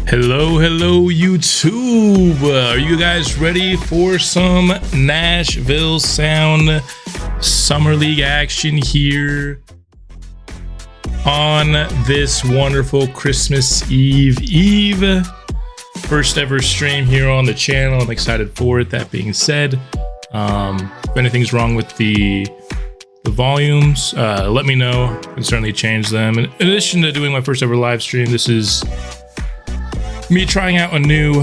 Hello, YouTube. Are you guys ready for some Nashville Sound Summer League action here on this wonderful Christmas Eve? First ever stream here on the channel. I'm excited for it. That being said, if anything's wrong with the volumes, let me know. I can certainly change them. In addition to doing my first ever live stream, this is me trying out a new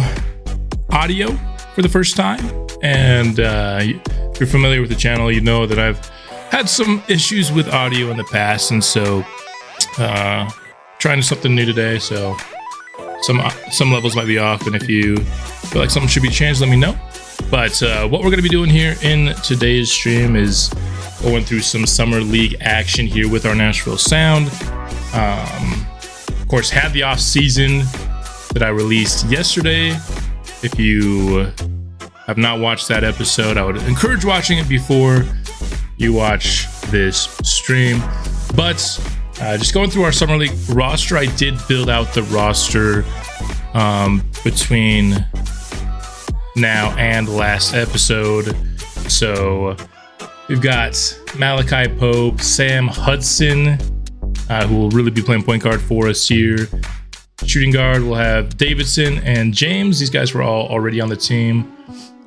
audio for the first time. And if you're familiar with the channel, you know that I've had some issues with audio in the past, and so trying something new today. So some levels might be off, and if you feel like something should be changed, let me know. But what we're going to be doing here in today's stream is going through some Summer League action here with our Nashville Sound. Of course, had the off season that I released yesterday. If you have not watched that episode, I would encourage watching it before you watch this stream. But just going through our Summer League roster, I did build out the roster between now and last episode. So we've got Malachi Pope, Sam Hudson, who will really be playing point guard for us here. Shooting guard, we'll have Davidson and James. These guys were all already on the team.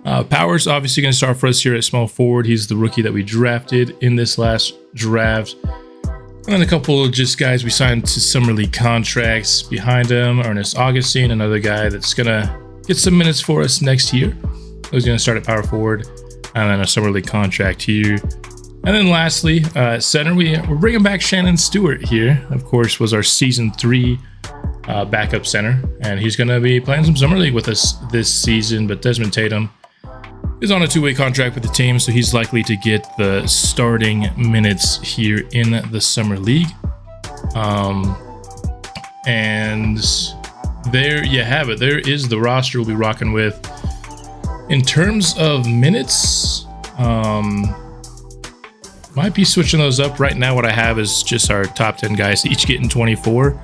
Powers obviously going to start for us here at small forward. He's the rookie that we drafted in this last draft. And then a couple of just guys we signed to Summer League contracts behind him. Ernest Augustine, another guy that's going to get some minutes for us next year. He's going to start at power forward. And then a Summer League contract here. And then lastly, center, we're bringing back Shannon Stewart here. Of course, was our Season 3 backup center, and he's going to be playing some Summer League with us this season. But Desmond Tatum is on a two-way contract with the team, so he's likely to get the starting minutes here in the Summer League. And there you have it. There is the roster we'll be rocking with. In terms of minutes, might be switching those up. Right now what I have is just our top 10 guys each getting 24.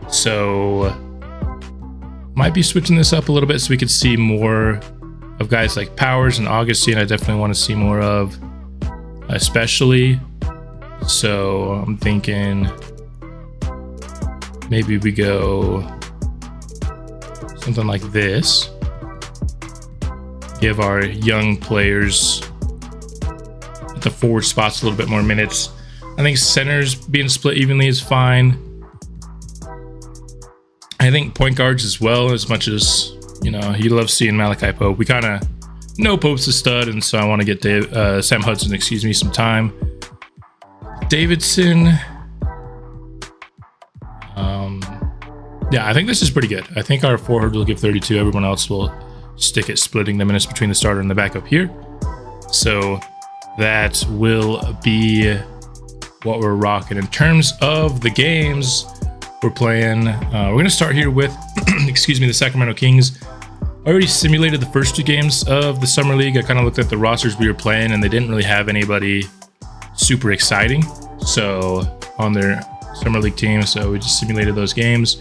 So might be switching this up a little bit so we could see more of guys like Powers and Augustine. I definitely want to see more of, especially. So I'm thinking maybe we go something like this. Give our young players at the forward spots a little bit more minutes. I think centers being split evenly is fine. I think point guards as well, as much as, you know, you love seeing Malachi Pope. We kind of know Pope's a stud, and so I want to get Sam Hudson, some time. Davidson. Yeah, I think this is pretty good. I think our forward will give 32. Everyone else will stick at splitting the minutes between the starter and the backup here. So that will be what we're rocking. In terms of the games we're playing, we're going to start here with the Sacramento Kings. I already simulated the first two games of the Summer League. I kind of looked at the rosters we were playing, and they didn't really have anybody super exciting so on their Summer League team, so we just simulated those games.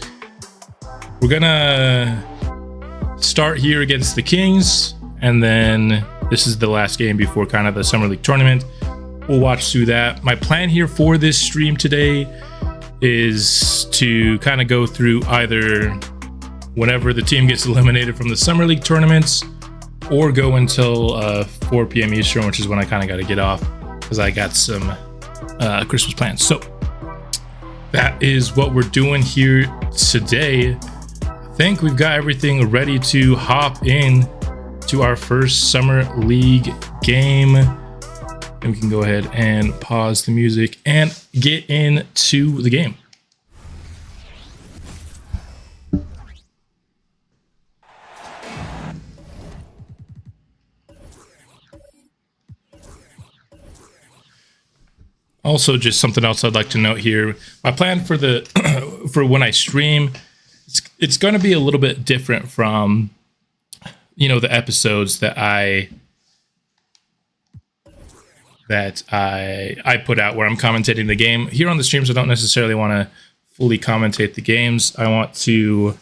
We're gonna start here against the Kings, and then this is the last game before kind of the Summer League tournament. We'll watch through that. My plan here for this stream today is to kind of go through either whenever the team gets eliminated from the Summer League tournaments, or go until 4 p.m. Eastern, which is when I kind of got to get off because I got some Christmas plans. So that is what we're doing here today. I think we've got everything ready to hop in to our first Summer League game. And we can go ahead and pause the music and get into the game. Also, just something else I'd like to note here. My plan for the for when I stream, it's going to be a little bit different from, you know, the episodes that I put out where I'm commentating the game. Here on the streams, I don't necessarily want to fully commentate the games. I want to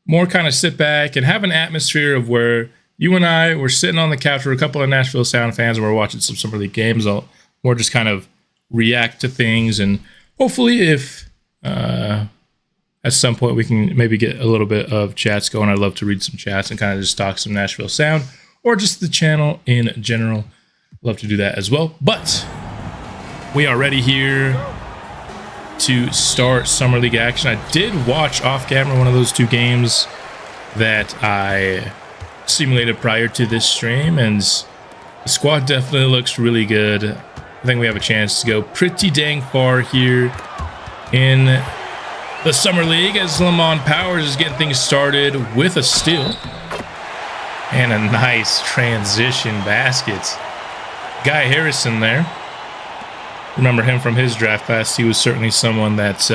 more kind of sit back and have an atmosphere of where you and I were sitting on the couch with a couple of Nashville Sound fans and we're watching some Summer League games. I'll more just kind of react to things, and hopefully if at some point we can maybe get a little bit of chats going. I'd love to read some chats and kind of just talk some Nashville Sound or just the channel in general. Love to do that as well. But we are ready here to start Summer League action. I did watch off camera one of those 2 games that I simulated prior to this stream, and the squad definitely looks really good. I think we have a chance to go pretty dang far here in the Summer League as Lamont Powers is getting things started with a steal and a nice transition basket. Guy Harrison there. Remember him from his draft class. He was certainly someone that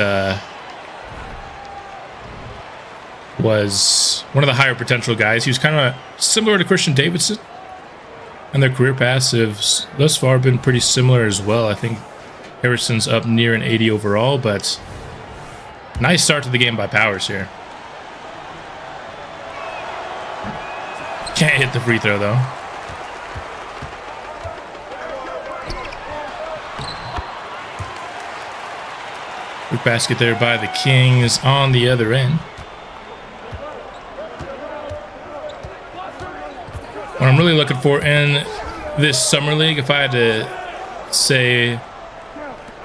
was one of the higher potential guys. He was kind of similar to Christian Davidson, and their career paths have thus far been pretty similar as well. I think Harrison's up near an 80 overall, but nice start to the game by Powers here. Can't hit the free throw though. Quick basket there by the Kings on the other end. What I'm really looking for in this Summer League, if I had to say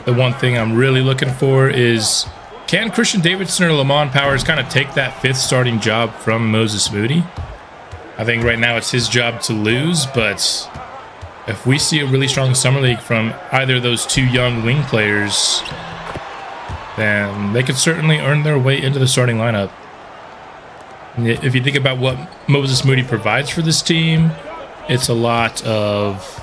the one thing I'm really looking for is, can Christian Davidson or Lamont Powers kind of take that 5th starting job from Moses Moody? I think right now it's his job to lose, but if we see a really strong Summer League from either of those 2 young wing players, then they could certainly earn their way into the starting lineup. If you think about what Moses Moody provides for this team, it's a lot of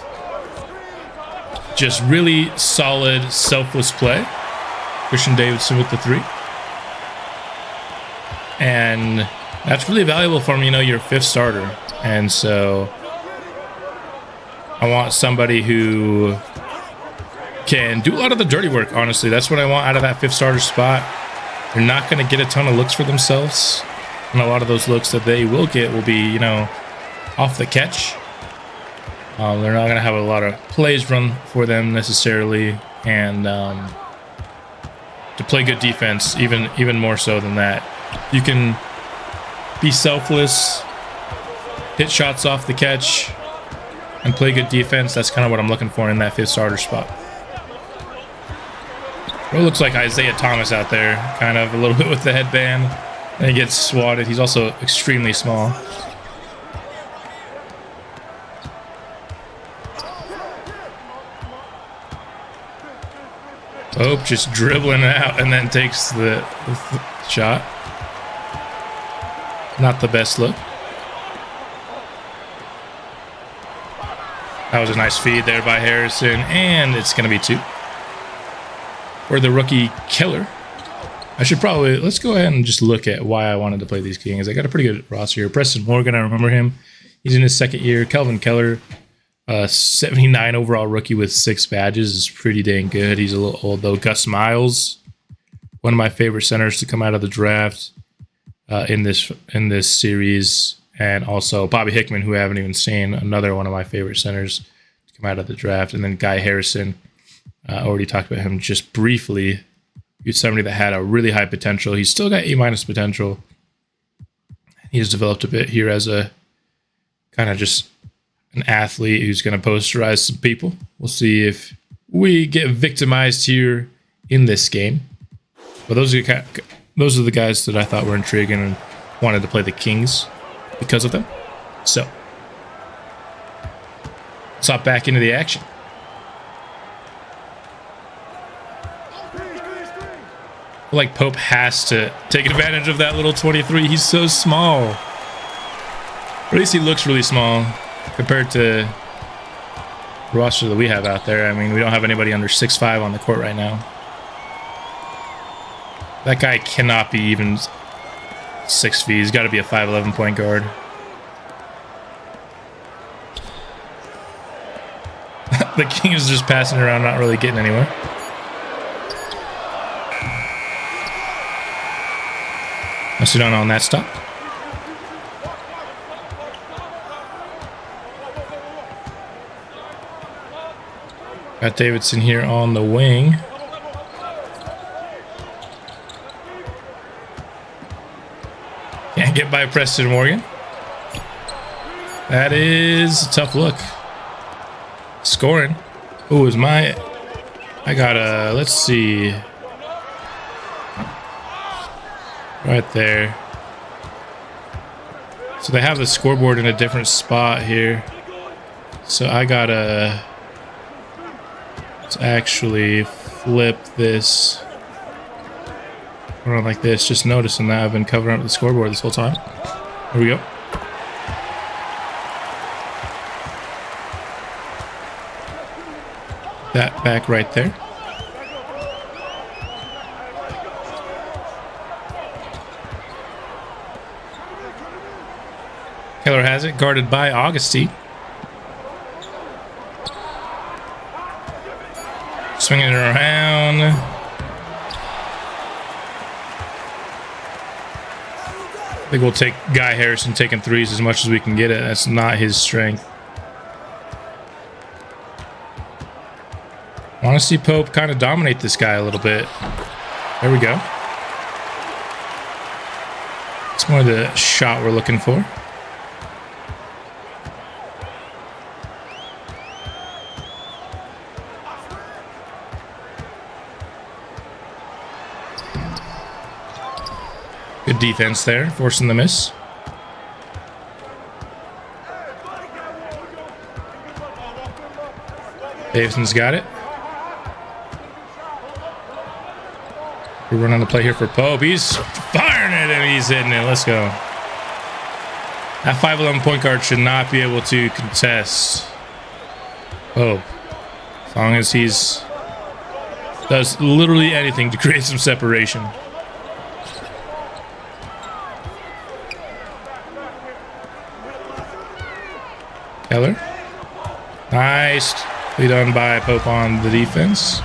just really solid, selfless play. Christian Davidson with the 3. And that's really valuable from, your 5th starter. And so I want somebody who can do a lot of the dirty work, honestly. That's what I want out of that 5th starter spot. They're not going to get a ton of looks for themselves. And a lot of those looks that they will get will be, off the catch. They're not going to have a lot of plays run for them necessarily. And to play good defense, even more so than that. You can be selfless, hit shots off the catch, and play good defense. That's kind of what I'm looking for in that 5th starter spot. It looks like Isaiah Thomas out there, kind of a little bit with the headband. And he gets swatted. He's also extremely small. Pope just dribbling out and then takes the shot. Not the best look. That was a nice feed there by Harrison, and it's going to be 2. For the rookie Keller. Let's go ahead and just look at why I wanted to play these Kings. I got a pretty good roster here. Preston Morgan, I remember him. He's in his 2nd year. Kelvin Keller, 79 overall rookie with 6 badges, is pretty dang good. He's a little old though. Gus Miles, one of my favorite centers to come out of the draft in this series. And also Bobby Hickman, who I haven't even seen, another one of my favorite centers to come out of the draft. And then Guy Harrison, already talked about him just briefly. He's somebody that had a really high potential. He's still got A- potential. He's developed a bit here as a kind of just an athlete who's going to posterize some people. We'll see if we get victimized here in this game. But those are the guys that I thought were intriguing and wanted to play the Kings because of them. So let's hop back into the action. I feel like Pope has to take advantage of that little 23. He's so small. Or at least he looks really small compared to the roster that we have out there. I mean, we don't have anybody under 6'5" on the court right now. That guy cannot be even 6 feet. He's got to be a 5'11" point guard. The King is just passing around, not really getting anywhere. Sedona on that stop. Got Davidson here on the wing. Can't get by Preston Morgan. That is a tough look. Scoring. Oh, is my... I got a... Let's see. Right there. So they have the scoreboard in a different spot here. So I gotta... Let's actually flip this around like this. Just noticing that I've been covering up the scoreboard this whole time. Here we go. That back right there. Keller has it, guarded by Augustine. Swinging it around. I think we'll take Guy Harrison taking threes as much as we can get it. That's not his strength. I want to see Pope kind of dominate this guy a little bit. There we go. It's more the shot we're looking for. Good defense there, forcing the miss. Davison's got it. We're running the play here for Pope. He's firing it and he's hitting it. Let's go. That 5'11" point guard should not be able to contest Pope. As long as he's does literally anything to create some separation. Keller. Nicely done by Pope on the defense.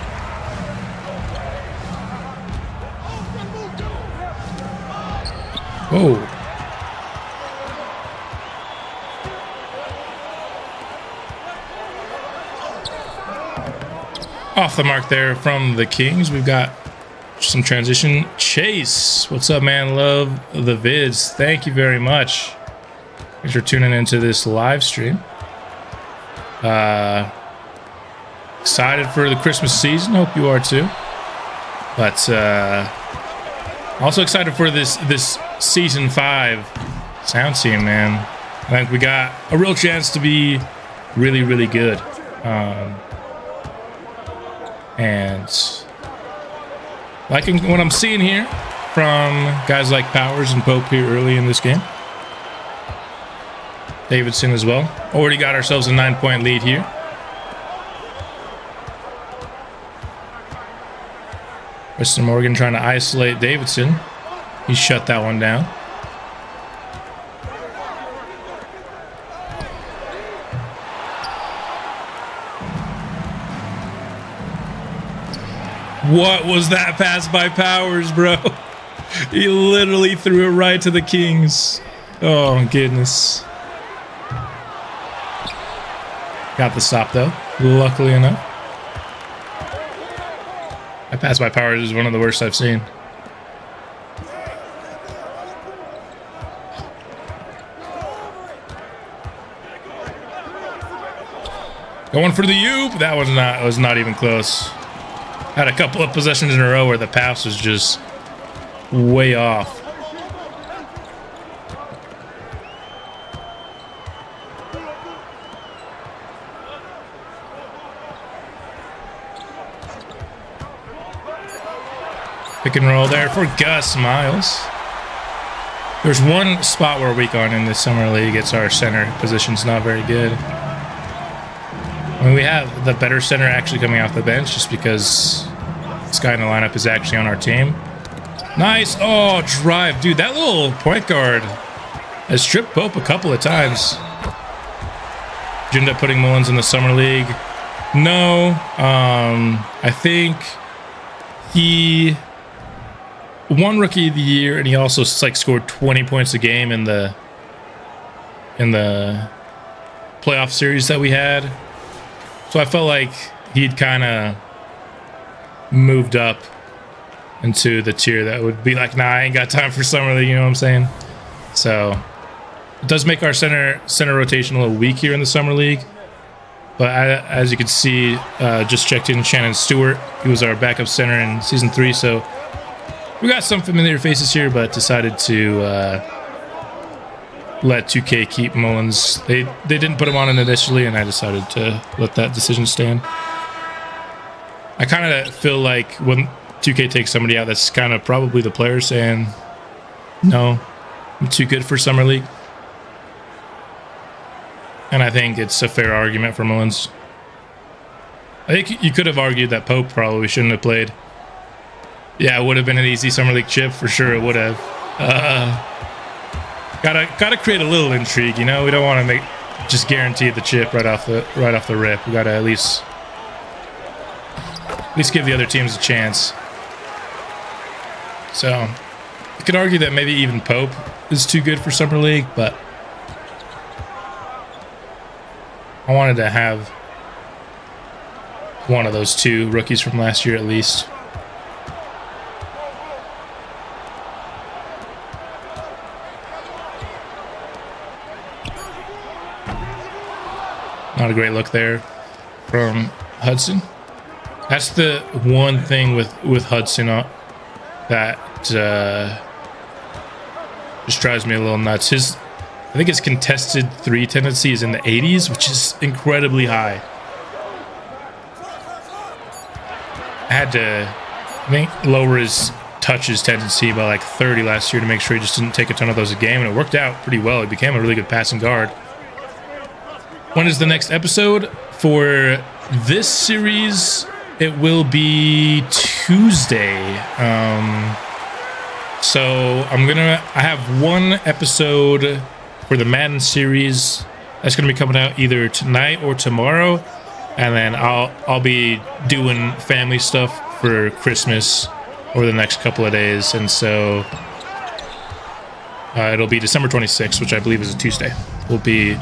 Whoa. Off the mark there from the Kings. We've got some transition. Chase, what's up, man? Love the vids. Thank you very much. Thanks for tuning into this live stream. Excited for the Christmas season. Hope you are too. But also excited for this season 5 sound team, man. I think we got a real chance to be really, really good. And liking what I'm seeing here from guys like Powers and Pope here early in this game. Davidson as well. Already got ourselves a 9-point lead here. Preston Morgan trying to isolate Davidson. He shut that one down. What was that pass by Powers, bro? He literally threw it right to the Kings. Oh, my goodness. Got the stop, though, luckily enough. That pass by Powers is one of the worst I've seen. Going for the oop. That was not even close. Had a couple of possessions in a row where the pass was just way off. Pick and roll there for Gus Miles. There's one spot we're weak on in this summer league. It's our center position's not very good. I mean, we have the better center actually coming off the bench just because this guy in the lineup is actually on our team. Nice. Oh, drive. Dude, that little point guard has tripped Pope a couple of times. Did you end up putting Mullins in the summer league? No. I think he won Rookie of the Year, and he also like scored 20 points a game in the playoff series that we had. So I felt like he'd kind of moved up into the tier that would be like, nah, I ain't got time for summer league, you know what I'm saying? So it does make our center rotation a little weak here in the summer league. But as you can see, just checked in Shannon Stewart. He was our backup center in season 3, so we got some familiar faces here, but decided to let 2K keep Mullins. They didn't put him on initially, and I decided to let that decision stand. I kind of feel like when 2K takes somebody out, that's kind of probably the player saying, no, I'm too good for Summer League. And I think it's a fair argument for Mullins. I think you could have argued that Pope probably shouldn't have played. Yeah, it would have been an easy Summer League chip, for sure it would have. Gotta create a little intrigue, you know? We don't want to just guarantee the chip right off the rip. We gotta at least give the other teams a chance. So, you could argue that maybe even Pope is too good for Summer League, but I wanted to have one of those two rookies from last year at least. Not a great look there from Hudson. That's the one thing with Hudson that just drives me a little nuts. I think his contested 3 tendency is in the 80s, which is incredibly high. I had to, I think, lower his touches tendency by like 30 last year to make sure he just didn't take a ton of those a game, and it worked out pretty well. He became a really good passing guard. When is the next episode? For this series, it will be Tuesday. So I have one episode for the Madden series that's going to be coming out either tonight or tomorrow, and then I'll be doing family stuff for Christmas over the next couple of days, and so it'll be December 26th, which I believe is a Tuesday. Will be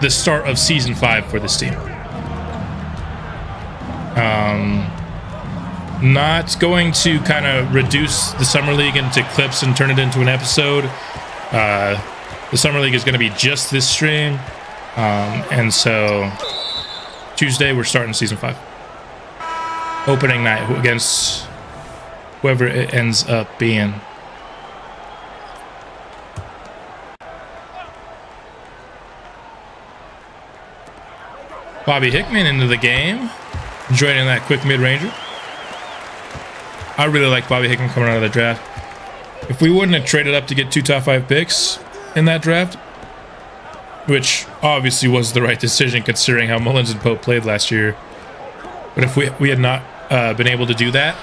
the start of season 5 for this team. Not going to kind of reduce the Summer League into clips and turn it into an episode. The Summer League is going to be just this stream. And so Tuesday, we're starting season 5. Opening night against whoever it ends up being. Bobby Hickman into the game, joining that quick mid-ranger. I really like Bobby Hickman coming out of the draft. If we wouldn't have traded up to get 2 top 5 picks in that draft, which obviously was the right decision considering how Mullins and Pope played last year, but if we had not been able to do that,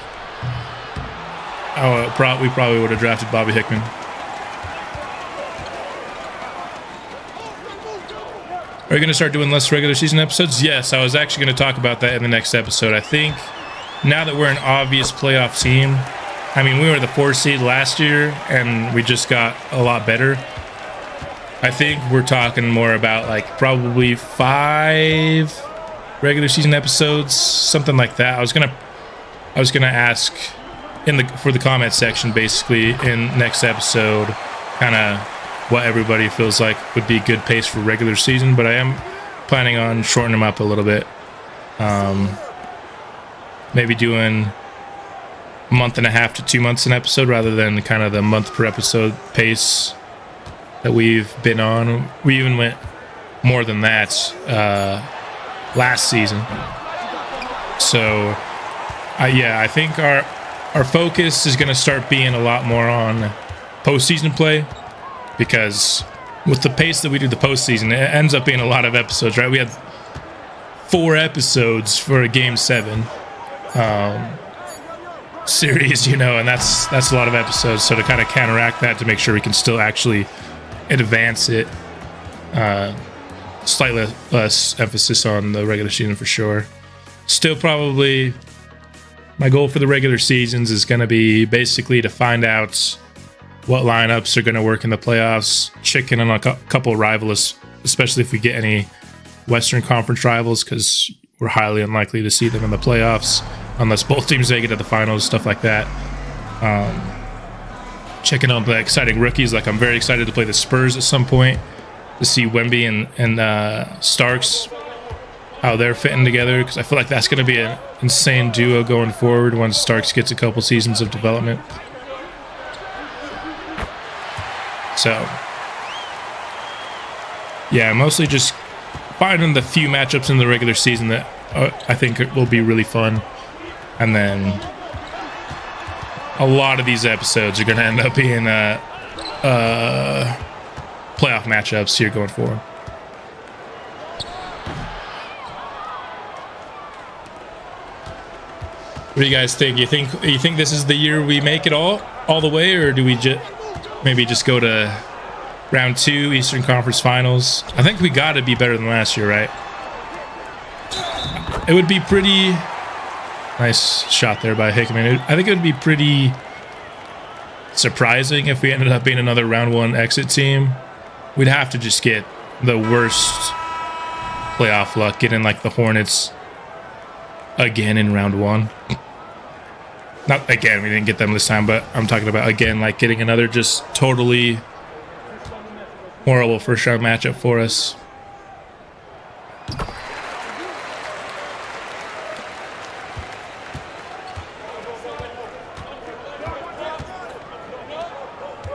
we probably would have drafted Bobby Hickman. Are you going to start doing less regular season episodes? Yes, I was actually going to talk about that in the next episode. I think now that we're an obvious playoff team, I mean, we were the 4th seed last year, and we just got a lot better. I think we're talking more about like probably 5 regular season episodes, something like that. I was gonna ask for the comment section basically in next episode, kind of what everybody feels like would be a good pace for regular season, but I am planning on shortening them up a little bit. Maybe doing a month and a half to 2 months an episode rather than kind of the month per episode pace that we've been on. We even went more than that last season. So yeah, I think our focus is going to start being a lot more on postseason play, because with the pace that we do the postseason, it ends up being a lot of episodes, right? We had 4 episodes for a Game 7 series, you know, and that's a lot of episodes. So to kind of counteract that, to make sure we can still actually advance it, slightly less emphasis on the regular season for sure. Still probably My goal for the regular seasons is going to be basically to find out what lineups are going to work in the playoffs, chicken on a couple rivals, especially if we get any Western Conference rivals, because we're highly unlikely to see them in the playoffs unless both teams make it to the finals, stuff like that. Checking on the exciting rookies. Like, I'm very excited to play the Spurs at some point, to see Wemby and Starks, how they're fitting together, because I feel like that's going to be an insane duo going forward once Starks gets a couple seasons of development. So, yeah, mostly just finding the few matchups in the regular season that I think will be really fun. And then a lot of these episodes are going to end up being playoff matchups here going forward. What do you guys think? You think this is the year we make it all the way, or do we maybe just go to round 2 Eastern Conference Finals? I think we got to be better than last year, right? It would be pretty nice shot there by Hickman. I think it would be pretty surprising if we ended up being another round 1 exit team. We'd have to just get the worst playoff luck, getting like the Hornets again in round 1. Not again, we didn't get them this time, but I'm talking about again, like getting another just totally horrible first round matchup for us.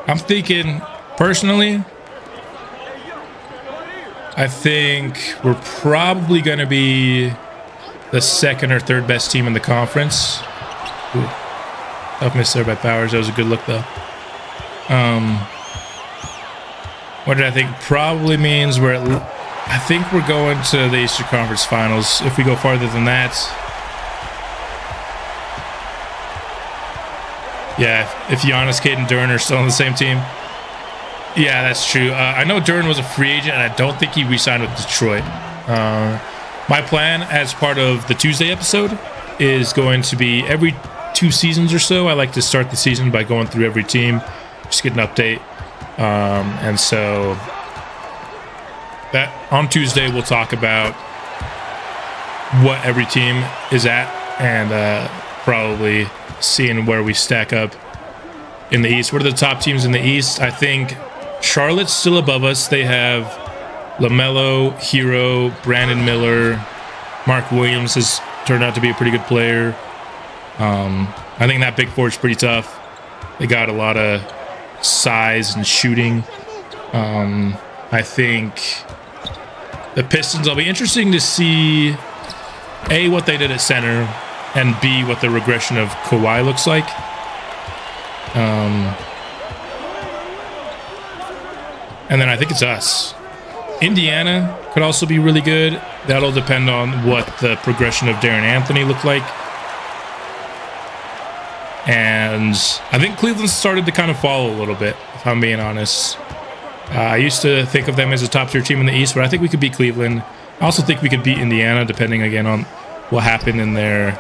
I'm thinking, personally, I think we're probably going to be the second or third best team in the conference. Ooh. Tough miss there by Powers. That was a good look, though. What did I think? Probably means I think we're going to the Eastern Conference Finals. If we go farther than that, yeah. If Giannis, Cade, and Duren are still on the same team, yeah, that's true. I know Duren was a free agent, and I don't think he re-signed with Detroit. My plan, as part of the Tuesday episode, is going to be every 2 seasons or so, I like to start the season by going through every team, just get an update. And so that on Tuesday, we'll talk about what every team is at, and probably seeing where we stack up in the East. What are the top teams in the East? I think Charlotte's still above us. They have LaMelo, Hero, Brandon Miller, Mark Williams has turned out to be a pretty good player. I think that big four is pretty tough. They got a lot of size and shooting. I think the Pistons, it'll be interesting to see A, what they did at center, and B, what the regression of Kawhi looks like. And then I think it's us. Indiana could also be really good. That'll depend on what the progression of Darren Anthony looked like. And I think Cleveland started to kind of fall a little bit, if I'm being honest. I used to think of them as a top-tier team in the East, but I think we could beat Cleveland. I also think we could beat Indiana, depending, again, on what happened in their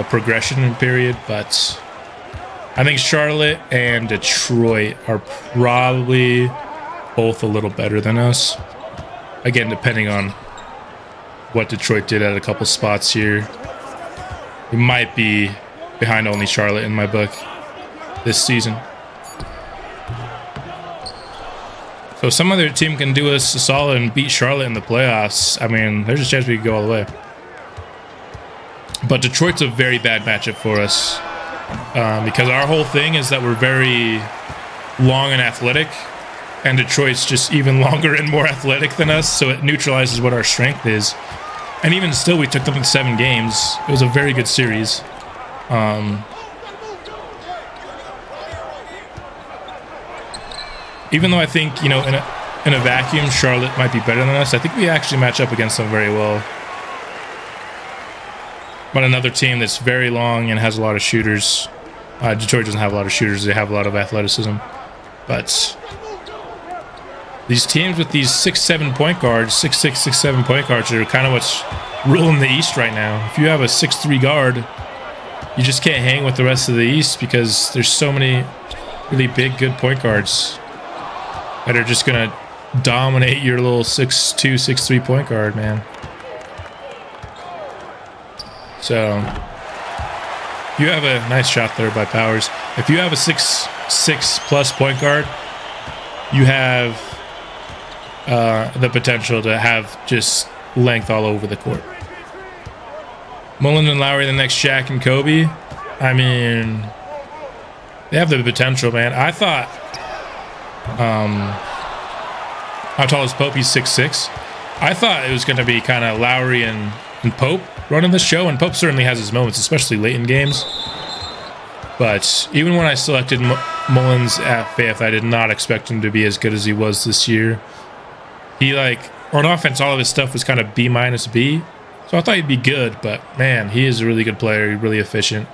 progression period. But I think Charlotte and Detroit are probably both a little better than us. Again, depending on what Detroit did at a couple spots here. We might be behind only Charlotte in my book this season. So if some other team can do us a solid and beat Charlotte in the playoffs, I mean, there's a chance we could go all the way. But Detroit's a very bad matchup for us because our whole thing is that we're very long and athletic, and Detroit's just even longer and more athletic than us, so it neutralizes what our strength is. And even still, we took them in 7 games. It was a very good series. Even though I think, you know, in a vacuum, Charlotte might be better than us, I think we actually match up against them very well. But another team that's very long and has a lot of shooters. Detroit doesn't have a lot of shooters. They have a lot of athleticism. But these teams with these 6'7" point guards, 6'6", 6'7" point guards are kind of what's rule in the East right now. If you have a 6'3" guard, you just can't hang with the rest of the East because there's so many really big, good point guards that are just going to dominate your little 6'2", 6'3" point guard, man. So, you have a nice shot there by Powers. If you have a 6'6" plus point guard, you have the potential to have just length all over the court. Mullen and Lowry, the next Shaq and Kobe. I mean, they have the potential, man. I thought, how tall is Pope? He's 6'6". I thought it was going to be kind of Lowry and Pope running the show, and Pope certainly has his moments, especially late in games. But even when I selected Mullins at fifth, I did not expect him to be as good as he was this year. He, like, on offense, all of his stuff was kind of B minus B. So I thought he'd be good, but man, he is a really good player. He's really efficient.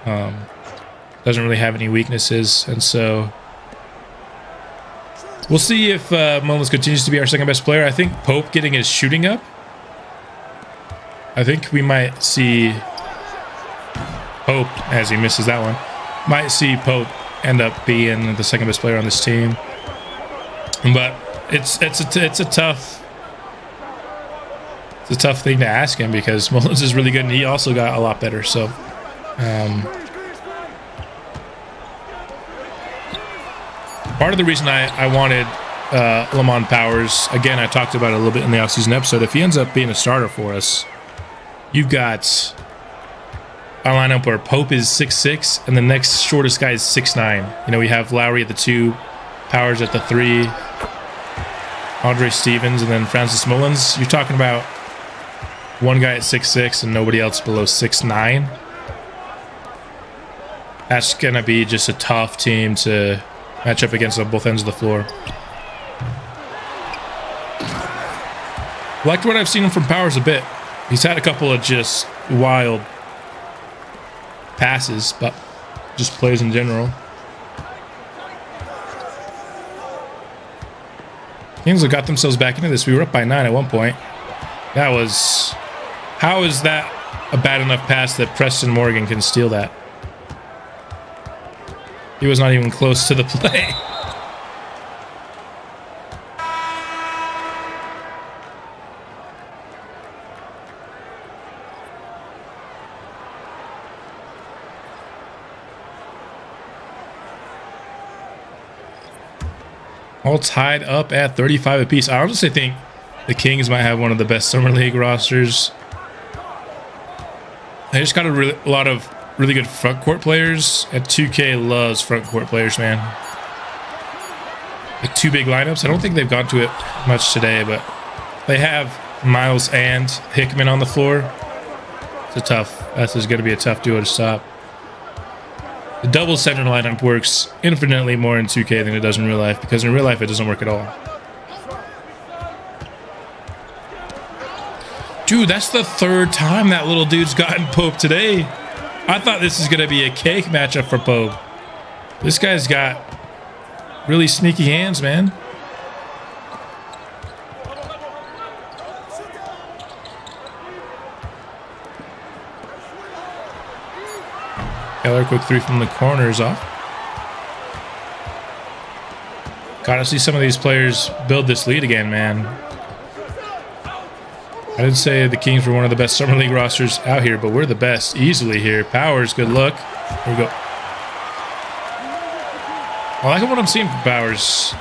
Doesn't really have any weaknesses, and so we'll see if Mullins continues to be our second best player. I think Pope getting his shooting up. I think we might see Pope, as he misses that one, might see Pope end up being the second best player on this team. But it's a tough thing to ask him because Mullins is really good and he also got a lot better. So part of the reason I wanted Lamont Powers, again, I talked about it a little bit in the offseason episode. If he ends up being a starter for us, you've got a lineup where Pope is 6'6", and the next shortest guy is 6'9". You know, we have Lowry at the 2, Powers at the 3, Andre Stevens, and then Francis Mullins. You're talking about one guy at 6'6" and nobody else below 6'9". That's going to be just a tough team to match up against on both ends of the floor. Liked what I've seen from Powers a bit. He's had a couple of just wild passes, but just plays in general. Kings have got themselves back into this. We were up by 9 at one point. That was... How is that a bad enough pass that Preston Morgan can steal that? He was not even close to the play. All tied up at 35 apiece. I honestly think the Kings might have one of the best Summer League rosters. They just got a lot of really good front court players, and 2K loves front court players, man. Like 2 big lineups. I don't think they've gone to it much today, but they have Miles and Hickman on the floor. This is going to be a tough duo to stop. The double center lineup works infinitely more in 2K than it does in real life, because in real life it doesn't work at all. Dude, that's the 3rd time that little dude's gotten Pope today. I thought this is going to be a cake matchup for Pope. This guy's got really sneaky hands, man. Keller, quick 3 from the corners off. Gotta see some of these players build this lead again, man. I didn't say the Kings were one of the best Summer League rosters out here, but we're the best easily here. Powers, good look. Here we go. I like what I'm seeing from Powers.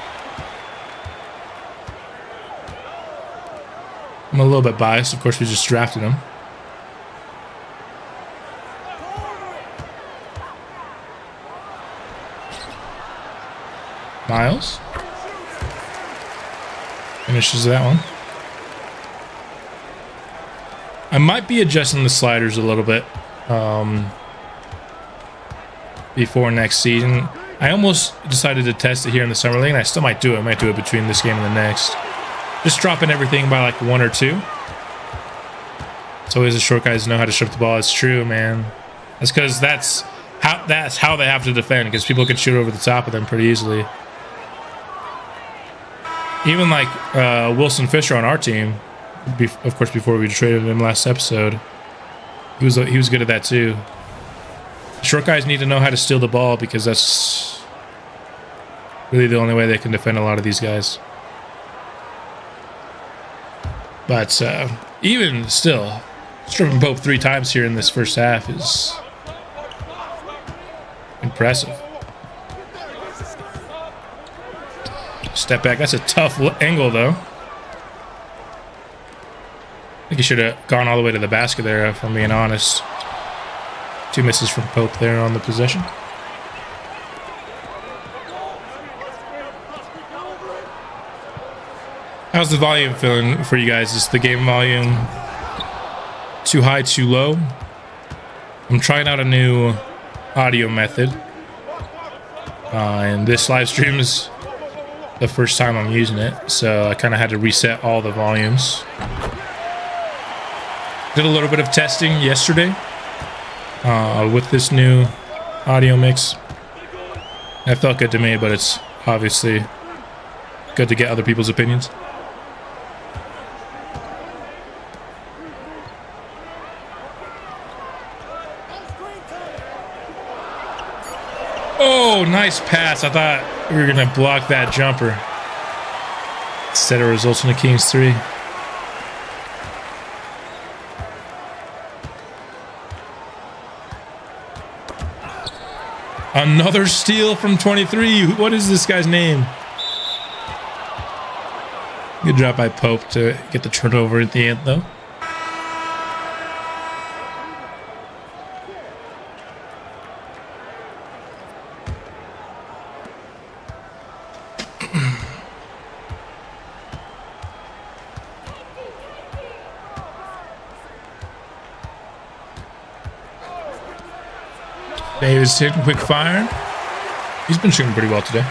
I'm a little bit biased. Of course, we just drafted him. Miles. Finishes that one. I might be adjusting the sliders a little bit before next season. I almost decided to test it here in the Summer League, and I still might do it. I might do it between this game and the next. Just dropping everything by like 1 or 2. It's always the short guys know how to strip the ball. It's true, man. That's because that's how they have to defend, because people can shoot over the top of them pretty easily. Even like Wilson Fisher on our team, Of course, before we traded him last episode, he was good at that too. Short guys need to know how to steal the ball because that's really the only way they can defend a lot of these guys. But even still, stripping Pope 3 times here in this first half is impressive. Step back. That's a tough angle, though. I think he should have gone all the way to the basket there, if I'm being honest. 2 misses from Pope there on the possession. How's the volume feeling for you guys? Is the game volume too high, too low? I'm trying out a new audio method. And this live stream is the first time I'm using it, so I kind of had to reset all the volumes. Did a little bit of testing yesterday with this new audio mix. It felt good to me, but it's obviously good to get other people's opinions. Oh, nice pass. I thought we were going to block that jumper. Instead, it results in a Kings 3. Another steal from 23. What is this guy's name? Good job by Pope to get the turnover at the end, though. Davis hitting quick fire. He's been shooting pretty well today.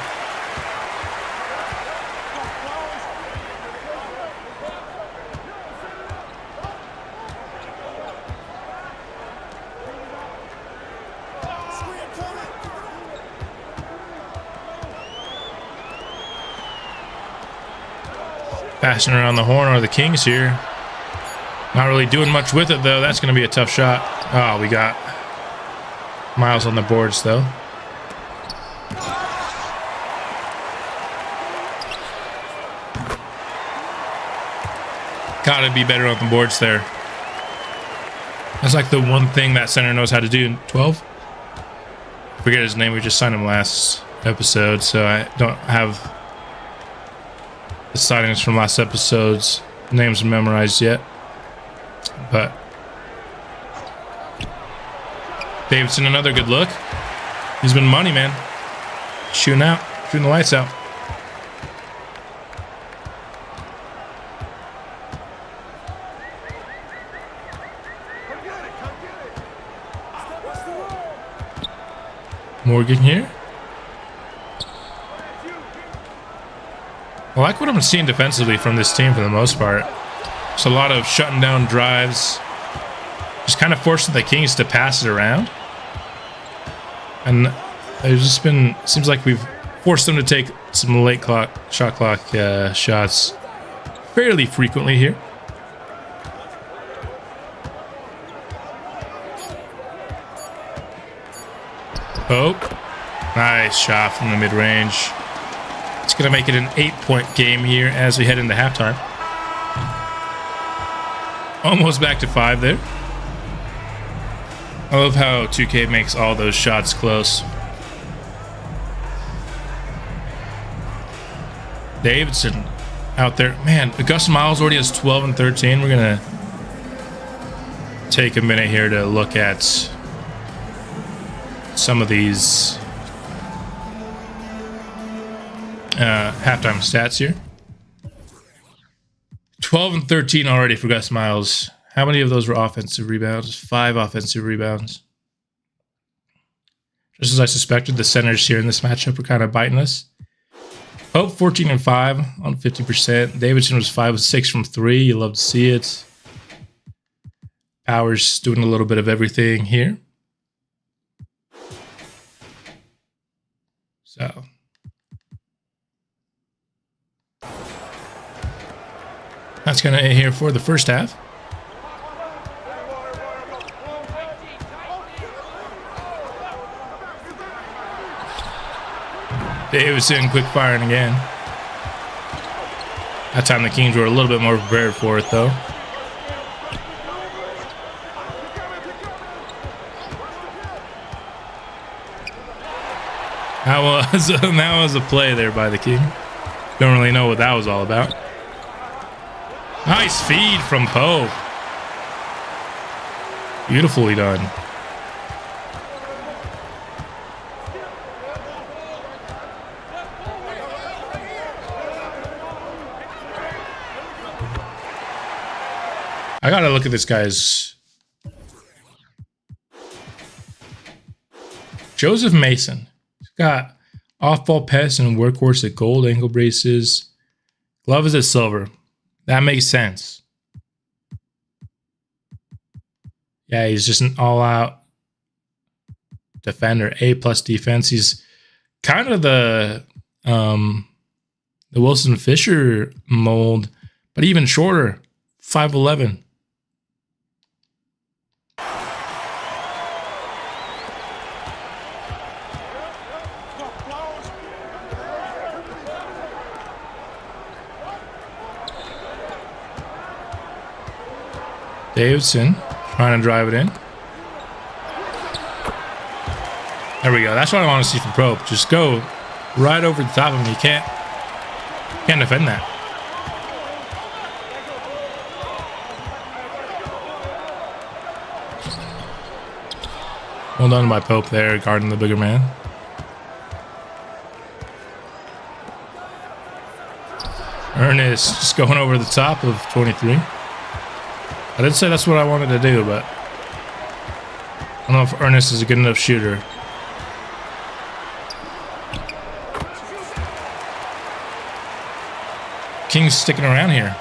Passing around the horn are the Kings here. Not really doing much with it, though. That's going to be a tough shot. Oh, we got Miles on the boards, though. Gotta be better on the boards there. That's like the one thing that center knows how to do. 12? Forget his name. We just signed him last episode, so I don't have the signings from last episode's names memorized yet. But Davidson, another good look. He's been money, man. Shooting the lights out. Morgan here. I like what I'm seeing defensively from this team for the most part. It's a lot of shutting down drives. Just kind of forcing the Kings to pass it around. And there's just been, seems like we've forced them to take some late shot clock shots fairly frequently here. Pope. Nice shot from the mid-range. It's going to make it an 8-point game here as we head into halftime. Almost back to 5 there. I love how 2K makes all those shots close. Davidson out there. Man, Augusta Miles already has 12 and 13. We're going to take a minute here to look at some of these halftime stats here. 12 and 13 already for Gus Miles. How many of those were offensive rebounds? 5 offensive rebounds. Just as I suspected, the centers here in this matchup are kind of biting us. Pope 14 and 5 on 50%. Davidson was 5 of 6 from 3. You love to see it. Powers doing a little bit of everything here. So That's going to end here for the first half. Davidson quick firing again. That time the Kings were a little bit more prepared for it, though. That was a play there by the King. Don't really know what that was all about. Nice feed from Pope. Beautifully done. I gotta look at this guy's Joseph Mason. He's got off-ball pass and workhorse at gold, ankle braces. Glove is at silver. That makes sense. Yeah, he's just an all-out defender. A+ defense. He's kind of the Wilson Fisher mold, but even shorter. 5'11". Davidson trying to drive it in. There we go. That's what I want to see from Probe. Just go right over the top of him. You can't defend that. Well done by Pope there, guarding the bigger man. Ernest just going over the top of 23. I did say that's what I wanted to do, but I don't know if Ernest is a good enough shooter. King's sticking around here.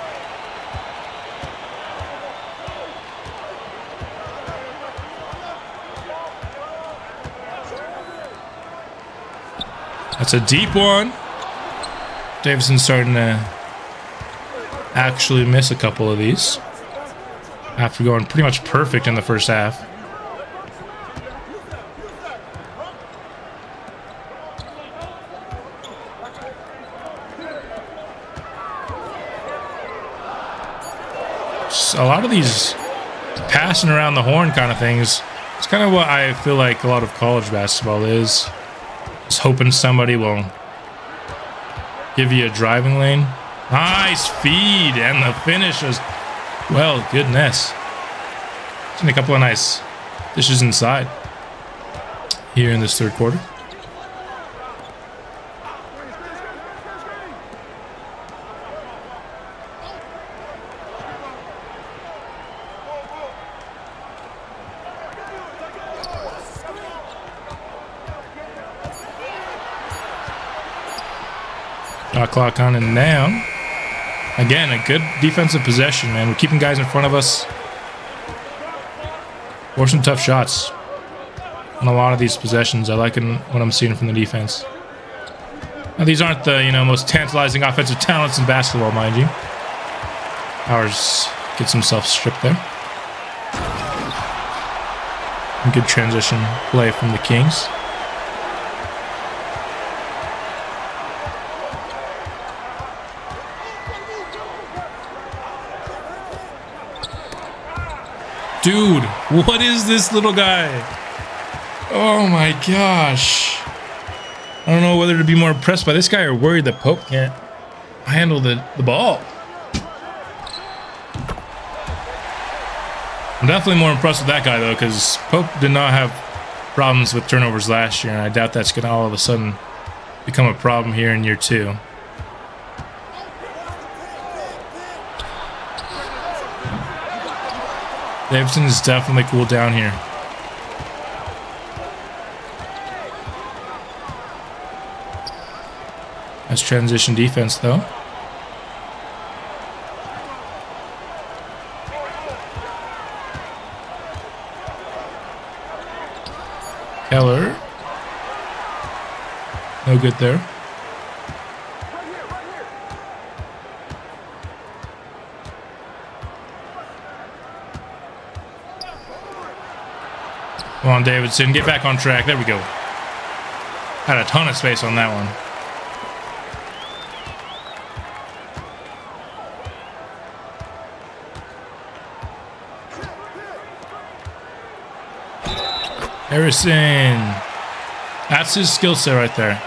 That's a deep one. Davidson's starting to actually miss a couple of these after going pretty much perfect in the first half. Just a lot of these passing around the horn kind of things. It's kind of what I feel like a lot of college basketball is. Just hoping somebody will give you a driving lane. Nice feed, and the finish was, well, goodness. Seen a couple of nice dishes inside here in this third quarter. Shot clock on and down. Again, a good defensive possession, man. We're keeping guys in front of us. Or some tough shots on a lot of these possessions. I like what I'm seeing from the defense. Now, these aren't the most tantalizing offensive talents in basketball, mind you. Ours gets himself stripped there. And good transition play from the Kings. Dude, what is this little guy? Oh my gosh. I don't know whether to be more impressed by this guy or worried that Pope can't handle the ball. I'm definitely more impressed with that guy, though, because Pope did not have problems with turnovers last year, and I doubt that's going to all of a sudden become a problem here in year two. Davidson is definitely cooled down here. Nice transition defense, though. Keller. No good there. Come on, Davidson. Get back on track. There we go. Had a ton of space on that one. Harrison. That's his skill set right there.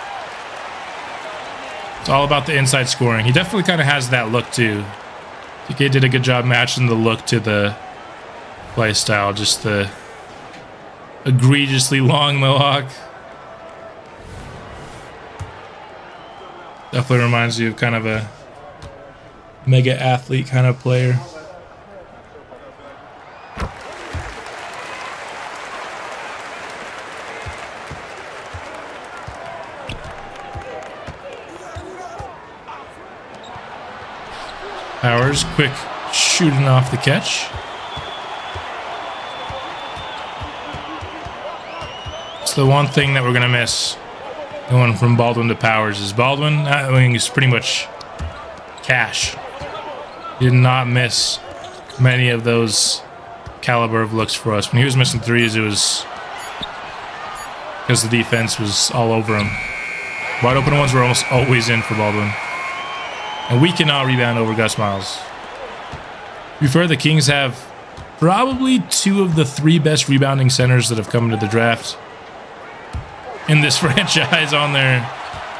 It's all about the inside scoring. He definitely kind of has that look too. I think he did a good job matching the look to the play style. Just the egregiously long mohawk. Definitely reminds you of kind of a mega athlete kind of player. Powers, quick shooting off the catch. It's the one thing that we're going to miss going from Baldwin to Powers is Baldwin, I mean, he's pretty much cash. He did not miss many of those caliber of looks for us. When he was missing threes, it was because the defense was all over him. Wide open ones were almost always in for Baldwin. And we cannot rebound over Gus Miles. To be fair, the Kings have probably 2 of the 3 best rebounding centers that have come into the draft in this franchise on their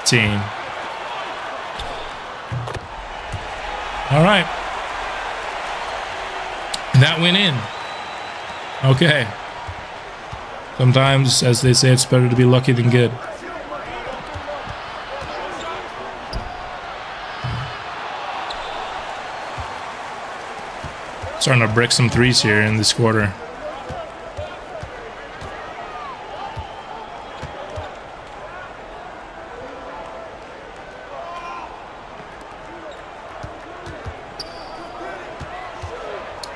team. All right. That went in. Okay. Sometimes, as they say, it's better to be lucky than good. Starting to brick some threes here in this quarter.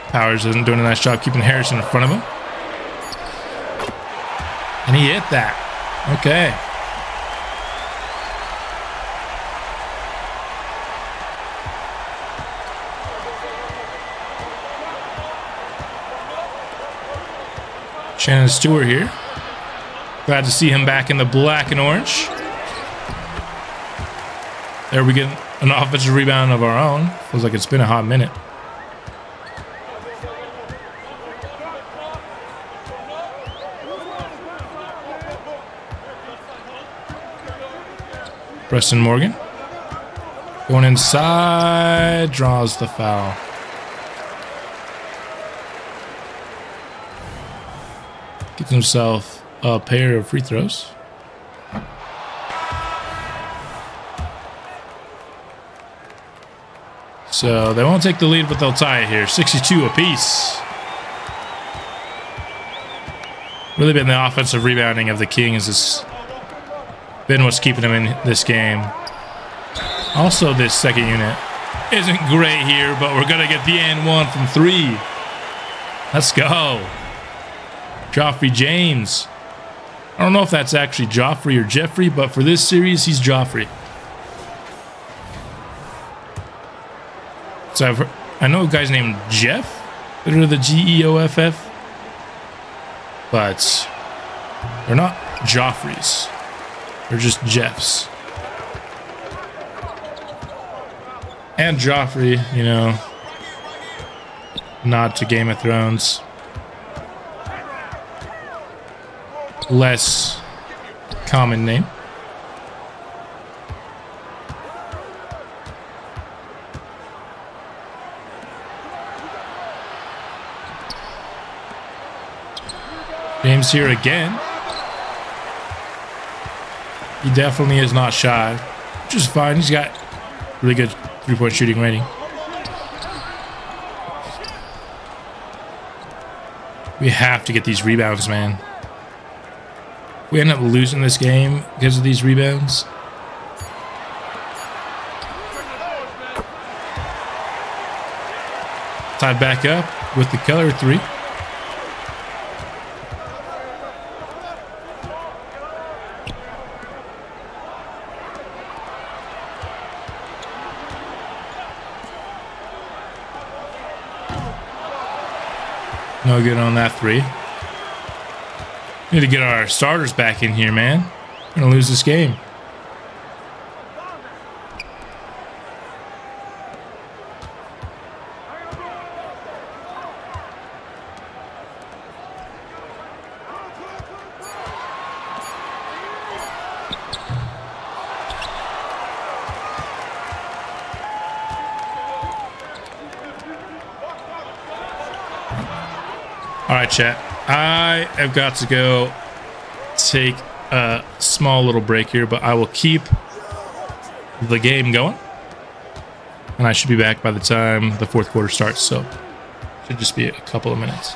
Powers isn't doing a nice job keeping Harrison in front of him. And he hit that. Okay. Shannon Stewart here. Glad to see him back in the black and orange. There we get an offensive rebound of our own. Feels like it's been a hot minute. Preston Morgan. Going inside. Draws the foul. Gets himself a pair of free throws. So they won't take the lead, but they'll tie it here. 62 apiece. Really been the offensive rebounding of the Kings has been what's keeping them in this game. Also, this second unit isn't great here, but we're going to get the N1 from 3. Let's go. Joffrey James. I don't know if that's actually Joffrey or Jeffrey, but for this series, he's Joffrey. So I know a guy's named Jeff, that are the Geoff, but they're not Joffreys. They're just Jeffs. And Joffrey, you know, nod to Game of Thrones. Less common name. James here again. He definitely is not shy, which is fine. He's got really good three-point shooting rating. We have to get these rebounds, man. We end up losing this game because of these rebounds. Tied back up with the Keller 3. No good on that 3. Need to get our starters back in here, man. We're gonna lose this game. All right, chat. I have got to go take a small little break here, but I will keep the game going. And I should be back by the time the fourth quarter starts, so should just be a couple of minutes.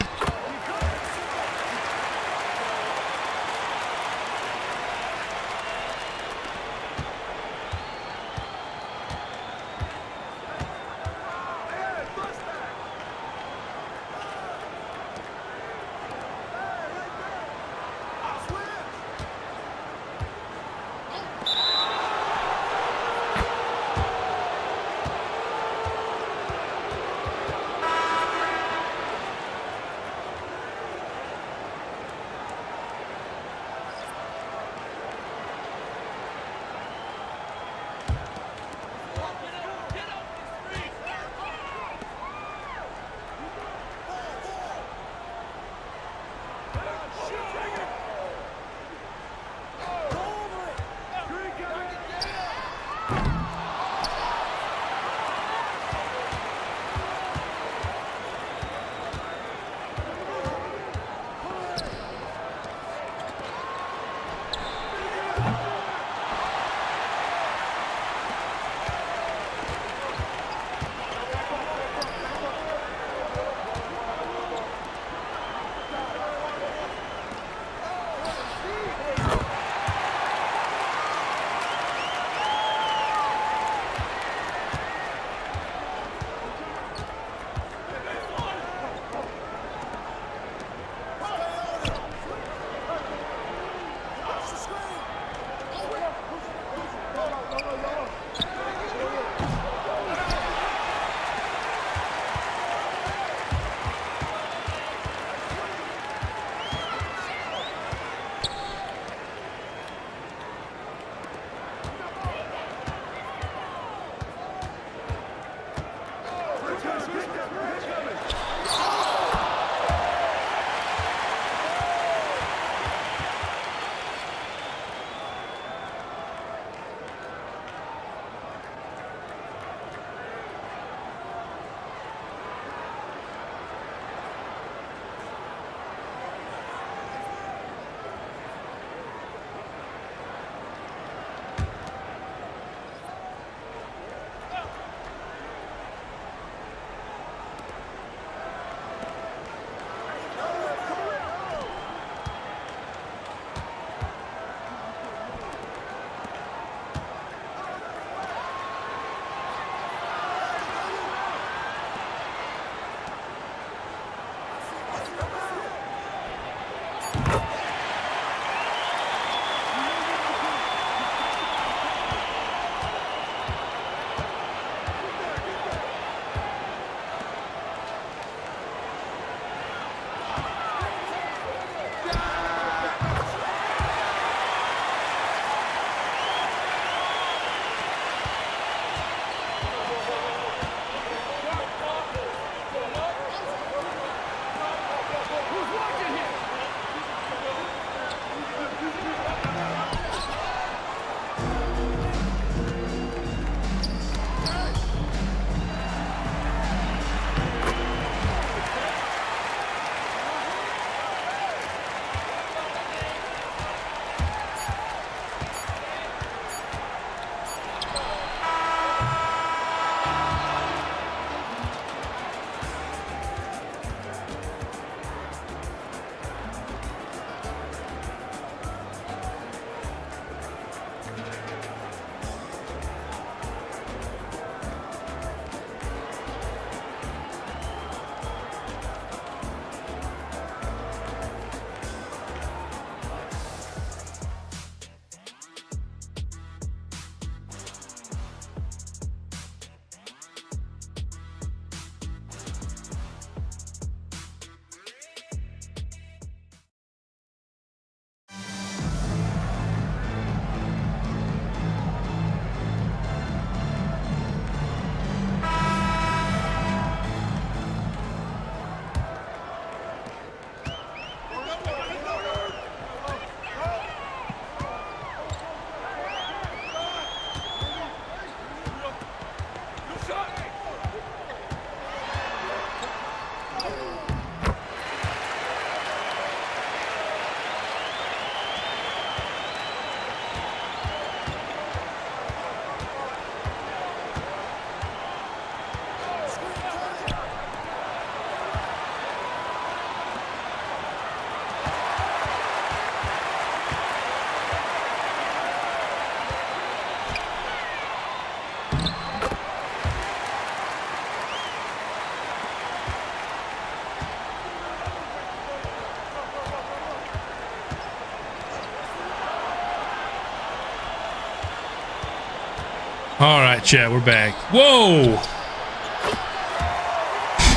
All right, chat, we're back. Whoa!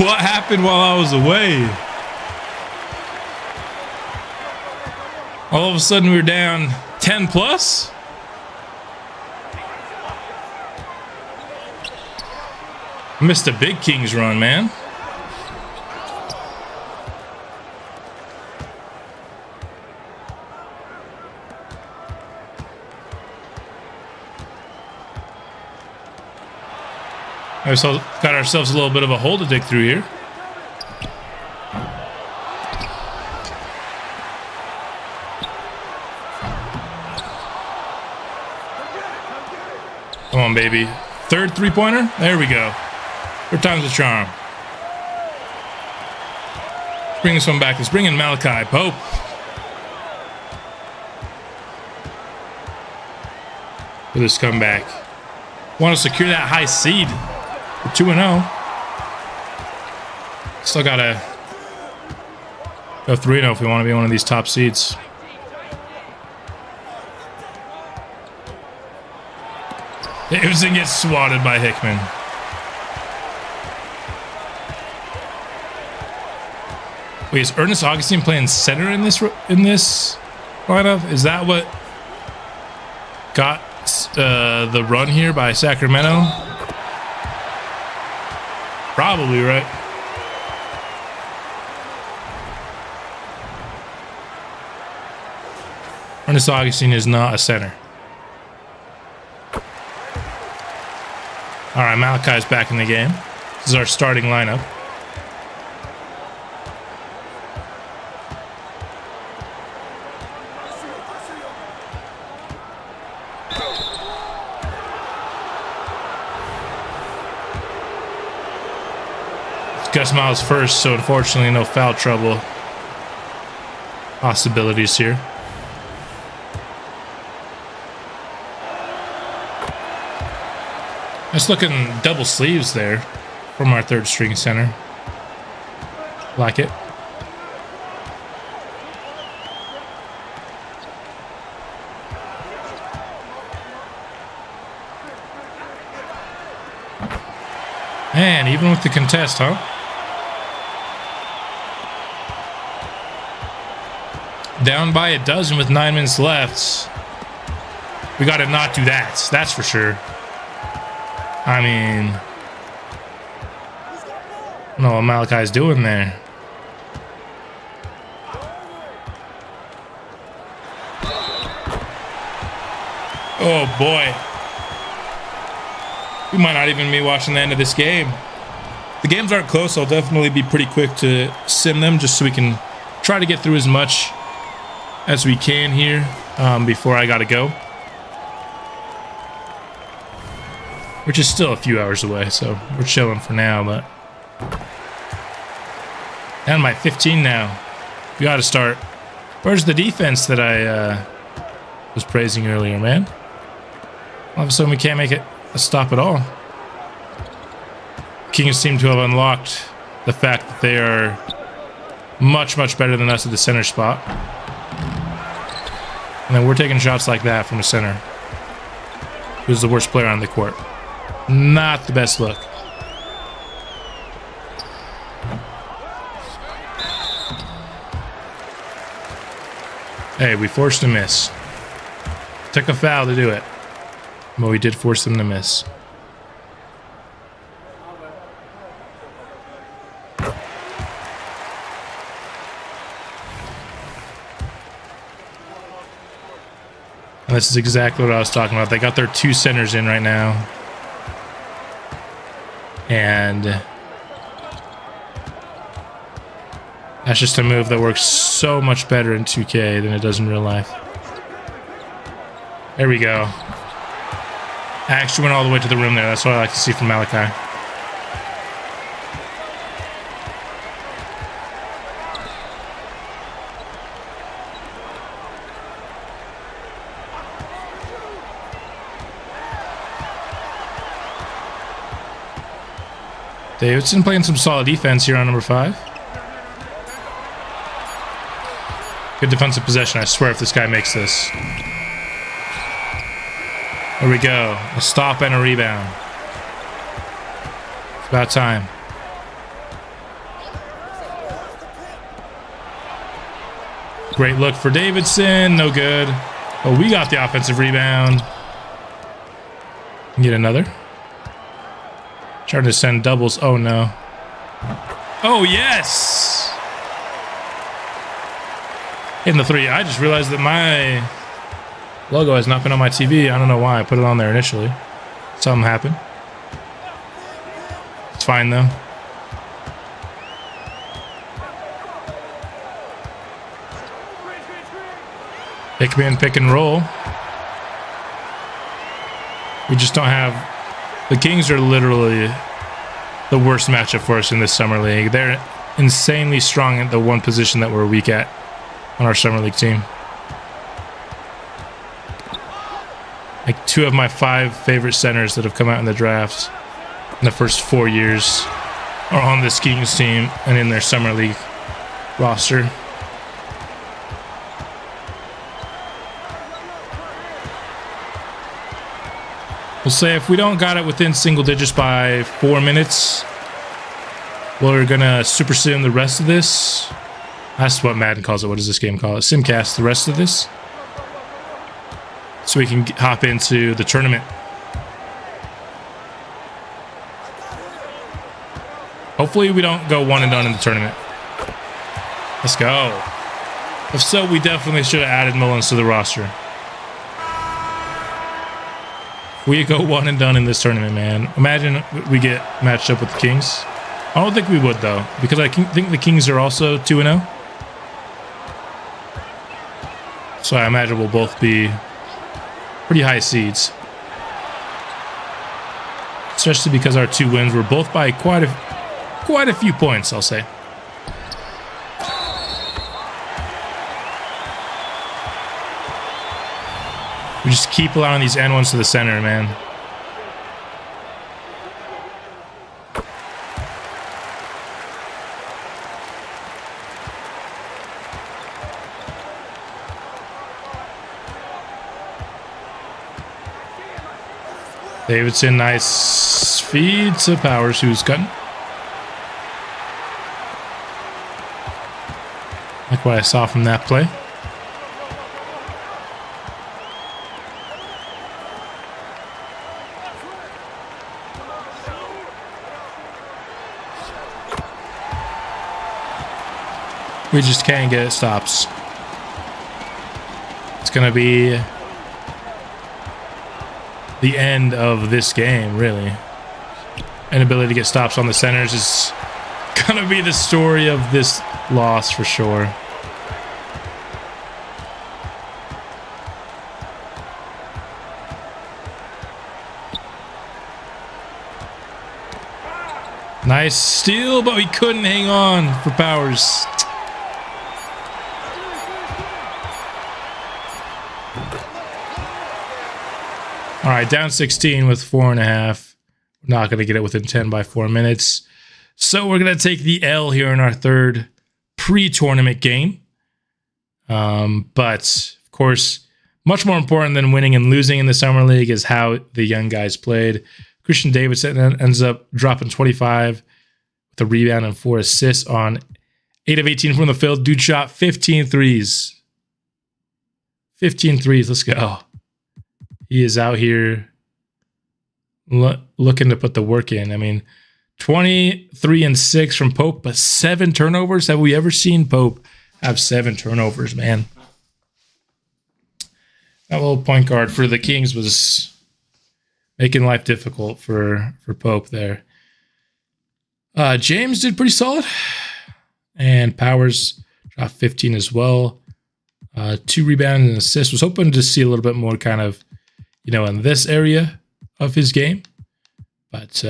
What happened while I was away? All of a sudden, we were down 10 plus? Missed a big Kings run, man. We got ourselves a little bit of a hole to dig through here. Come on, baby. Third three-pointer. There we go. Third time's the charm. Let's bring this one back. Let's bring in Malachi Pope. For this comeback. Want to secure that high seed. We're 2-0. Still gotta go 3-0 if we want to be one of these top seeds. Davidson gets swatted by Hickman. Wait, is Ernest Augustine playing center in this lineup? Is that what got the run here by Sacramento? Probably, right? Ernest Augustine is not a center. All right, Malachi's back in the game. This is our starting lineup. Gus Miles first, so unfortunately no foul trouble possibilities here. Nice looking double sleeves there from our third string center. Like it. Man, even with the contest, huh? Down by a dozen with 9 minutes left. We got to not do that. That's for sure. I mean, I don't know what Malachi's doing there. Oh boy. We might not even be watching the end of this game. The games aren't close, so I'll definitely be pretty quick to sim them just so we can try to get through as much as we can here before I gotta go. Which is still a few hours away, so we're chilling for now, but down by 15 now. We gotta start. Where's the defense that I was praising earlier, man? All of a sudden we can't make it a stop at all. Kings seem to have unlocked the fact that they are much, much better than us at the center spot. And then we're taking shots like that from the center. Who's the worst player on the court? Not the best look. Hey, we forced a miss. Took a foul to do it. But we did force them to miss. And this is exactly what I was talking about. They got their 2 centers in right now. And that's just a move that works so much better in 2K than it does in real life. There we go. I actually went all the way to the rim there. That's what I like to see from Malachi. Davidson playing some solid defense here on number 5. Good defensive possession. I swear if this guy makes this. There we go. A stop and a rebound. It's about time. Great look for Davidson. No good. Oh, we got the offensive rebound. Get another. Trying to send doubles. Oh, no. Oh, yes. Hitting the three. I just realized that my logo has not been on my TV. I don't know why I put it on there initially. Something happened. It's fine, though. Pick me and pick and roll. We just don't have... The Kings are literally the worst matchup for us in this summer league. They're insanely strong at the one position that we're weak at on our summer league team. Like 2 of my 5 favorite centers that have come out in the draft in the first 4 years are on this Kings team and in their summer league roster. We'll say if we don't got it within single digits by 4 minutes, we're gonna super sim the rest of this. That's what Madden calls it. What does this game call it? Simcast the rest of this, so we can hop into the tournament. Hopefully we don't go one and done in the tournament. Let's go. If so, we definitely should have added Mullins to the roster. We go one and done in this tournament, man. Imagine we get matched up with the Kings. I don't think we would, though, because I think the Kings are also 2-0. So I imagine we'll both be pretty high seeds. Especially because our 2 wins were both by quite a few points, I'll say. We just keep allowing these N1s to the center, man. Davidson, nice feed to Powers, who's cutting. Like what I saw from that play. We just can't get stops. It's going to be the end of this game, really. Inability to get stops on the centers is going to be the story of this loss for sure. Nice steal, but we couldn't hang on for Powers. All right, down 16 with 4.5. We're not going to get it within 10 by 4 minutes. So we're going to take the L here in our third pre-tournament game. But, of course, much more important than winning and losing in the Summer League is how the young guys played. Christian Davidson ends up dropping 25 with a rebound and 4 assists on 8 of 18 from the field. Dude shot 15 threes. 15 threes. Let's go. He is out here looking to put the work in. I mean, 23 and 6 from Pope, but 7 turnovers. Have we ever seen Pope have 7 turnovers, man? That little point guard for the Kings was making life difficult for Pope there. James did pretty solid. And Powers dropped 15 as well. 2 rebounds and assists. Was hoping to see a little bit more kind of, in this area of his game. But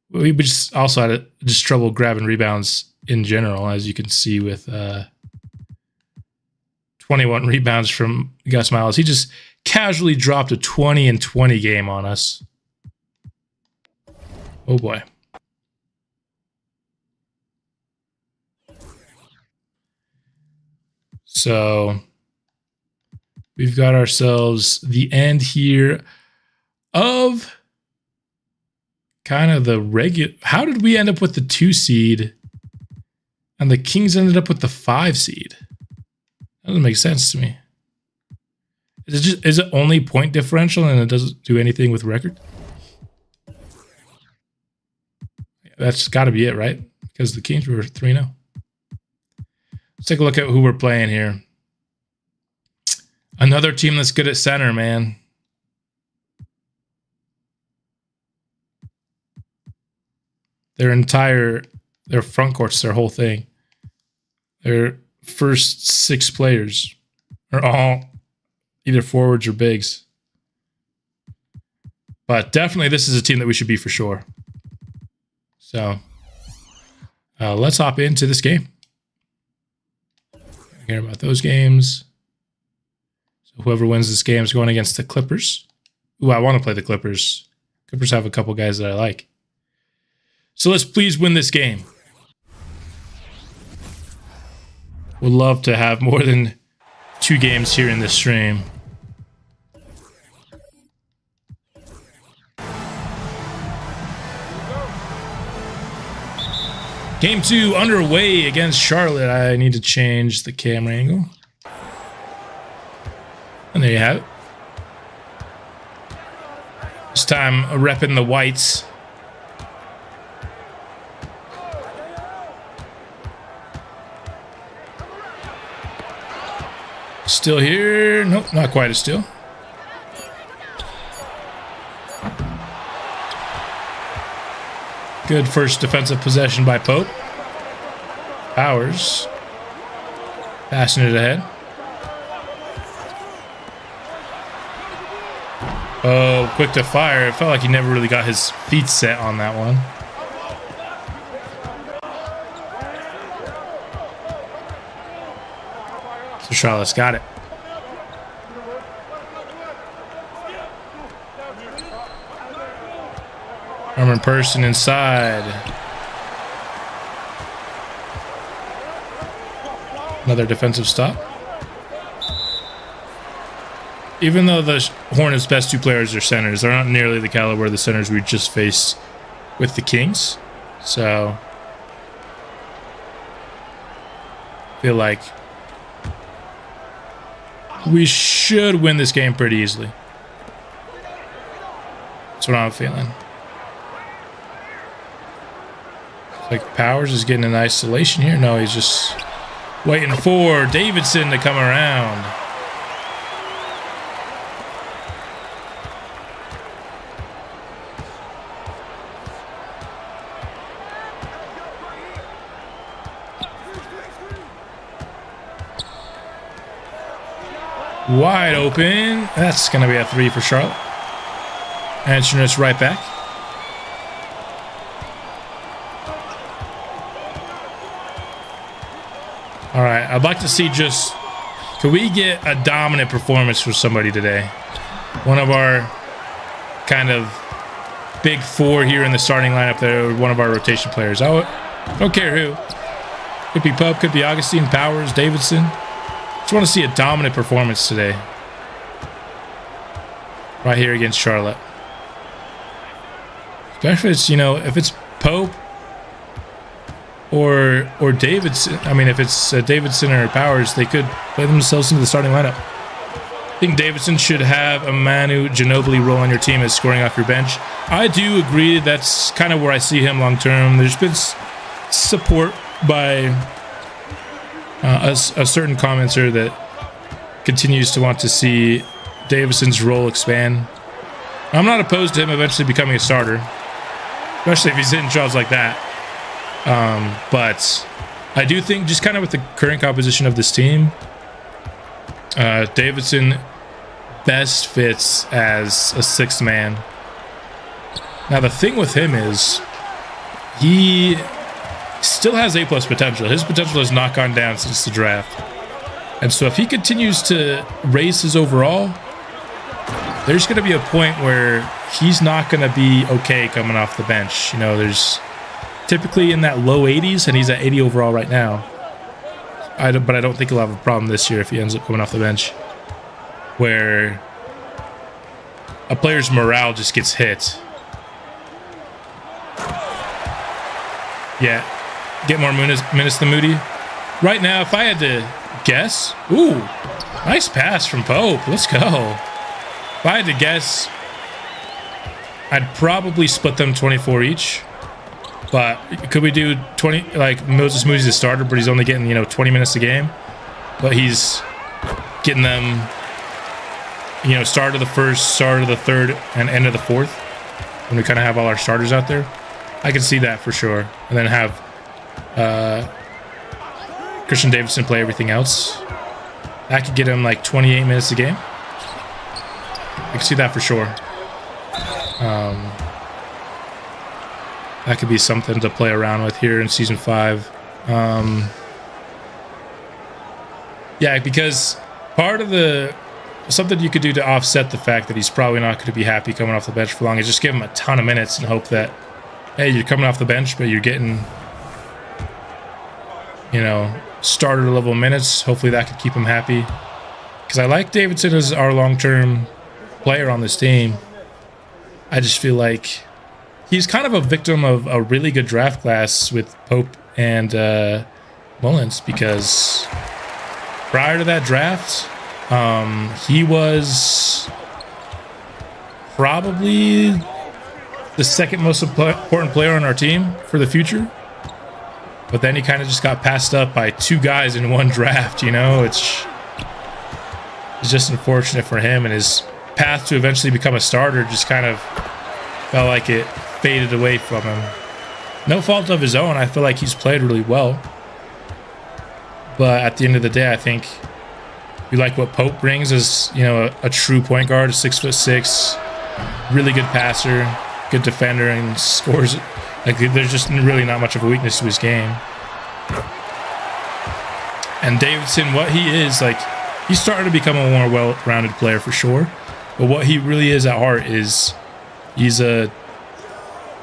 we just also had just trouble grabbing rebounds in general, as you can see with 21 rebounds from Gus Miles. He just casually dropped a 20 and 20 game on us. Oh boy. So we've got ourselves the end here of kind of the regular. How did we end up with the 2 seed and the Kings ended up with the 5 seed? That doesn't make sense to me. Is it only point differential and it doesn't do anything with record? That's got to be it, right? Because the Kings were 3-0. Let's take a look at who we're playing here. Another team that's good at center, man. Their front court's their whole thing. Their first 6 players are all either forwards or bigs. But definitely this is a team that we should be for sure. So let's hop into this game. I care about those games. So whoever wins this game is going against the Clippers. Ooh, I want to play the Clippers. Clippers have a couple guys that I like. So let's please win this game. Would love to have more than 2 games here in this stream. Game 2 underway against Charlotte. I need to change the camera angle. And there you have it. This time repping the whites. Still here. Nope, not quite a steal. Good first defensive possession by Pope. Powers. Passing it ahead. Oh, quick to fire. It felt like he never really got his feet set on that one. So Charlotte's got it. Armor in person inside. Another defensive stop. Even though the Hornets' best 2 players are centers, they're not nearly the caliber of the centers we just faced with the Kings. So I feel like we should win this game pretty easily. That's what I'm feeling. Like Powers is getting an isolation here. No, he's just waiting for Davidson to come around. Wide open. That's going to be a 3 for Charlotte. Answering us right back. All right, I'd like to see just, can we get a dominant performance for somebody today? One of our kind of big 4 here in the starting lineup there, one of our rotation players. I don't care who. Could be Pope, could be Augustine, Powers, Davidson. Just want to see a dominant performance today. Right here against Charlotte. Especially if it's, you know, if it's Pope or Davidson. I mean, if it's Davidson or Powers, they could play themselves into the starting lineup. I think Davidson should have a Manu Ginobili role on your team as scoring off your bench. I do agree that's kind of where I see him long term. There's been support by a certain commenter that continues to want to see Davidson's role expand. I'm not opposed to him eventually becoming a starter, especially if he's hitting shots like that. But I do think just kind of with the current composition of this team, Davidson best fits as a 6th man. Now the thing with him is he still has A+ potential. His potential has not gone down since the draft. And so if he continues to raise his overall, there's going to be a point where he's not going to be okay coming off the bench. You know, there's typically in that low 80s, and he's at 80 overall right now. But I don't think he'll have a problem this year if he ends up coming off the bench, where a player's morale just gets hit. Yeah, get more minutes than Moody. Right now, if I had to guess, ooh, nice pass from Pope. Let's go. If I had to guess, I'd probably split them 24 each. But could we do 20? Like Moses Moody's a starter, but he's only getting 20 minutes a game. But he's getting them, start of the first, start of the third, and end of the fourth. When we kind of have all our starters out there, I can see that for sure. And then have Christian Davidson play everything else. That could get him like 28 minutes a game. I can see that for sure. That could be something to play around with here in season 5. Yeah, because part of something you could do to offset the fact that he's probably not going to be happy coming off the bench for long is just give him a ton of minutes and hope that, hey, you're coming off the bench, but you're getting, starter level minutes. Hopefully that could keep him happy. Because I like Davidson as our long-term player on this team. I just feel like he's kind of a victim of a really good draft class with Pope and Mullins, because prior to that draft, he was probably the second most important player on our team for the future. But then he kind of just got passed up by 2 guys in one draft, It's just unfortunate for him, and his path to eventually become a starter just kind of felt like it faded away from him. No fault of his own. I feel like he's played really well. But at the end of the day, I think we like what Pope brings as, a true point guard, 6'6", really good passer, good defender, and scores. Like, there's just really not much of a weakness to his game. And Davidson, what he is, like, he's starting to become a more well-rounded player for sure. But what he really is at heart is he's a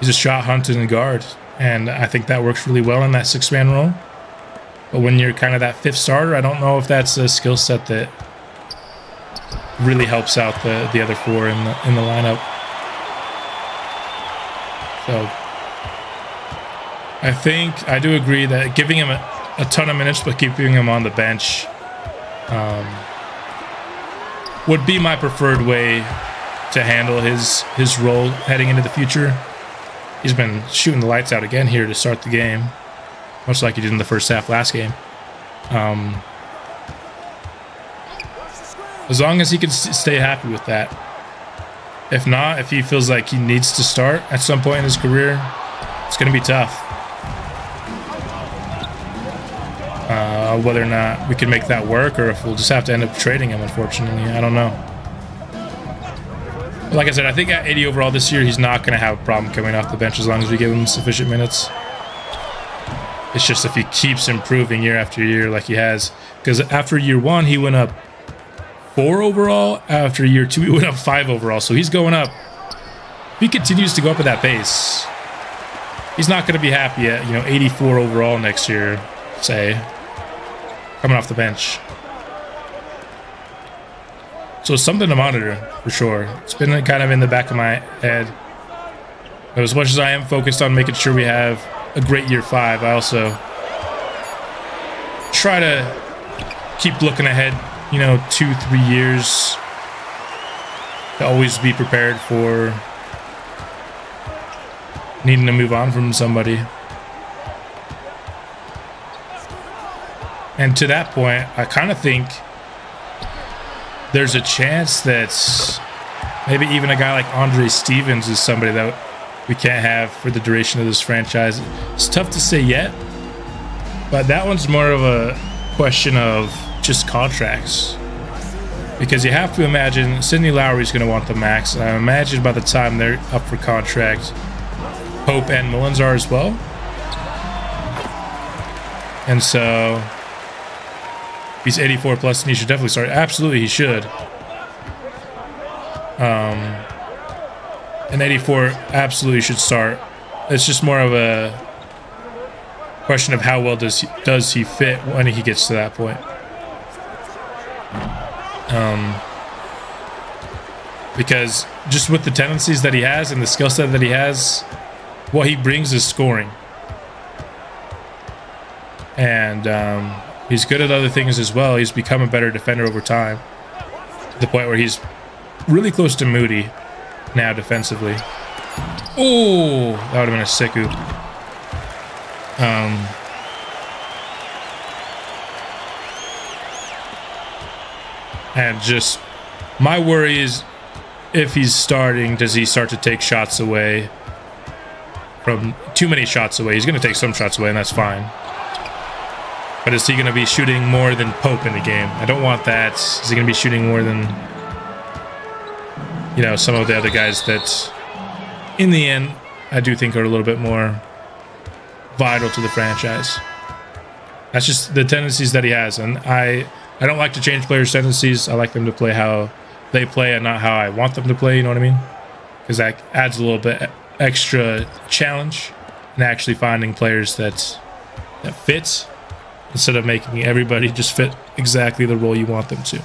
shot hunting guard. And I think that works really well in that 6-man role. But when you're kind of that 5th starter, I don't know if that's a skill set that really helps out the other 4 in the lineup. So I think I do agree that giving him a ton of minutes but keeping him on the bench would be my preferred way to handle his role heading into the future. He's been shooting the lights out again here to start the game, much like he did in the first half last game. As long as he can stay happy with that. If not, if he feels like he needs to start at some point in his career, it's going to be tough. Whether or not we can make that work, or if we'll just have to end up trading him, unfortunately. I don't know. Like I said, I think at 80 overall this year, he's not going to have a problem coming off the bench as long as we give him sufficient minutes. It's just if he keeps improving year after year like he has. Because after year 1, he went up 4 overall. After year 2, he went up 5 overall. So he's going up. If he continues to go up at that pace, he's not going to be happy at 84 overall next year, say, coming off the bench. So it's something to monitor for sure. It's been kind of in the back of my head. As much as I am focused on making sure we have a great year 5, I also try to keep looking ahead, 2-3 years, to always be prepared for needing to move on from somebody. And to that point, I kind of think there's a chance that maybe even a guy like Andre Stevens is somebody that we can't have for the duration of this franchise. It's tough to say yet, but that one's more of a question of just contracts. Because you have to imagine Sidney Lowry's going to want the max, and I imagine by the time they're up for contract, Pope and Mullins are as well. And so he's 84 plus, and he should definitely start. Absolutely, he should. And 84 absolutely should start. It's just more of a question of how well does he fit when he gets to that point. because just with the tendencies that he has and the skill set that he has, what he brings is scoring. And he's good at other things as well. He's become a better defender over time, to the point where he's really close to Moody now defensively. Oh, that would have been a sick oop. And just my worry is, if he's starting, does he start to take shots away from too many shots away? He's going to take some shots away, and that's fine. But is he going to be shooting more than Pope in the game? I don't want that. Is he going to be shooting more than, you know, some of the other guys that, in the end, I do think are a little bit more vital to the franchise? That's just the tendencies that he has, and I don't like to change players' tendencies. I like them to play how they play and not how I want them to play, you know what I mean? Because that adds a little bit extra challenge and actually finding players that fit, instead of making everybody just fit exactly the role you want them to.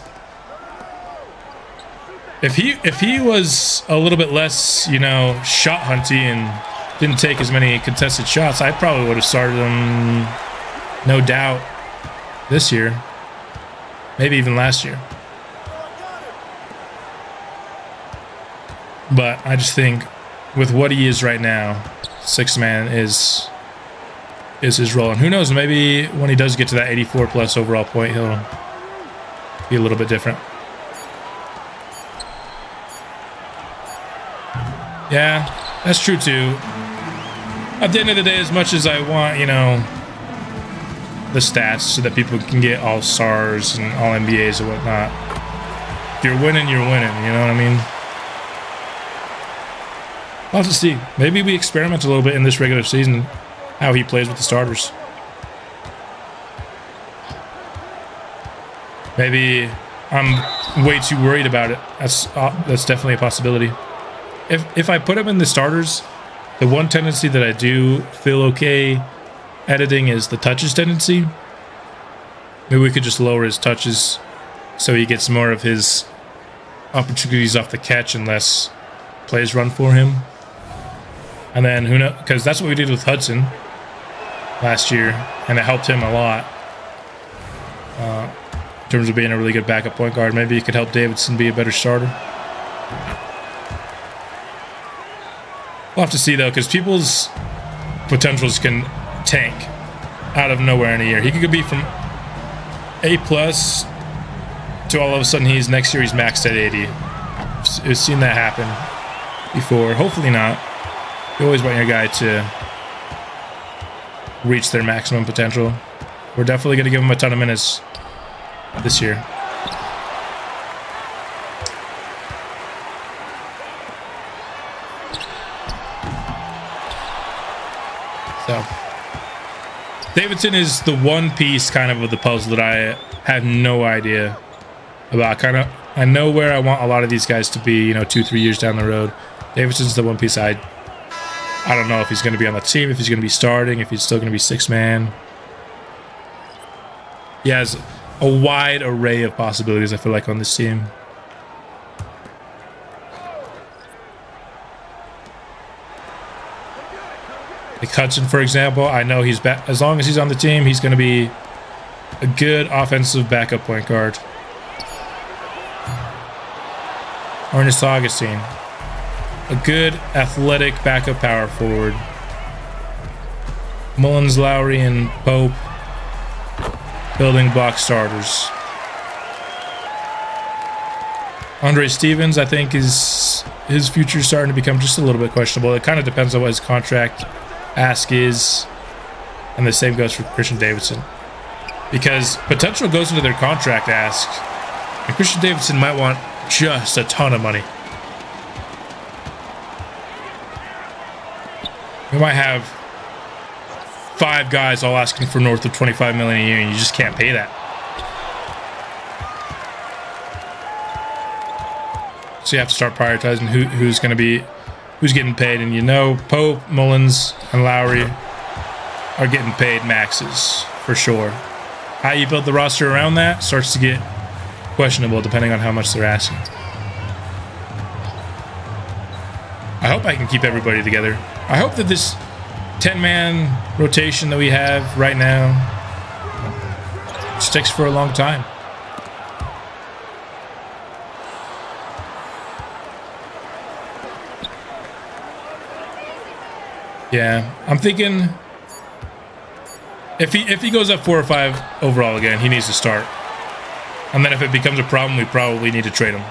If he was a little bit less, you know, shot hunty and didn't take as many contested shots, I probably would have started him, no doubt, this year. Maybe even last year. But I just think with what he is right now, sixth man is his role. And who knows, maybe when he does get to that 84 plus overall point, he'll be a little bit different. Yeah, that's true too. At the end of the day, as much as I want, you know, the stats so that people can get all stars and all NBAs and whatnot, if you're winning, you're winning, you know what I mean? We'll have to see. Maybe we experiment a little bit in this regular season, how he plays with the starters. Maybe I'm way too worried about it. That's definitely a possibility. If I put him in the starters, the one tendency that I do feel okay editing is the touches tendency. Maybe we could just lower his touches so he gets more of his opportunities off the catch and less plays run for him. And then who knows, because that's what we did with Hudson last year, and it helped him a lot in terms of being a really good backup point guard. Maybe it could help Davidson be a better starter. We'll have to see though, because people's potentials can tank out of nowhere in a year. He could be from A+ to all of a sudden next year he's maxed at 80. I've seen that happen before. Hopefully not. You always want your guy to reach their maximum potential. We're definitely going to give him a ton of minutes this year. So Davidson is the one piece kind of the puzzle that I have no idea about. I know where I want a lot of these guys to be, you know, 2-3 years down the road. Davidson's the one piece I don't know if he's going to be on the team, if he's going to be starting, if he's still going to be sixth man. He has a wide array of possibilities, I feel like, on this team. Like Hudson, for example, I know he's back. As long as he's on the team, he's going to be a good offensive backup point guard. Ernest Augustine, a good athletic backup power forward. Mullins, Lowry, and Pope, building block starters. Andre Stevens, I think, his future is starting to become just a little bit questionable. It kind of depends on what his contract ask is, and the same goes for Christian Davidson, because potential goes into their contract ask, and Christian Davidson might want just a ton of money. We might have 5 guys all asking for north of $25 million a year, and you just can't pay that. So you have to start prioritizing who's getting paid, and you know Pope, Mullins, and Lowry are getting paid maxes for sure. How you build the roster around that starts to get questionable depending on how much they're asking. I hope I can keep everybody together. I hope that this 10-man rotation that we have right now sticks for a long time. Yeah, I'm thinking if he goes up 4 or 5 overall again, he needs to start. And then if it becomes a problem, we probably need to trade him.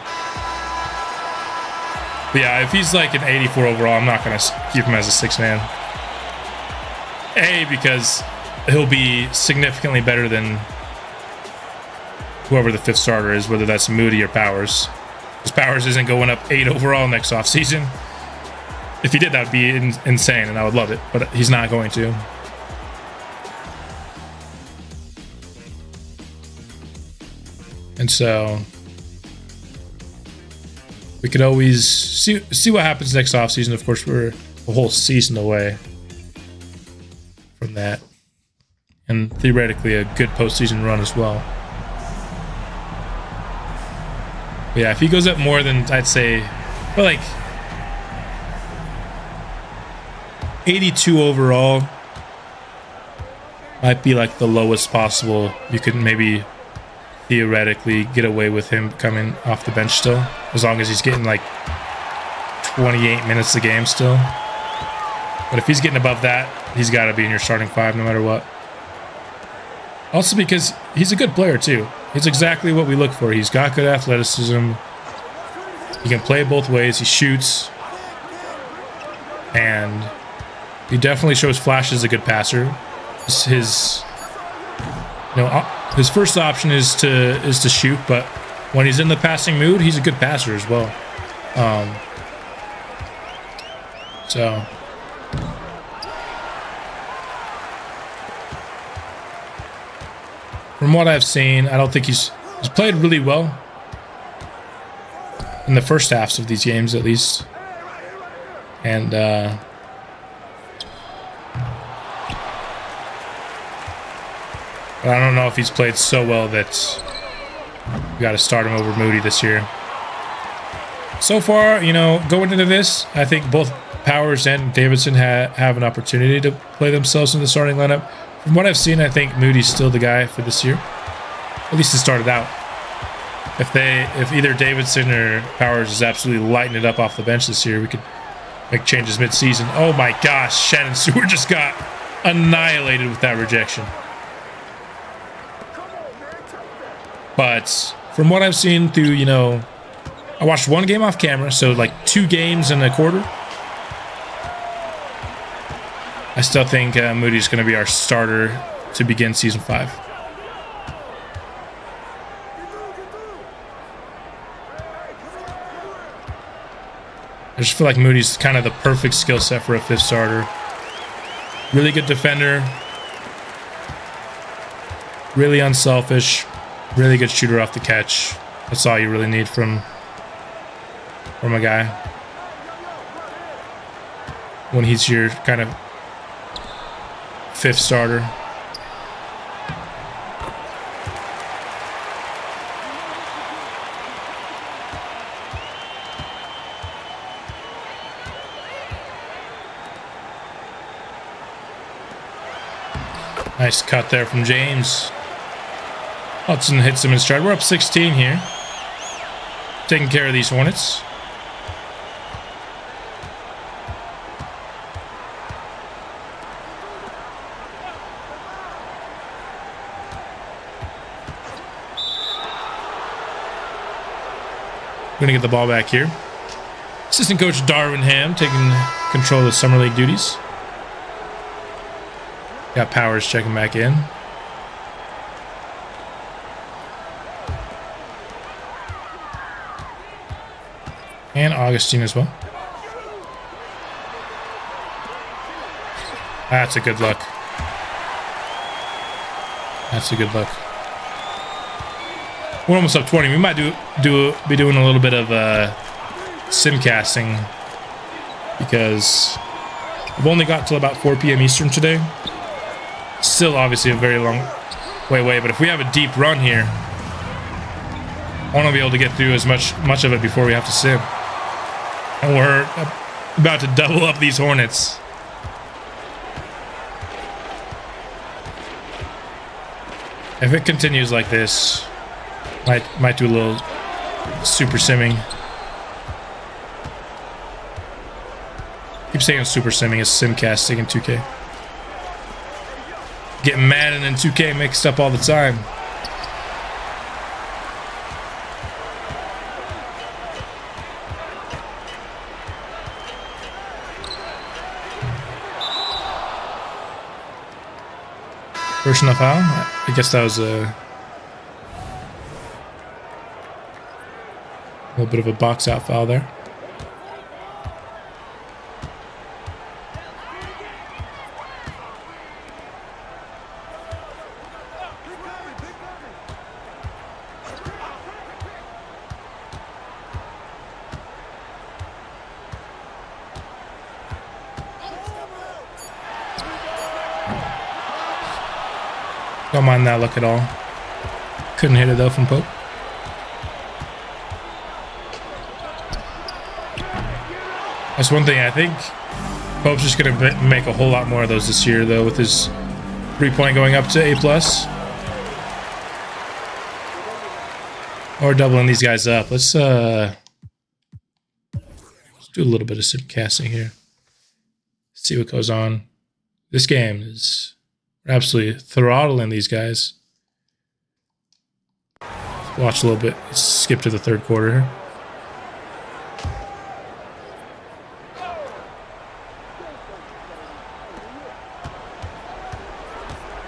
But yeah, if he's like an 84 overall, I'm not going to keep him as a 6-man. A, because he'll be significantly better than whoever the 5th starter is, whether that's Moody or Powers. Because Powers isn't going up 8 overall next offseason. If he did, that would be insane, and I would love it. But he's not going to. And so we could always see what happens next offseason. Of course, we're a whole season away from that. And theoretically, a good postseason run as well. But yeah, if he goes up more than, I'd say, well, like 82 overall might be like the lowest possible. You could maybe theoretically get away with him coming off the bench still, as long as he's getting like 28 minutes a game still. But if he's getting above that, he's got to be in your starting 5 no matter what. Also because he's a good player too. He's exactly what we look for. He's got good athleticism. He can play both ways. He shoots. And he definitely shows flashes as a good passer. His first option is to shoot, but when he's in the passing mood, he's a good passer as well. So from what I've seen, I don't think he's played really well in the first halves of these games, at least. And but I don't know if he's played so well that we got to start him over Moody this year. So far, going into this, I think both Powers and Davidson have an opportunity to play themselves in the starting lineup. From what I've seen, I think Moody's still the guy for this year. At least it started out. If either Davidson or Powers is absolutely lighting it up off the bench this year, we could make changes mid-season. Oh my gosh, Shannon Stewart just got annihilated with that rejection. But from what I've seen through, I watched one game off camera, so like 2 games and a quarter. I still think Moody's going to be our starter to begin season 5. I just feel like Moody's kind of the perfect skill set for a 5th starter. Really good defender. Really unselfish. Really good shooter off the catch. That's all you really need from a guy when he's your kind of 5th starter. Nice cut there from James. Hudson hits him in stride. We're up 16 here. Taking care of these Hornets. We're going to get the ball back here. Assistant coach Darwin Ham taking control of the Summer League duties. Got Powers checking back in. And Augustine as well. That's a good look. That's a good look. We're almost up 20. We might be doing a little bit of sim casting because we've only got till about 4 p.m. Eastern today. Still, obviously, a very long way away. But if we have a deep run here, I want to be able to get through as much of it before we have to sim. And we're About to double up these Hornets. If it continues like this, might do a little super simming. Keep saying super simming, it's simcasting in 2K. Getting Madden and 2K mixed up all the time. Personal foul? I guess that was a little bit of a box out foul there. Don't mind that look at all. Couldn't hit it though from Pope. That's one thing. I think Pope's just going to make a whole lot more of those this year though, with his 3-point going up to A+. Or doubling these guys up. Let's do a little bit of simcasting here. See what goes on. This game is absolutely throttling these guys. Let's watch a little bit. Let's skip to the third quarter here.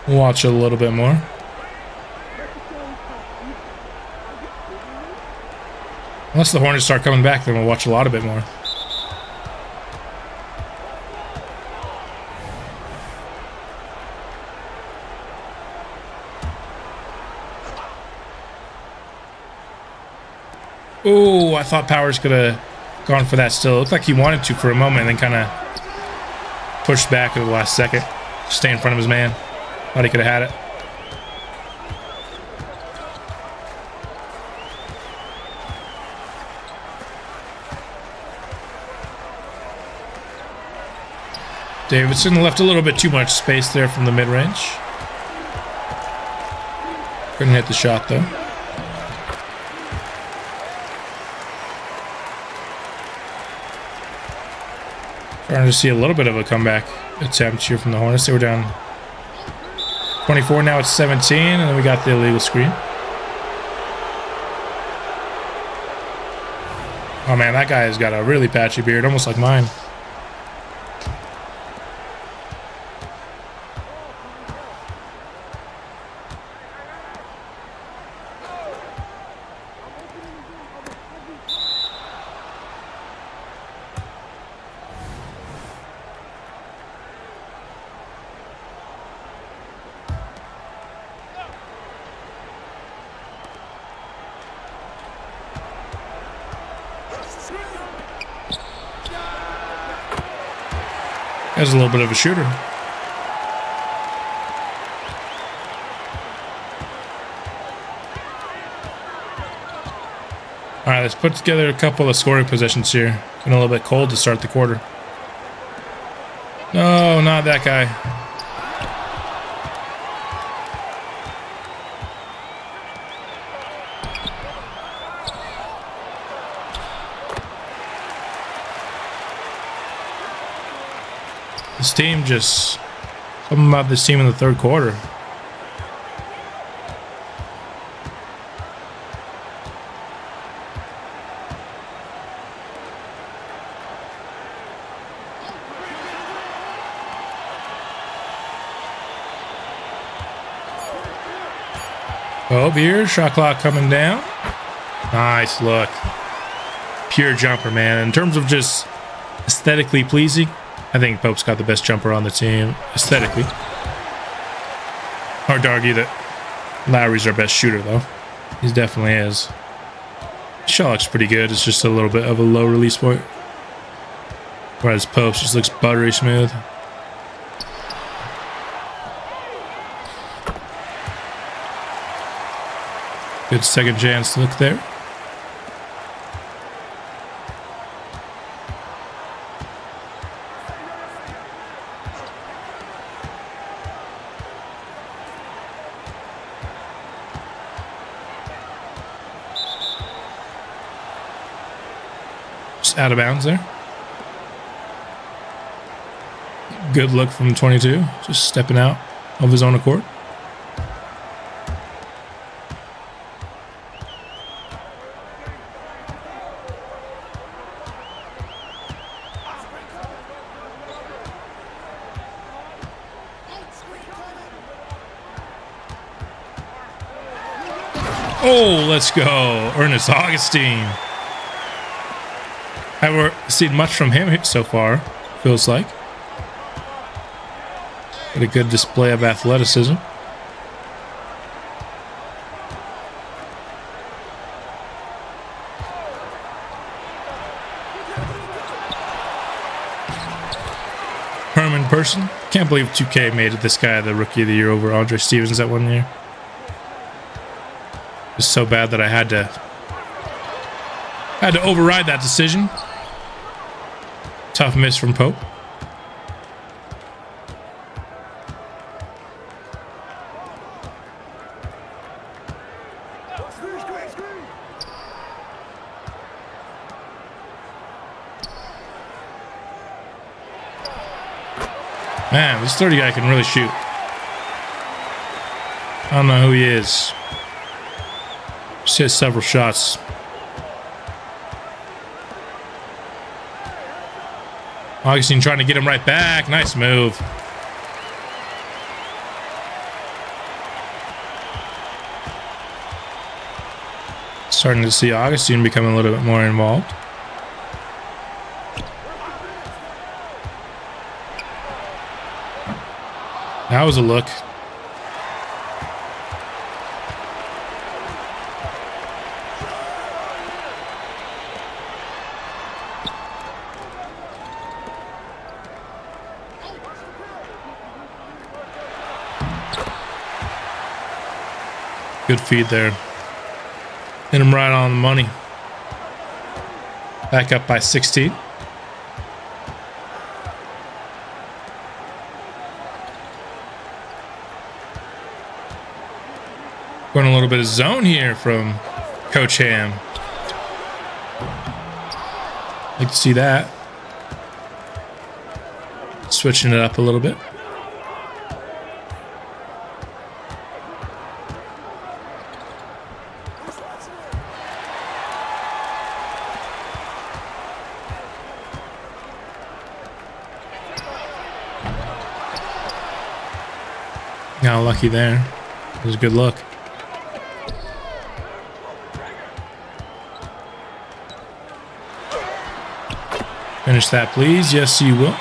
Watch a little bit more. Unless the Hornets start coming back, then we'll watch a lot of it more. Oh, I thought Powers could have gone for that still. It looked like he wanted to for a moment and then kind of pushed back at the last second. Stay in front of his man. Thought he could have had it. Davidson left a little bit too much space there from the mid-range. Couldn't hit the shot though. Trying to see a little bit of a comeback attempt here from the Hornets. They were down 24, now it's 17, and then we got the illegal screen. Oh man, that guy has got a really patchy beard, almost like mine. That's a little bit of a shooter. All right, let's put together a couple of scoring possessions here. Getting a little bit cold to start the quarter. No, not that guy. This team just... something about this team in the third quarter. Oh, here, shot clock coming down. Nice look. Pure jumper, man. In terms of just aesthetically pleasing, I think Pope's got the best jumper on the team, aesthetically. Hard to argue that Lowry's our best shooter, though. He definitely is. Shot looks pretty good. It's just a little bit of a low release point. Whereas Pope's just looks buttery smooth. Good second chance look there. Just out of bounds there. Good look from 22. Just stepping out of his own accord. Oh, let's go. Ernest Augustine. Haven't seen much from him so far, feels like. But a good display of athleticism. Herman Person. Can't believe 2K made this guy the Rookie of the Year over Andre Stevens that 1 year. It was so bad that I had to override that decision. Tough miss from Pope. Man, this 30 guy can really shoot. I don't know who he is. Just hit several shots. Augustine trying to get him right back. Nice move. Starting to see Augustine becoming a little bit more involved. That was a look. Good feed there. Hit him right on the money. Back up by 16. Going a little bit of zone here from Coach Ham. Like to see that. Switching it up a little bit. Got lucky there. It was a good look. Finish that, please. Yes, you will.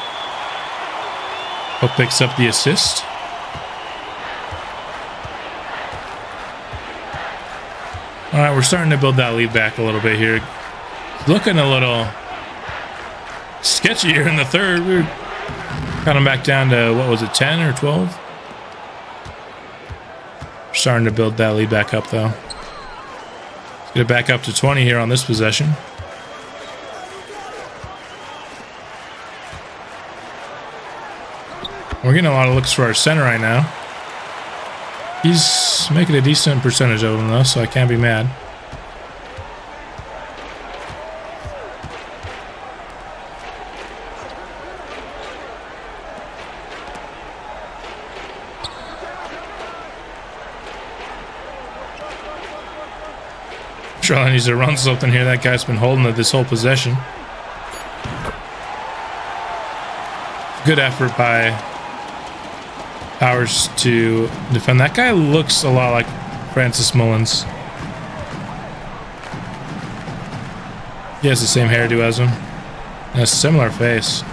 Pope picks up the assist. All right, we're starting to build that lead back a little bit here. Looking a little sketchy here in the third. We're kind of back down to, what was it, 10 or 12? We're starting to build that lead back up, though. Let's get it back up to 20 here on this possession. We're getting a lot of looks for our center right now. He's making a decent percentage of them, though, so I can't be mad. Charlotte needs to run something here. That guy's been holding it this whole possession. Good effort by Powers to defend. That guy looks a lot like Francis Mullins. He has the same hairdo as him. And a similar face.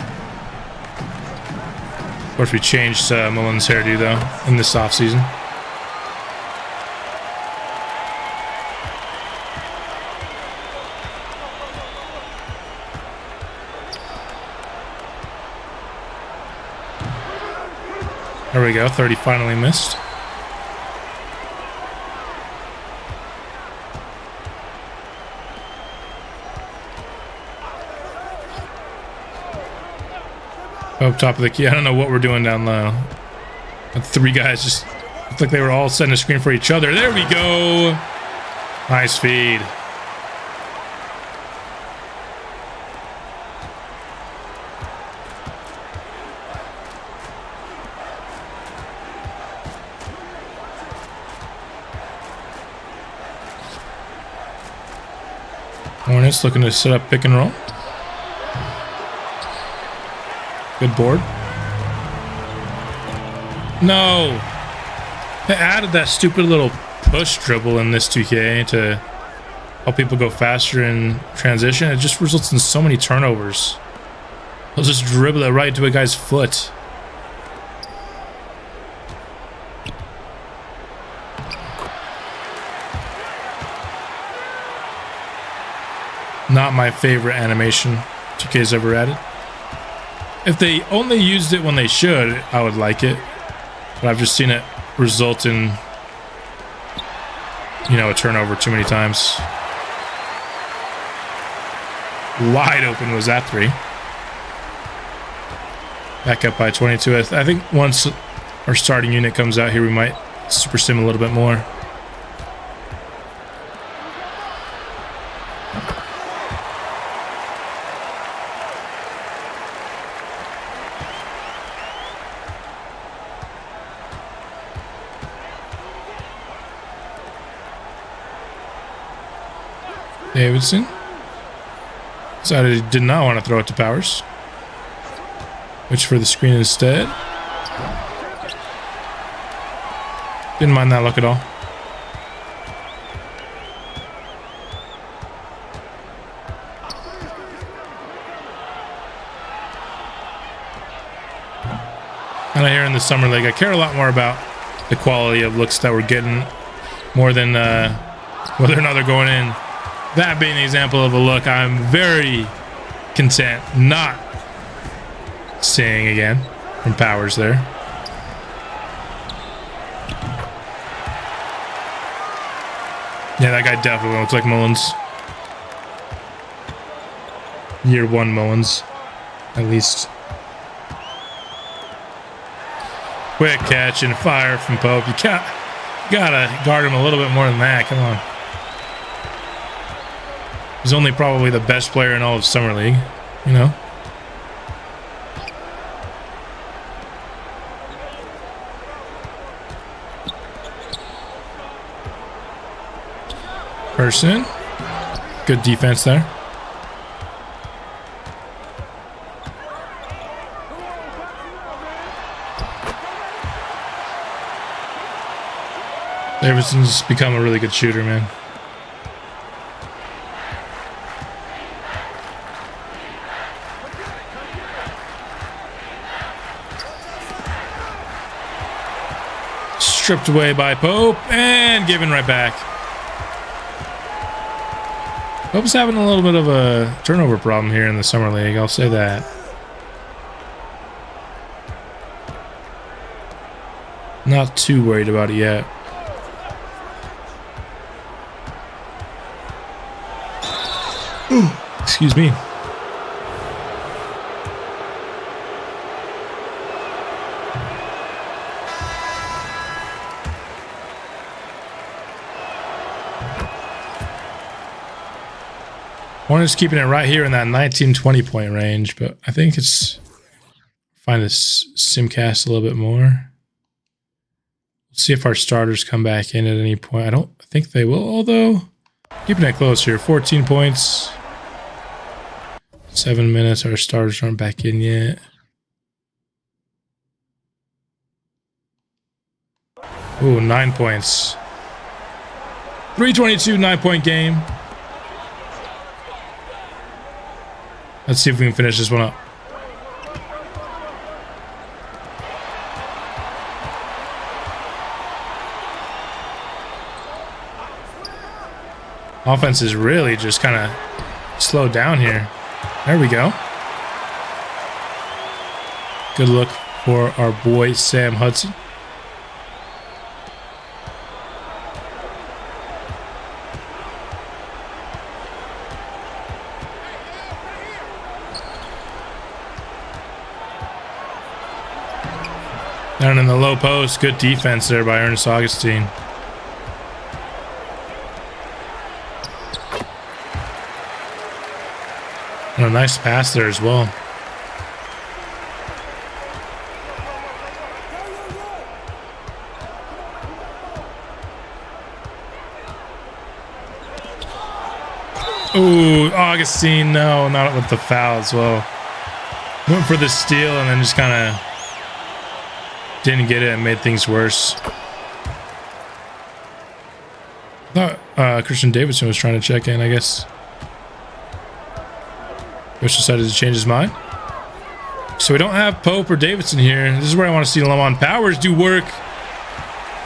Of course, we changed Mullins' hairdo, though, in this offseason. There we go, 30 finally missed. Up top of the key. I don't know what we're doing down low. The three guys just looked like they were all setting a screen for each other. There we go. Nice feed. Hornets looking to set up pick and roll. Good board. No! They added that stupid little push dribble in this 2K to help people go faster in transition. It just results in so many turnovers. They'll just dribble it right to a guy's foot. Not my favorite animation 2K's ever added. If they only used it when they should, I would like it. But I've just seen it result in, you know, a turnover too many times. Wide open was that three. Back up by 22. I think once our starting unit comes out here, we might super sim a little bit more. Davidson decided he did not want to throw it to Powers, which for the screen instead. Didn't mind that look at all. And I hear in the summer league, I care a lot more about the quality of looks that we're getting more than whether or not they're going in. That being an example of a look I'm very content not seeing again from Powers there. Yeah, that guy definitely looks like Mullins. Year one Mullins, at least. Quick catch and fire from Pope. You gotta guard him a little bit more than that. Come on. He's only probably the best player in all of Summer League, you know? Person. Good defense there. Davidson's become a really good shooter, man. Stripped away by Pope and given right back. Pope's having a little bit of a turnover problem here in the Summer League, I'll say that. Not too worried about it yet. Ooh, excuse me. Hornets keeping it right here in that 19-20 point range, but I think it's find this simcast a little bit more. Let's see if our starters come back in at any point. I don't think they will, although keeping it close here. 14 points. 7 minutes. Our starters aren't back in yet. Ooh, 9 points. 322, 9-point game. Let's see if we can finish this one up. Offense is really just kind of slowed down here. There we go. Good look for our boy Sam Hudson. Down in the low post, good defense there by Ernest Augustine. And a nice pass there as well. Oh, Augustine, no, not with the foul as well. Went for the steal and then just kind of didn't get it and made things worse. I thought Christian Davidson was trying to check in, I guess. Coach decided to change his mind. So we don't have Pope or Davidson here. This is where I want to see Lamont Powers do work.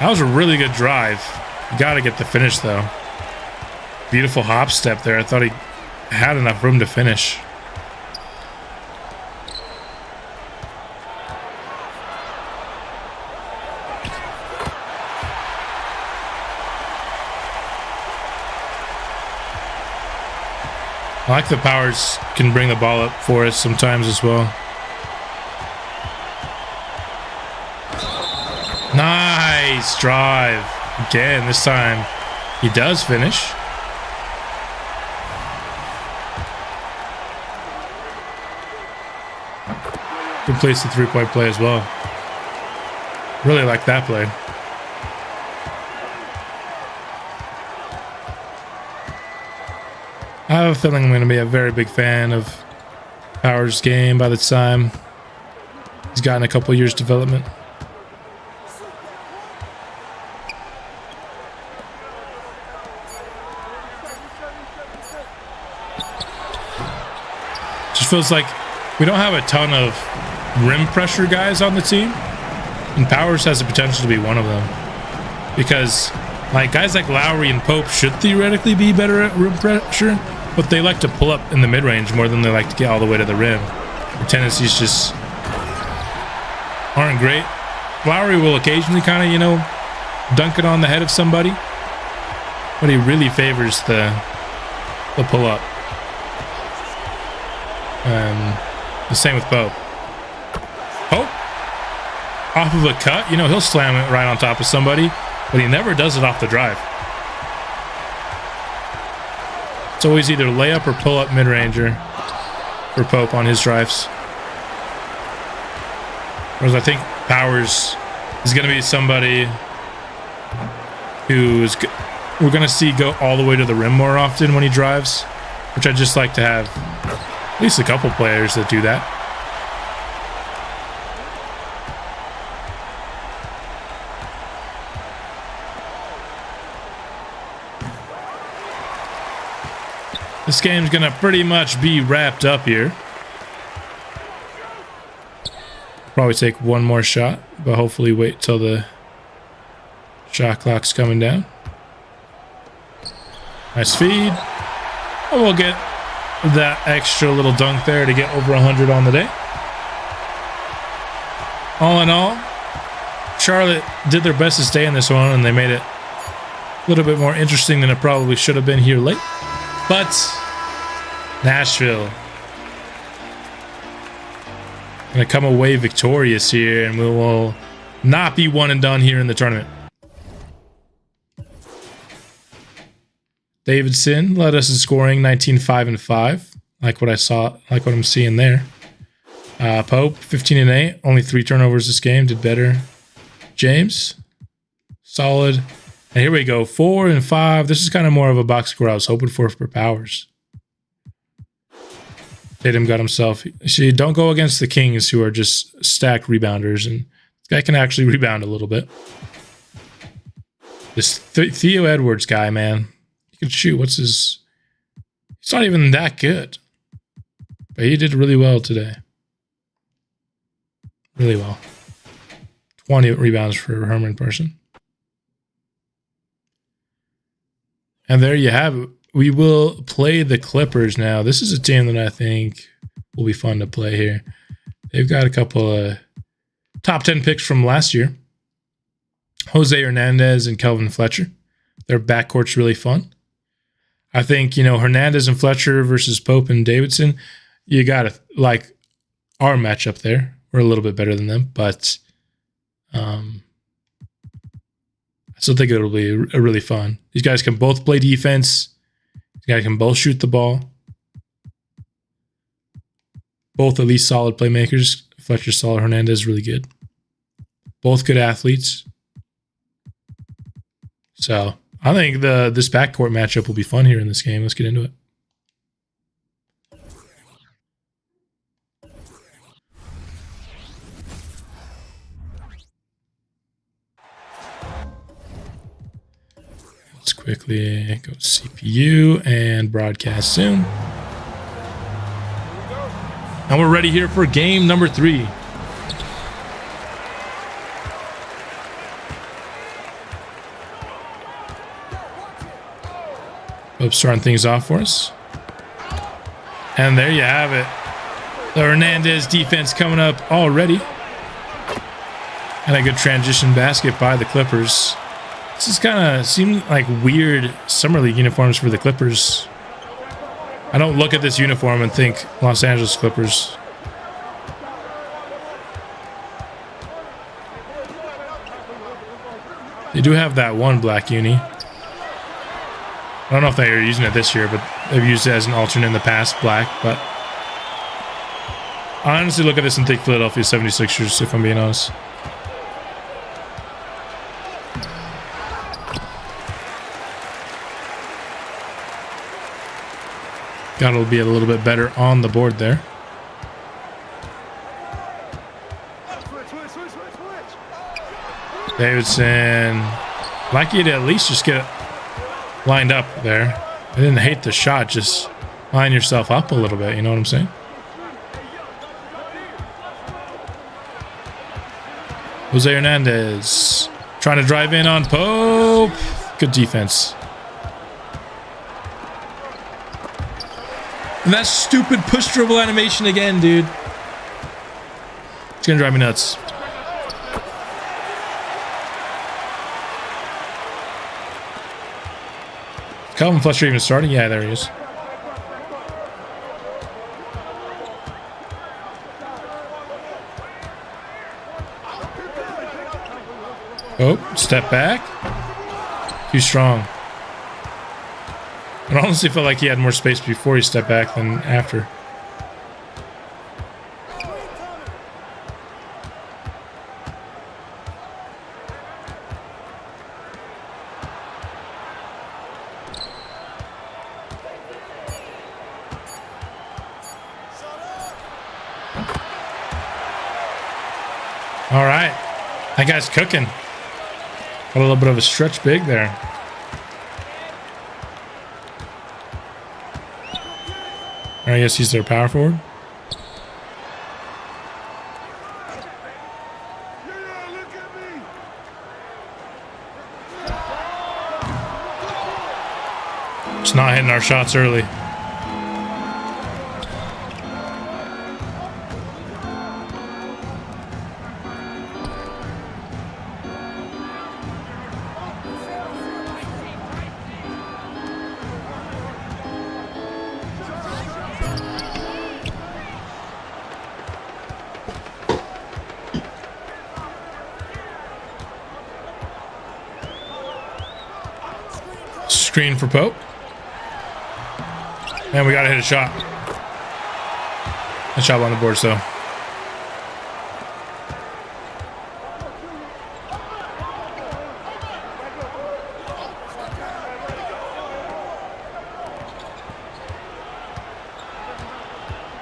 That was a really good drive. You got to get the finish, though. Beautiful hop step there. I thought he had enough room to finish. I like the Powers can bring the ball up for us sometimes as well. Nice drive. Again, this time he does finish. Completes the three-point play as well. Really like that play. I have a feeling I'm going to be a very big fan of Powers' game by the time he's gotten a couple years development. Just feels like we don't have a ton of rim pressure guys on the team, and Powers has the potential to be one of them, because like guys like Lowry and Pope should theoretically be better at rim pressure, but they like to pull up in the mid-range more than they like to get all the way to the rim. Their tendencies just aren't great. Lowry will occasionally kind of, you know, dunk it on the head of somebody, but he really favors the pull-up. The same with Pope. Pope, off of a cut, you know, he'll slam it right on top of somebody, but he never does it off the drive. It's always either layup or pull-up mid-ranger for Pope on his drives. Whereas I think Powers is going to be somebody who's we're going to see go all the way to the rim more often when he drives, which I just like to have at least a couple players that do that. This game's gonna pretty much be wrapped up here. Probably take one more shot, but hopefully wait till the shot clock's coming down. Nice feed. And we'll get that extra little dunk there to get over 100 on the day. All in all, Charlotte did their best to stay in this one, and they made it a little bit more interesting than it probably should have been here late. But Nashville gonna come away victorious here, and we will not be one and done here in the tournament. Davidson led us in scoring, 19, 5, and 5. Like what I saw, like what I'm seeing there. Pope, 15 and 8, only 3 turnovers this game, did better. James, solid. And here we go, 4 and 5. This is kind of more of a box score I was hoping for Powers. Tatum got himself. See, don't go against the Kings, who are just stacked rebounders, and this guy can actually rebound a little bit. This Theo Edwards guy, man, he can shoot. What's his? He's not even that good, but he did really well today. Really well. 20 rebounds for Herman Person. And there you have it. We will play the Clippers now. This is a team that I think will be fun to play here. They've got a couple of top 10 picks from last year. Jose Hernandez and Kelvin Fletcher. Their backcourt's really fun. I think, you know, Hernandez and Fletcher versus Pope and Davidson, you got to like our matchup there. We're a little bit better than them, but I still think it'll be really fun. These guys can both play defense. These guys can both shoot the ball. Both at least solid playmakers. Fletcher's solid. Hernandez is really good. Both good athletes. So I think this backcourt matchup will be fun here in this game. Let's get into it. quickly go CPU and broadcast soon. And we're ready here for game number 3. Pope starting things off for us. And there you have it. The Hernandez defense coming up already. And a good transition basket by the Clippers. This is kind of seems like weird summer league uniforms for the Clippers. I don't look at this uniform and think Los Angeles Clippers. They do have that one black uni. I don't know if they are using it this year, but they've used it as an alternate in the past, black. But I honestly look at this and think Philadelphia 76ers, if I'm being honest. Got to be a little bit better on the board there. Davidson, like you to at least just get it lined up there. I didn't hate the shot, just line yourself up a little bit, you know what I'm saying? Jose Hernandez trying to drive in on Pope. Good defense. And that stupid push dribble animation again, dude. It's gonna drive me nuts. Calvin Fletcher even starting? Yeah, there he is. Oh, step back. Too strong. I honestly felt like he had more space before he stepped back than after. All right. That guy's cooking. Got a little bit of a stretch big there. I guess he's their power forward. Just not hitting our shots early. Screen for Pope. And we got to hit a shot. A shot on the board, so.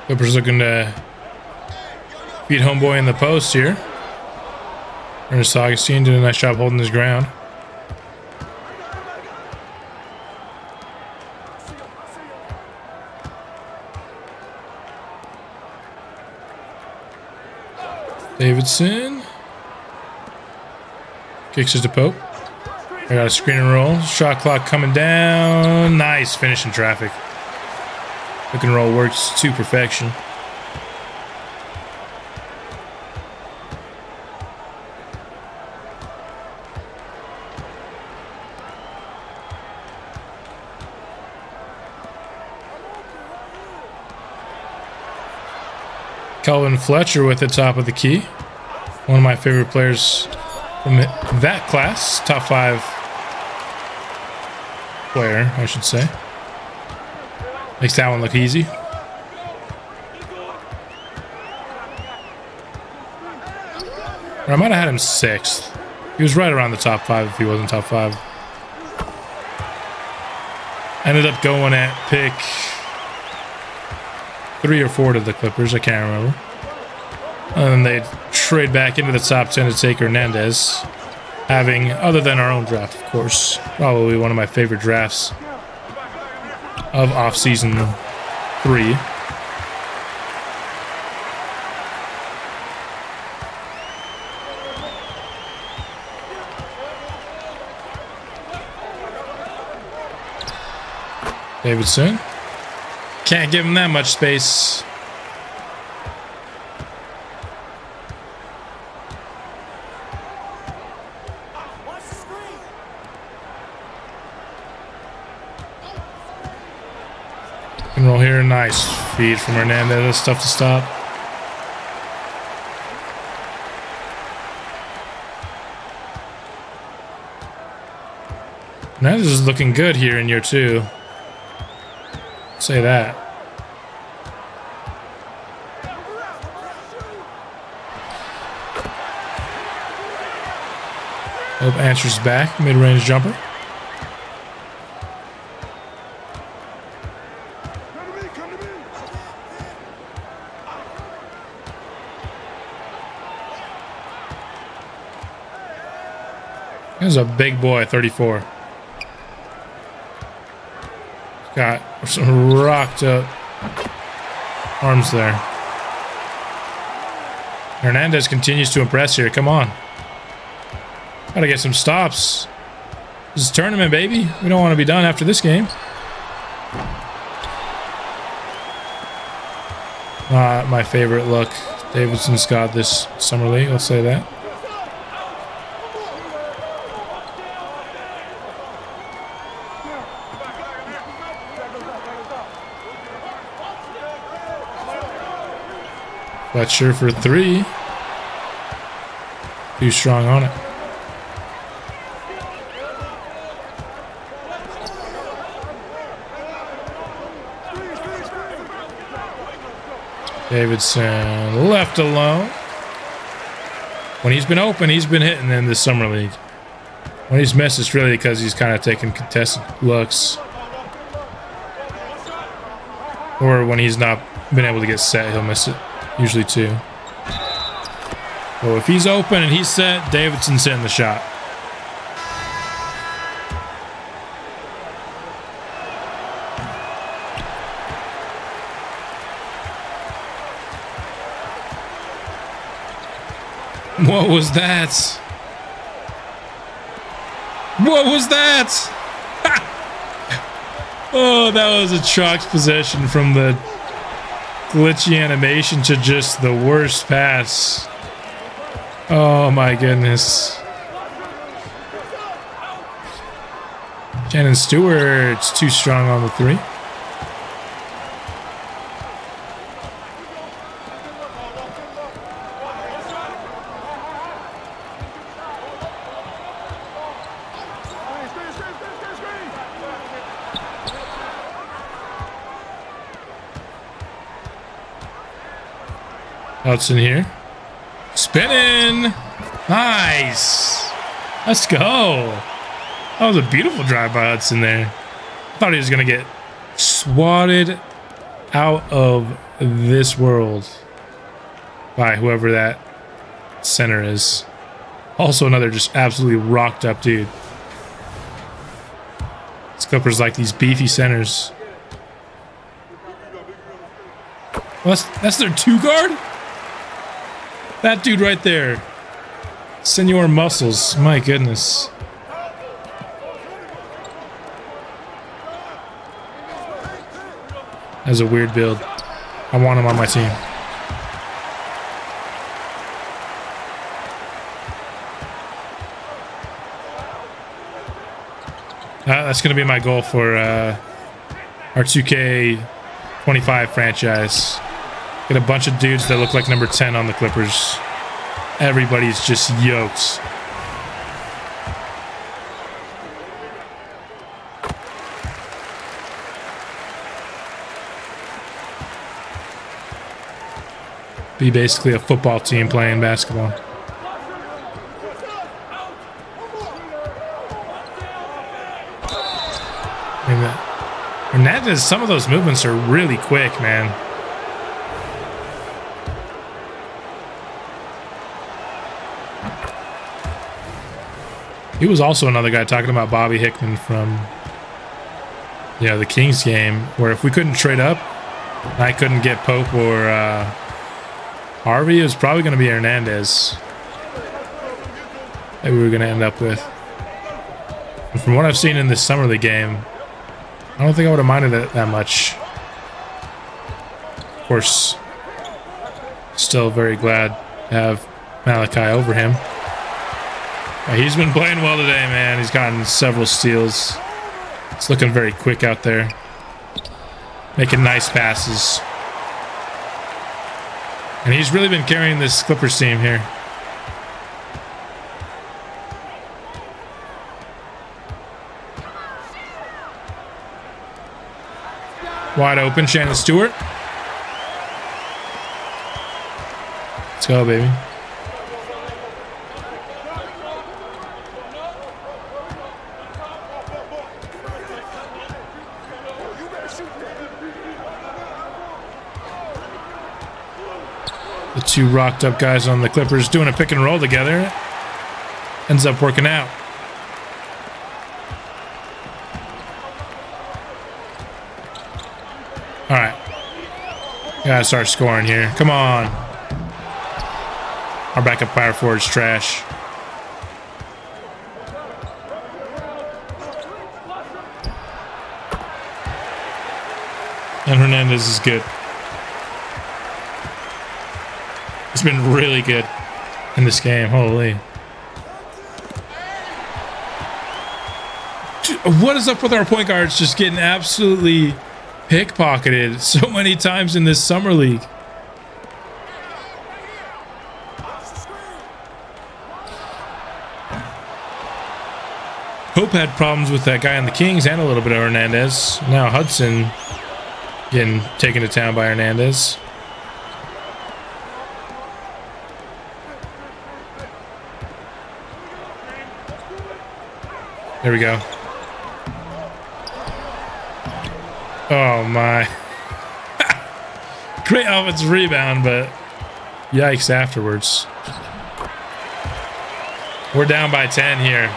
Clippers looking to beat homeboy in the post here. Ernest Augustine did a nice job holding his ground. Davidson kicks it to Pope. I got a screen and roll. Shot clock coming down. Nice finish in traffic. Pick and roll works to perfection. Calvin Fletcher with the top of the key. One of my favorite players from that class. Top 5 player, I should say. Makes that one look easy. Or I might have had him 6th. He was right around the top 5 if he wasn't top 5. Ended up going at pick 3 or 4 to the Clippers, I can't remember. And then they trade back into the top 10 to take Hernandez. having, other than our own draft, of course. Probably one of my favorite drafts of off-season 3. Davidson. Can't give him that much space. And roll here. Nice feed from Hernandez. That's tough to stop. Hernandez is looking good here in year 2. Say that. Hope answers back. Mid-range jumper. He's a big boy, 34. Got some rocked up arms there. Hernandez continues to impress here. Come on. Gotta get some stops. This is a tournament, baby. We don't want to be done after this game. Not my favorite look Davidson's got this summer league, I'll say that. Fletcher for 3. Too strong on it. Davidson left alone. When he's been open, he's been hitting in this summer league. When he's missed, it's really because he's kind of taking contested looks. Or when he's not been able to get set, he'll miss it. Usually 2. Well, if he's open and he's set, Davidson's hitting the shot. What was that? What was that? Oh, that was a chalked possession from the glitchy animation to just the worst pass. Oh my goodness. Shannon Stewart's too strong on the 3. Hudson here. Spinning. Nice. Let's go. That was a beautiful drive by Hudson there. I thought he was going to get swatted out of this world by whoever that center is. Also another just absolutely rocked up dude. These Clippers like these beefy centers. Well, that's their 2 guard? That dude right there. Senor Muscles. My goodness. That's a weird build. I want him on my team. That's going to be my goal for our 2K25 franchise. Get a bunch of dudes that look like number 10 on the Clippers. Everybody's just yoked. Be basically a football team playing basketball. And that is, some of those movements are really quick, man. He was also another guy talking about Bobby Hickman from, the Kings game, where if we couldn't trade up, and I couldn't get Pope or Harvey, it was probably going to be Hernandez that we were going to end up with. And from what I've seen in this summer league game, I don't think I would have minded it that much. Of course, still very glad to have Malachi over him. He's been playing well today, man. He's gotten several steals. It's looking very quick out there. Making nice passes. And he's really been carrying this Clippers team here. Wide open, Shannon Stewart. Let's go, baby. The two rocked up guys on the Clippers doing a pick and roll together. Ends up working out. All right. Gotta start scoring here. Come on. Our backup power forward's trash. And Hernandez is good. He's been really good in this game. Holy. What is up with our point guards just getting absolutely pickpocketed so many times in this summer league? Hope had problems with that guy on the Kings and a little bit of Hernandez. Now Hudson getting taken to town by Hernandez. There we go. Oh my. Great offensive rebound, but yikes afterwards. We're down by 10 here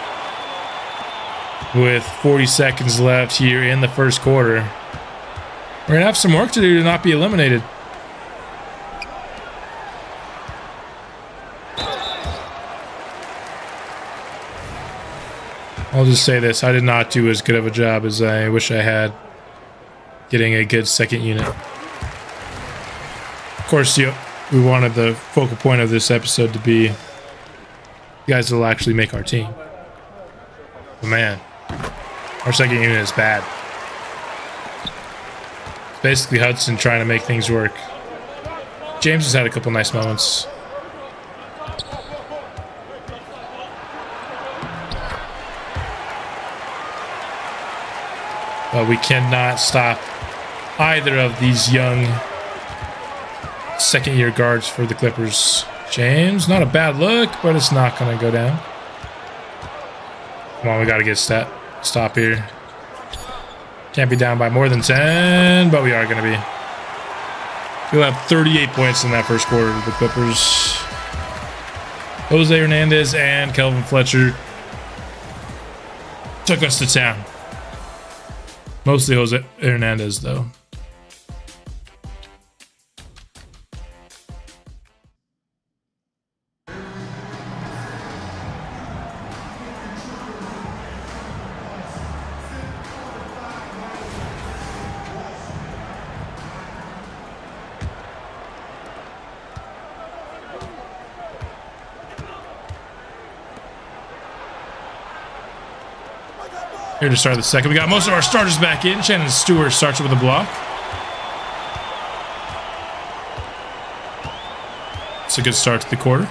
with 40 seconds left here in the first quarter. We're gonna have some work to do to not be eliminated. I'll just say this, I did not do as good of a job as I wish I had getting a good second unit. Of course, we wanted the focal point of this episode to be guys that will actually make our team. But man, our second unit is bad. It's basically Hudson trying to make things work. James has had a couple nice moments. But we cannot stop either of these young second-year guards for the Clippers. James, not a bad look, but it's not going to go down. Come on, we got to get stop here. Can't be down by more than 10, but we are going to be. We'll have 38 points in that first quarter of the Clippers. Jose Hernandez and Kelvin Fletcher took us to town. Mostly Jose Hernandez, though. Here to start the second. We got most of our starters back in. Shannon Stewart starts with a block. It's a good start to the quarter.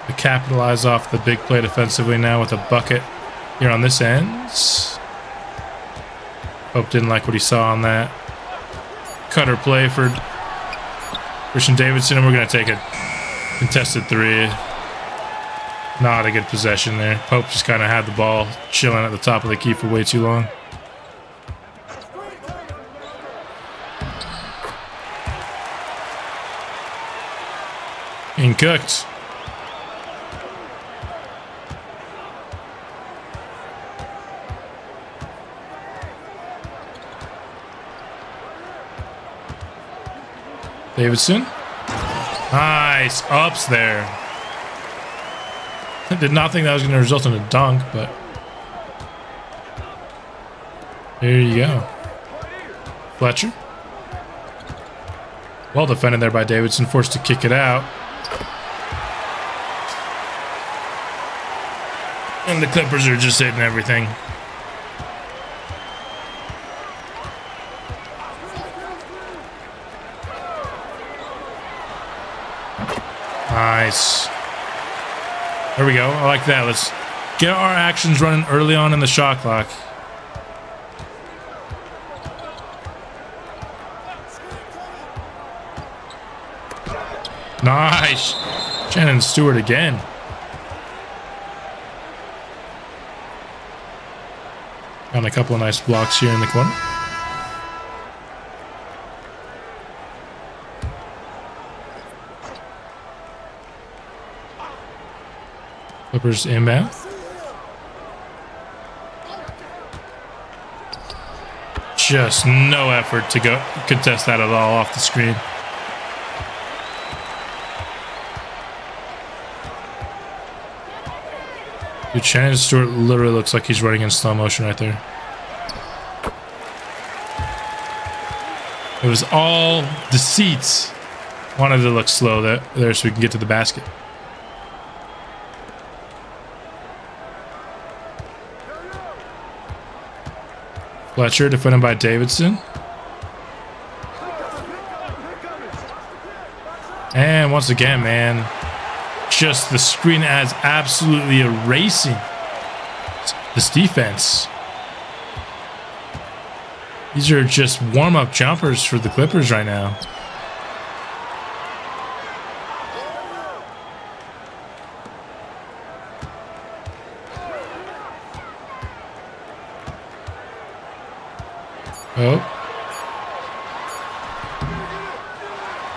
We capitalize off the big play defensively now with a bucket here on this end. Hope didn't like what he saw on that cutter play for Christian Davidson, and we're going to take a contested three. Not a good possession there. Pope just kind of had the ball chilling at the top of the key for way too long. And cooked. Davidson. Nice. Ups there. I did not think that was going to result in a dunk, but there you go. Fletcher. Well defended there by Davidson, forced to kick it out. And the Clippers are just hitting everything. Nice. There we go. I like that. Let's get our actions running early on in the shot clock. Nice. Shannon Stewart again. Got a couple of nice blocks here in the corner. Clippers inbound. Just no effort to go contest that at all off the screen. Dude, Shannon Stewart literally looks like he's running in slow motion right there. It was all deceit. Wanted to look slow there so we can get to the basket. Fletcher defended by Davidson. And once again, man, just the screen as absolutely erasing this defense. These are just warm-up jumpers for the Clippers right now. Oh.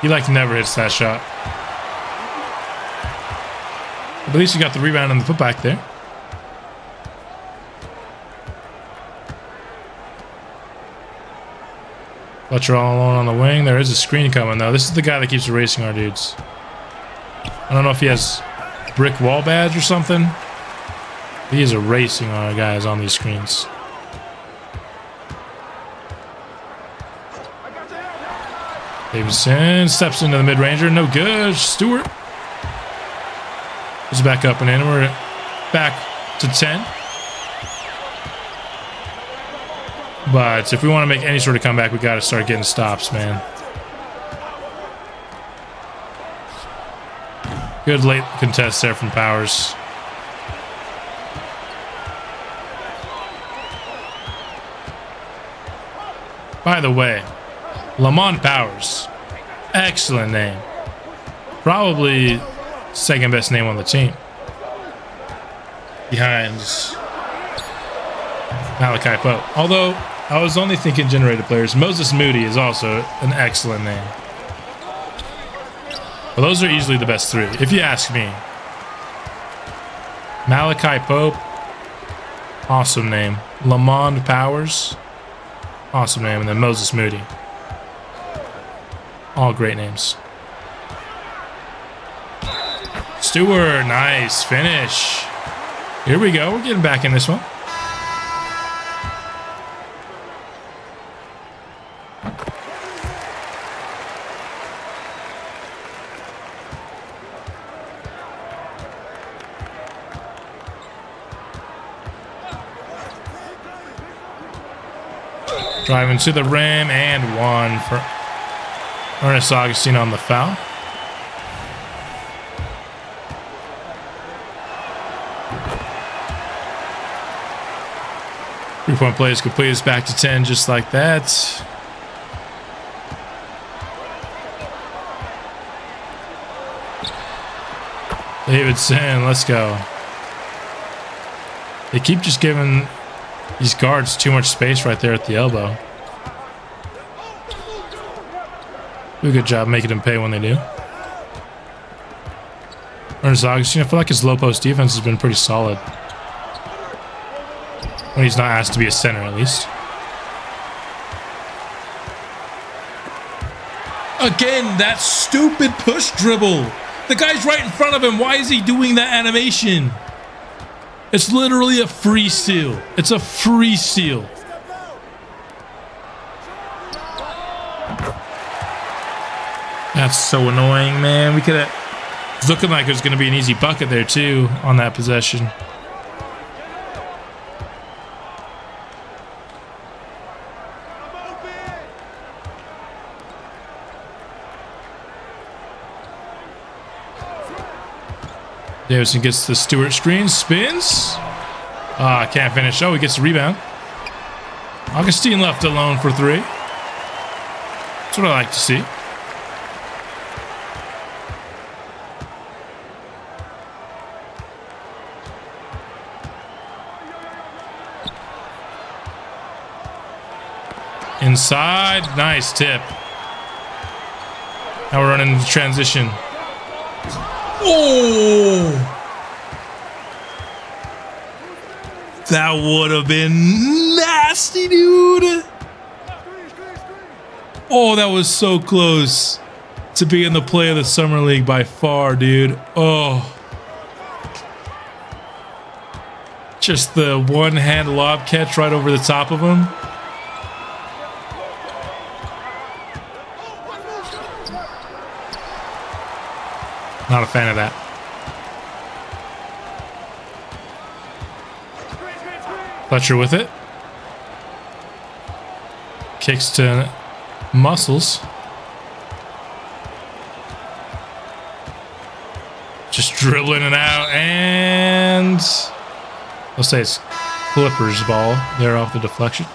He like never hits that shot. At least he got the rebound and the putback there. Fletcher all alone on the wing. There is a screen coming though. This is the guy that keeps erasing our dudes. I don't know if he has brick wall badge or something. He is erasing our guys on these screens. Davidson steps into the mid-ranger. No good. Stewart is back up and in. We're back to 10. But if we want to make any sort of comeback, we got to start getting stops, man. Good late contest there from Powers. By the way, Lamont Powers, excellent name. Probably second best name on the team. Behind Malachi Pope. Although, I was only thinking generated players. Moses Moody is also an excellent name. But those are easily the best three, if you ask me. Malachi Pope, awesome name. Lamont Powers, awesome name. And then Moses Moody. All great names. Stewart, nice finish. Here we go. We're getting back in this one. Driving to the rim and one for Ernest Augustine on the foul. Three-point play is complete. It's back to 10 just like that. Davidson, let's go. They keep just giving these guards too much space right there at the elbow. Do a good job making them pay when they do. Ernest Augustine, I feel like his low post defense has been pretty solid. When he's not asked to be a center, at least. Again, that stupid push dribble. The guy's right in front of him. Why is he doing that animation? It's literally a free steal. It's a free steal. That's so annoying, man. We could have... It's looking like there's going to be an easy bucket there, too, on that possession. Davison gets the Stewart screen, spins. Can't finish. Oh, he gets the rebound. Augustine left alone for three. That's what I like to see. Inside, nice tip. Now we're running into transition. Oh! That would have been nasty, dude. Oh, that was so close to being the play of the Summer League by far, dude. Oh. Just the one-hand lob catch right over the top of him. Not a fan of that. Fletcher with it. Kicks to Muscles. Just dribbling it out, and I'll say it's Clippers ball there off the deflection.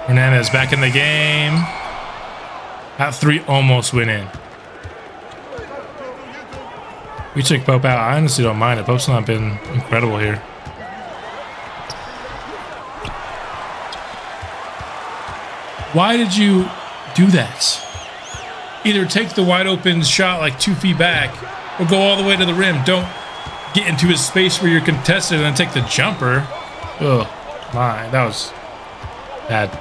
Hernandez back in the game. That three almost went in. We took Pope out. I honestly don't mind it. Pope's not been incredible here. Why did you do that? Either take the wide open shot like 2 feet back or go all the way to the rim. Don't get into his space where you're contested and then take the jumper. Oh, my. That was bad.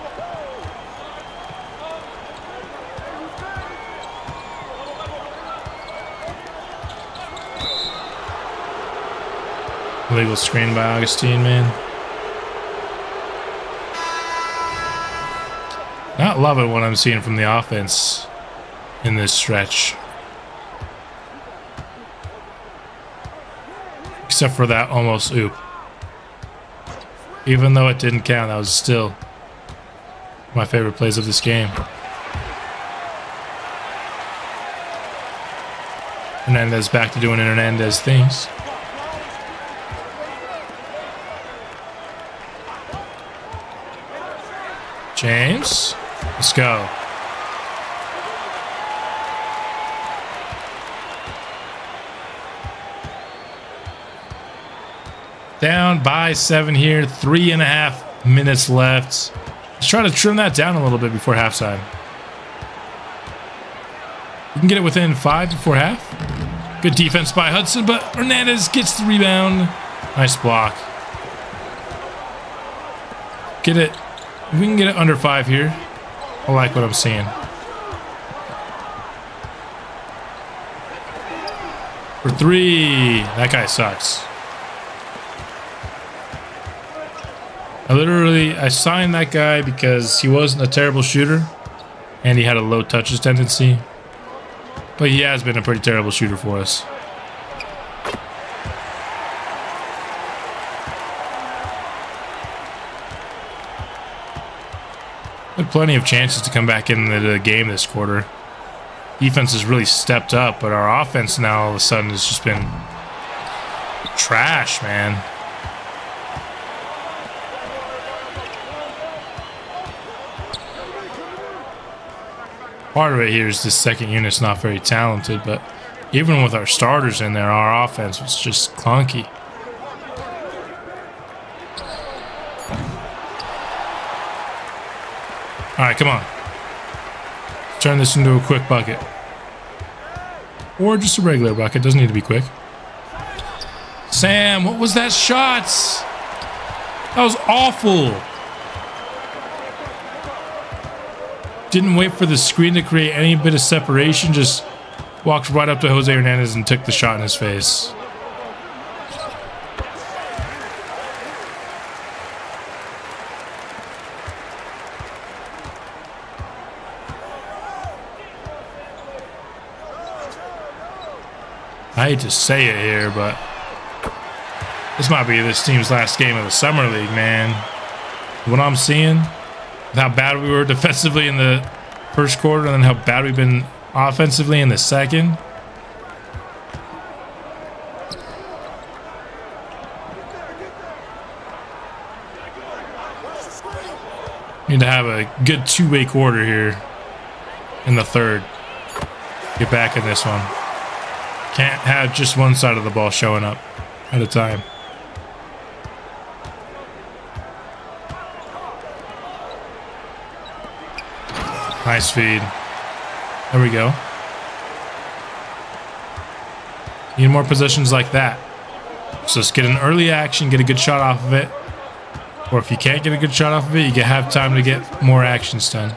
Illegal screen by Augustine, man. Not loving what I'm seeing from the offense in this stretch. Except for that almost oop. Even though it didn't count, that was still my favorite plays of this game. Hernandez back to doing Hernandez things. James, let's go. Down by 7 here, 3.5 minutes left. Let's try to trim that down a little bit before halftime. We can get it within 5 before half. Good defense by Hudson, but Hernandez gets the rebound. Nice block. Get it. If we can get it under 5 here, I like what I'm seeing. For 3, that guy sucks. I signed that guy because he wasn't a terrible shooter and he had a low touches tendency, but he has been a pretty terrible shooter for us. Had plenty of chances to come back into the game this quarter. Defense has really stepped up, but our offense now all of a sudden has just been trash, man. Part of it here is this second unit's not very talented, but even with our starters in there, our offense was just clunky. All right, come on. Turn this into a quick bucket. Or just a regular bucket. Doesn't need to be quick. Sam, what was that shot? That was awful. Didn't wait for the screen to create any bit of separation. Just walked right up to Jose Hernandez and took the shot in his face. I hate to say it here, but this might be this team's last game of the Summer League, man. What I'm seeing, how bad we were defensively in the first quarter and then how bad we've been offensively in the second. Need to have a good two-way quarter here in the third. Get back in this one. Can't have just one side of the ball showing up at a time. Nice feed. There we go. Need more positions like that. So just get an early action, get a good shot off of it. Or if you can't get a good shot off of it, you can have time to get more actions done.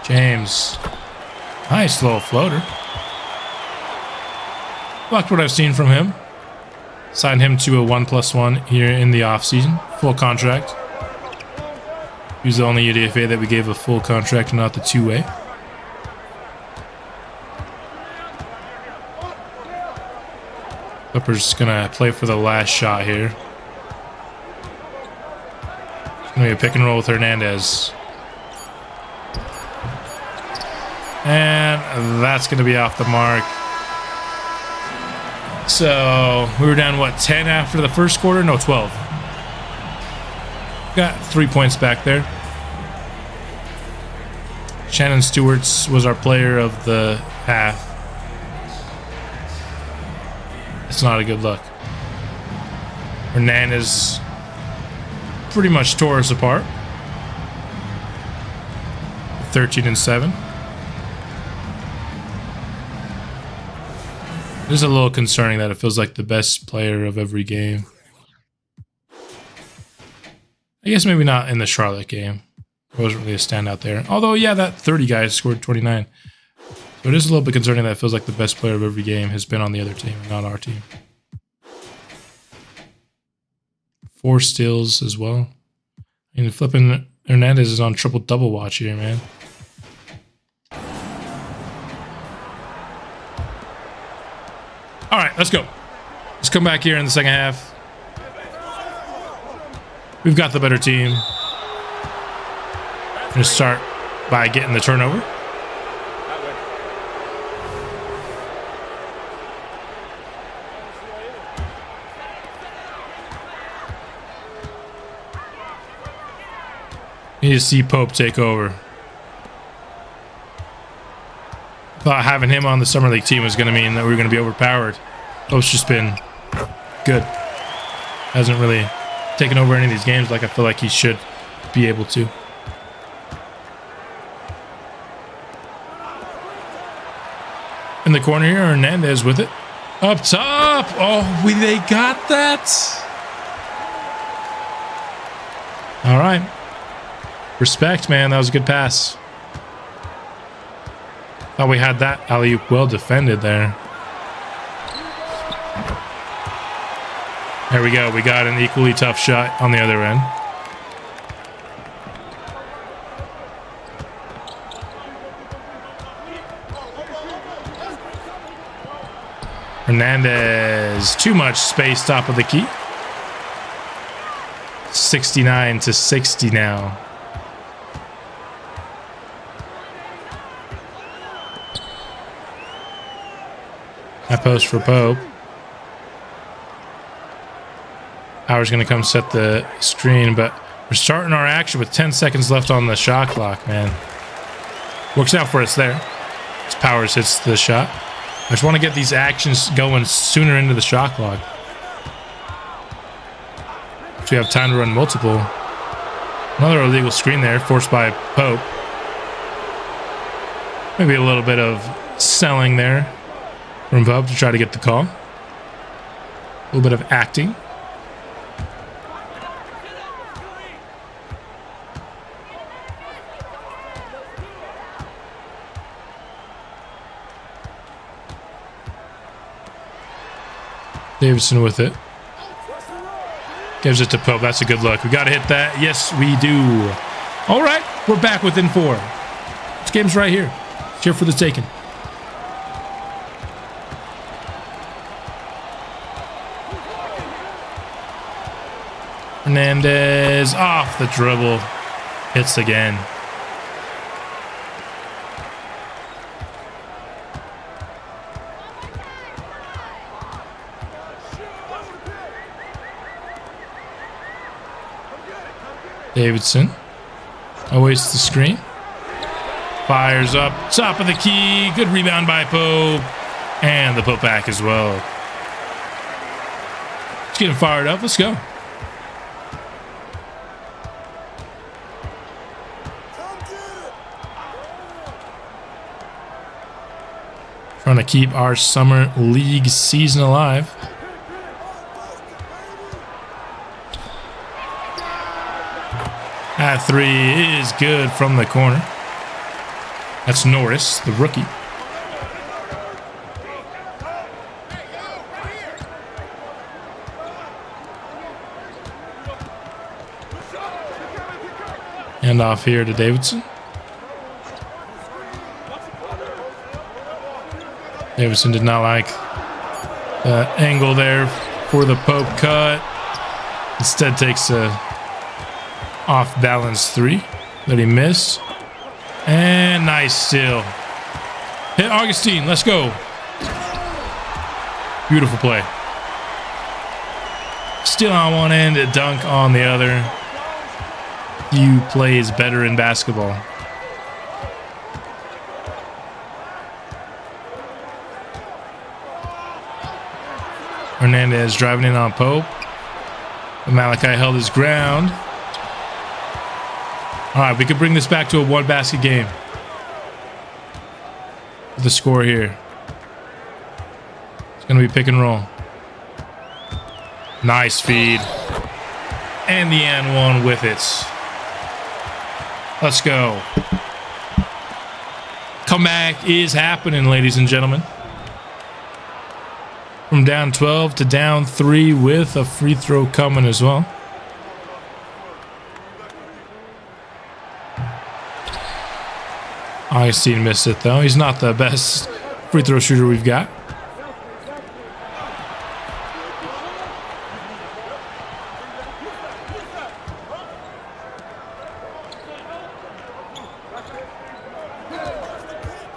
James. Nice little floater. Like what I've seen from him. Signed him to a 1+1 here in the offseason. Full contract. He was the only UDFA that we gave a full contract and not the two-way. Clippers gonna play for the last shot here. It's gonna be a pick and roll with Hernandez. And that's going to be off the mark. So we were down, what, 10 after the first quarter? No, 12. Got 3 points back there. Shannon Stewart's was our player of the half. It's not a good look. Hernandez pretty much tore us apart. 13-7. It is a little concerning that it feels like the best player of every game. I guess maybe not in the Charlotte game. It wasn't really a standout there. Although, yeah, that 30 guy scored 29. So it is a little bit concerning that it feels like the best player of every game has been on the other team and not our team. 4 steals as well. I mean, flipping Hernandez is on triple-double watch here, man. All right, let's go. Let's come back here in the second half. We've got the better team. I'm going to start by getting the turnover. Need to see Pope take over. Thought having him on the Summer League team was going to mean that we were going to be overpowered. Pope's just been good. Hasn't really taken over any of these games like I feel like he should be able to. In the corner here, Hernandez with it. Up top. Oh, they got that. All right. Respect, man. That was a good pass. Thought we had that alley-oop well defended there. There we go. We got an equally tough shot on the other end. Hernandez. Too much space top of the key. 69-60 now. I post for Pope. Howard's going to come set the screen, but we're starting our action with 10 seconds left on the shot clock, man. Works out for us there. As Powers hits the shot. I just want to get these actions going sooner into the shot clock. So we have time to run multiple. Another illegal screen there, forced by Pope. Maybe a little bit of selling there from Pope to try to get the call. A little bit of acting. Davidson with it. Gives it to Pope. That's a good look. We got to hit that. Yes, we do. All right. We're back within 4. This game's right here. It's here for the taking. Hernandez off the dribble. Hits again. Davidson awaits the screen. Fires up. Top of the key. Good rebound by Pope. And the putback as well. It's getting fired up. Let's go. Trying to keep our summer league season alive. That 3 is good from the corner. That's Norris, the rookie. Hand off here to Davidson. Davidson did not like the angle there for the Pope cut. Instead takes a off-balance 3 that he missed. And nice steal. Hit Augustine. Let's go. Beautiful play. Steal on one end, a dunk on the other. Few plays better in basketball. Hernandez driving in on Pope. Malachi held his ground. All right, we could bring this back to a one-basket game. The score here. It's going to be pick and roll. Nice feed. And the and one with it. Let's go. Comeback is happening, ladies and gentlemen. From down 12 to down 3 with a free throw coming as well. Augustine missed it, though. He's not the best free throw shooter we've got.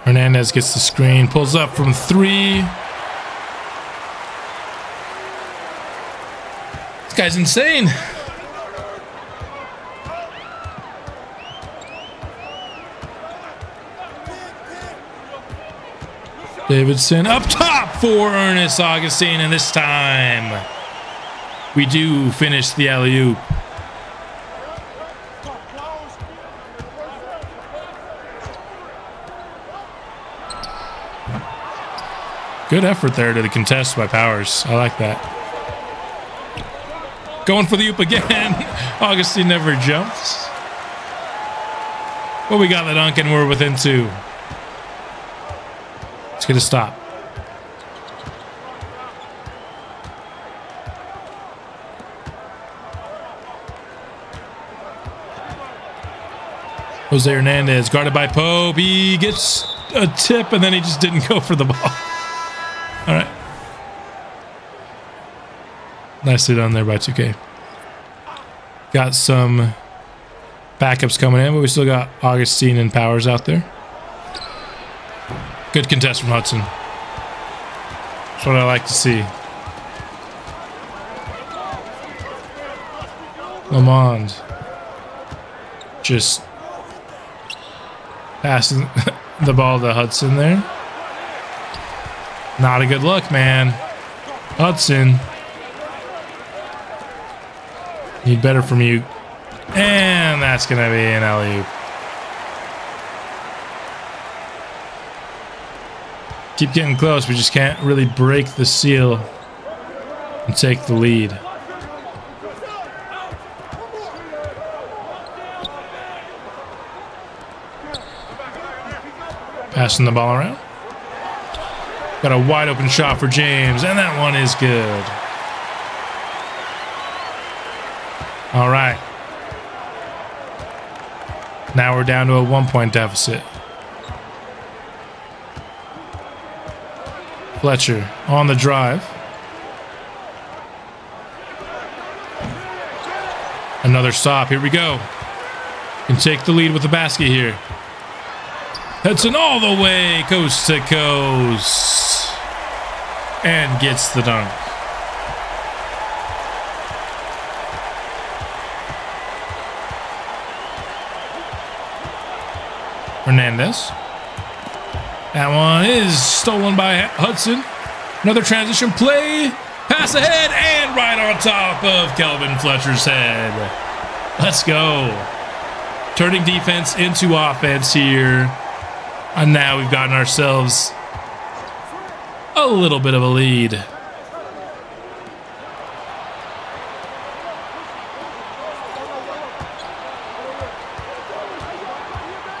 Hernandez gets the screen, pulls up from 3. This guy's insane. Davidson up top for Ernest Augustine, and this time we do finish the alley-oop. Good effort there to the contest by Powers. I like that. Going for the oop again. Augustine never jumps. But we got the dunk and we're within 2. Let's get a stop. Jose Hernandez guarded by Pope. He gets a tip and then he just didn't go for the ball. All right. Nicely done there by 2K. Got some backups coming in, but we still got Augustine and Powers out there. Good contest from Hudson. That's what I like to see. Lamond just passing the ball to Hudson there. Not a good look, man. Hudson. Need better from you. And that's going to be an alley-oop. Keep getting close. We just can't really break the seal and take the lead. Passing the ball around. Got a wide open shot for James, and that one is good. All right. Now we're down to a 1-point deficit. Fletcher on the drive. Another stop. Here we go. Can take the lead with the basket here. Hudson all the way coast to coast. And gets the dunk. Hernandez. That one is stolen by Hudson. Another transition play. Pass ahead and right on top of Kelvin Fletcher's head. Let's go. Turning defense into offense here. And now we've gotten ourselves a little bit of a lead.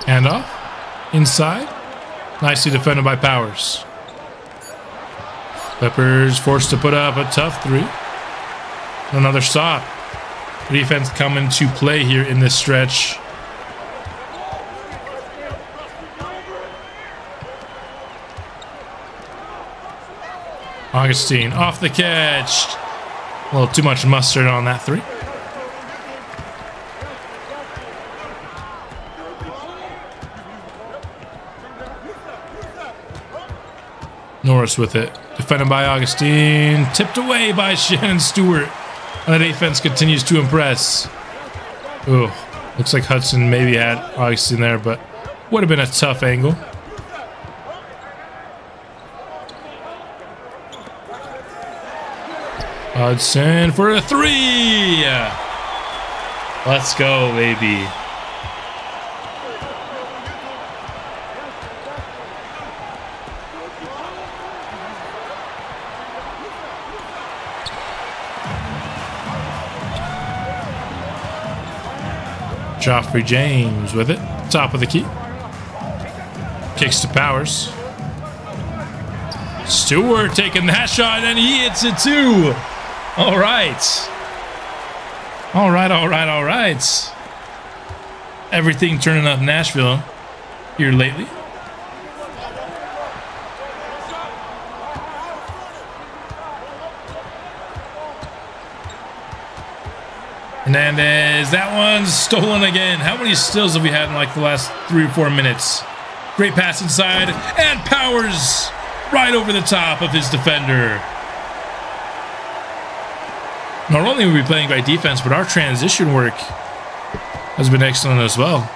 Handoff. Inside. Nicely defended by Powers. Clippers forced to put up a tough three. Another stop. Defense coming to play here in this stretch. Augustine off the catch. A little too much mustard on that three. Norris with it. Defended by Augustine. Tipped away by Shannon Stewart. And the defense continues to impress. Ooh, looks like Hudson maybe had Augustine there, but would have been a tough angle. Hudson for a three. Let's go, baby. Joffrey James with it. Top of the key. Kicks to Powers. Stewart taking that shot, and he hits it too. All right. All right, all right, all right. Everything turning up Nashville here lately. Hernandez, that one's stolen again. How many steals have we had in like the last 3 or 4 minutes? Great pass inside, and Powers right over the top of his defender. Not only are we playing great defense, but our transition work has been excellent as well.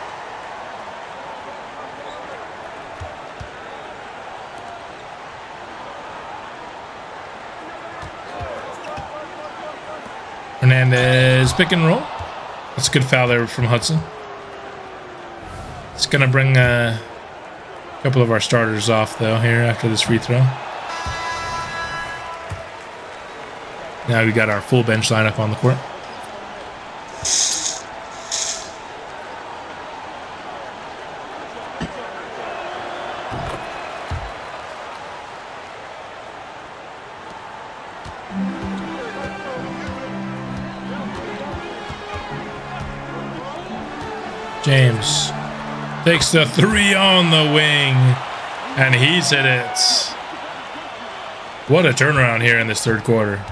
Hernandez pick and roll. That's a good foul there from Hudson. It's going to bring a couple of our starters off, though, here after this free throw. Now we got our full bench lineup on the court. James takes the three on the wing, and he's hit it. What a turnaround here in this third quarter.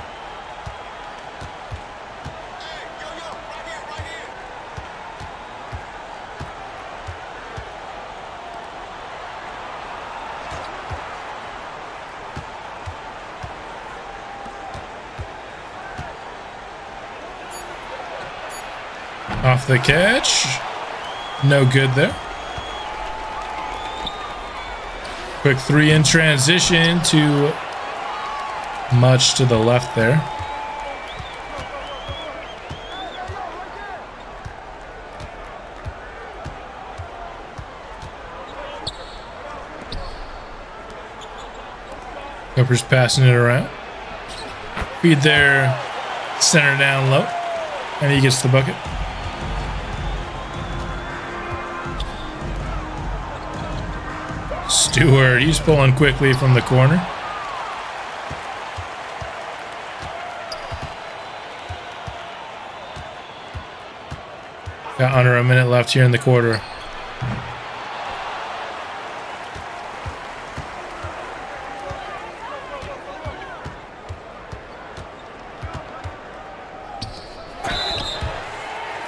Off the catch. No good there. Quick three in transition to much to the left there. Clippers passing it around. Feed their center down low. And he gets the bucket. Stewart, he's pulling quickly from the corner. Got under a minute left here in the quarter.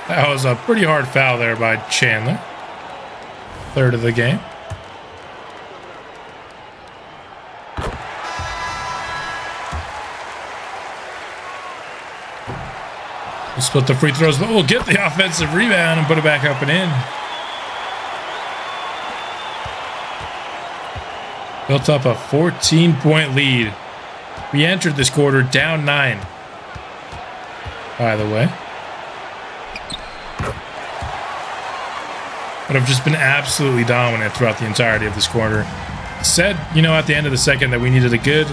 That was a pretty hard foul there by Chandler. Third of the game. We'll split the free throws, but we'll get the offensive rebound and put it back up and in. Built up a 14-point lead. We entered this quarter down 9. By the way. But have just been absolutely dominant throughout the entirety of this quarter. Said, you know, at the end of the second that we needed a good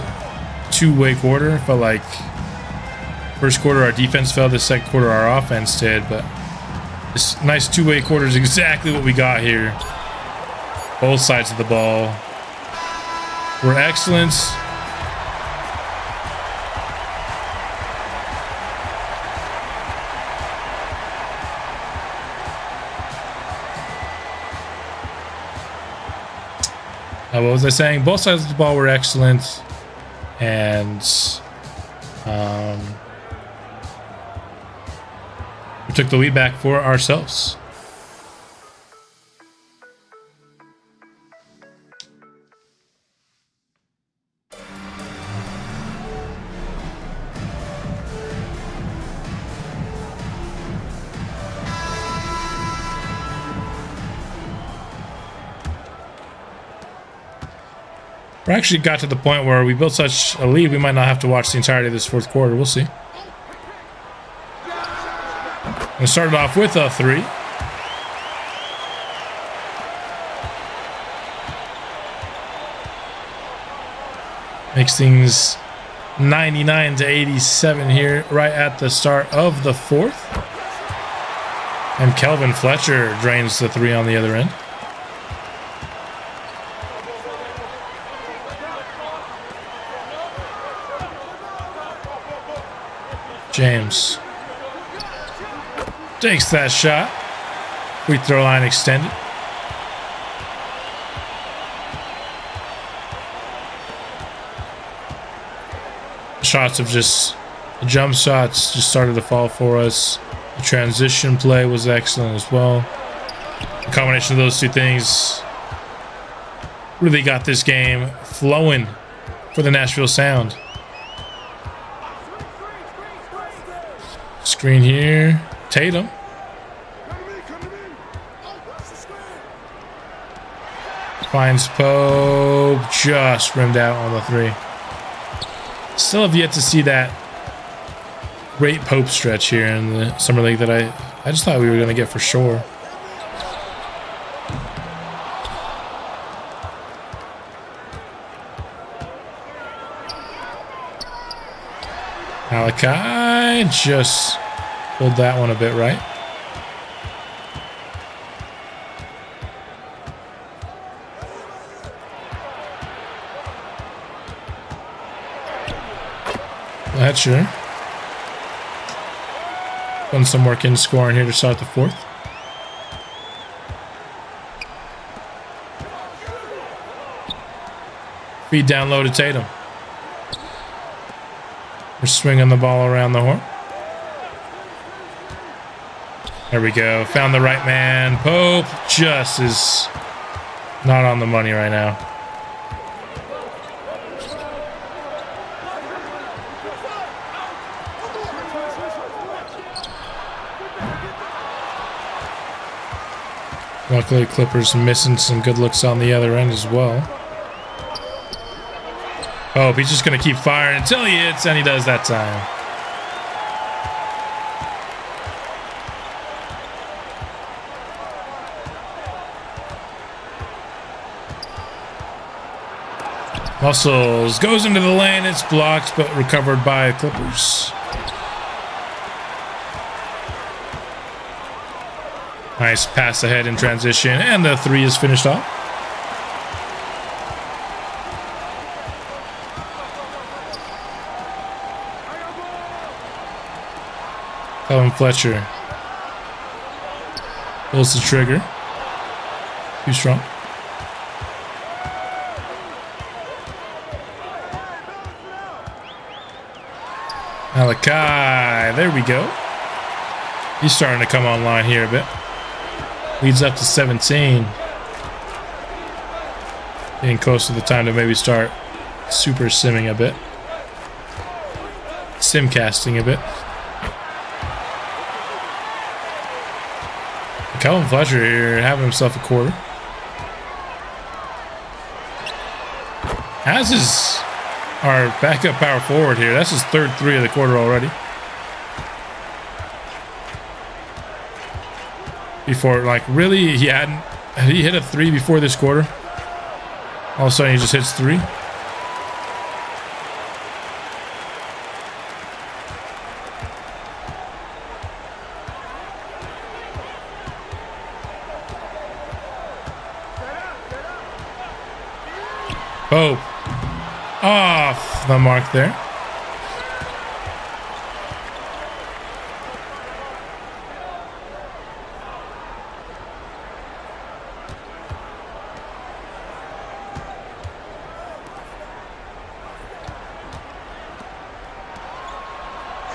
two-way quarter. Felt like first quarter our defense fell, the second quarter our offense did. But this nice two-way quarter is exactly what we got here. Both sides of the ball were excellent. What was I saying? Both sides of the ball were excellent, and we took the lead back for ourselves. We actually got to the point where we built such a lead, we might not have to watch the entirety of this fourth quarter. We'll see. We started off with a 3. Makes things 99-87 here right at the start of the fourth. And Kelvin Fletcher drains the 3 on the other end. James takes that shot. Free throw line extended. Shots of just the jump shots just started to fall for us. The transition play was excellent as well. The combination of those two things really got this game flowing for the Nashville Sound. Screen here. Tatum. Finds Pope. Just rimmed out on the 3. Still have yet to see that great Pope stretch here in the Summer League that I just thought we were going to get for sure. Malachi just pulled that one a bit right. Fletcher. Putting some work in scoring here to start the fourth. Feed down low to Tatum. We're swinging the ball around the horn. There we go. Found the right man. Pope just is not on the money right now. Luckily, Clippers missing some good looks on the other end as well. Oh, he's just going to keep firing until he hits, and he does that time. Muscles goes into the lane. It's blocked, but recovered by Clippers. Nice pass ahead in transition, and the three is finished off. Calvin Fletcher pulls the trigger. Too strong. Malachi, there we go. He's starting to come online here a bit. Leads up to 17. Getting close to the time to maybe start super simming a bit. Sim casting a bit. Calvin Fletcher here having himself a quarter. As is our backup power forward here. That's his third three of the quarter already. Before, like, really, he hit a three before this quarter. All of a sudden, he just hits three. Oh, off the mark there.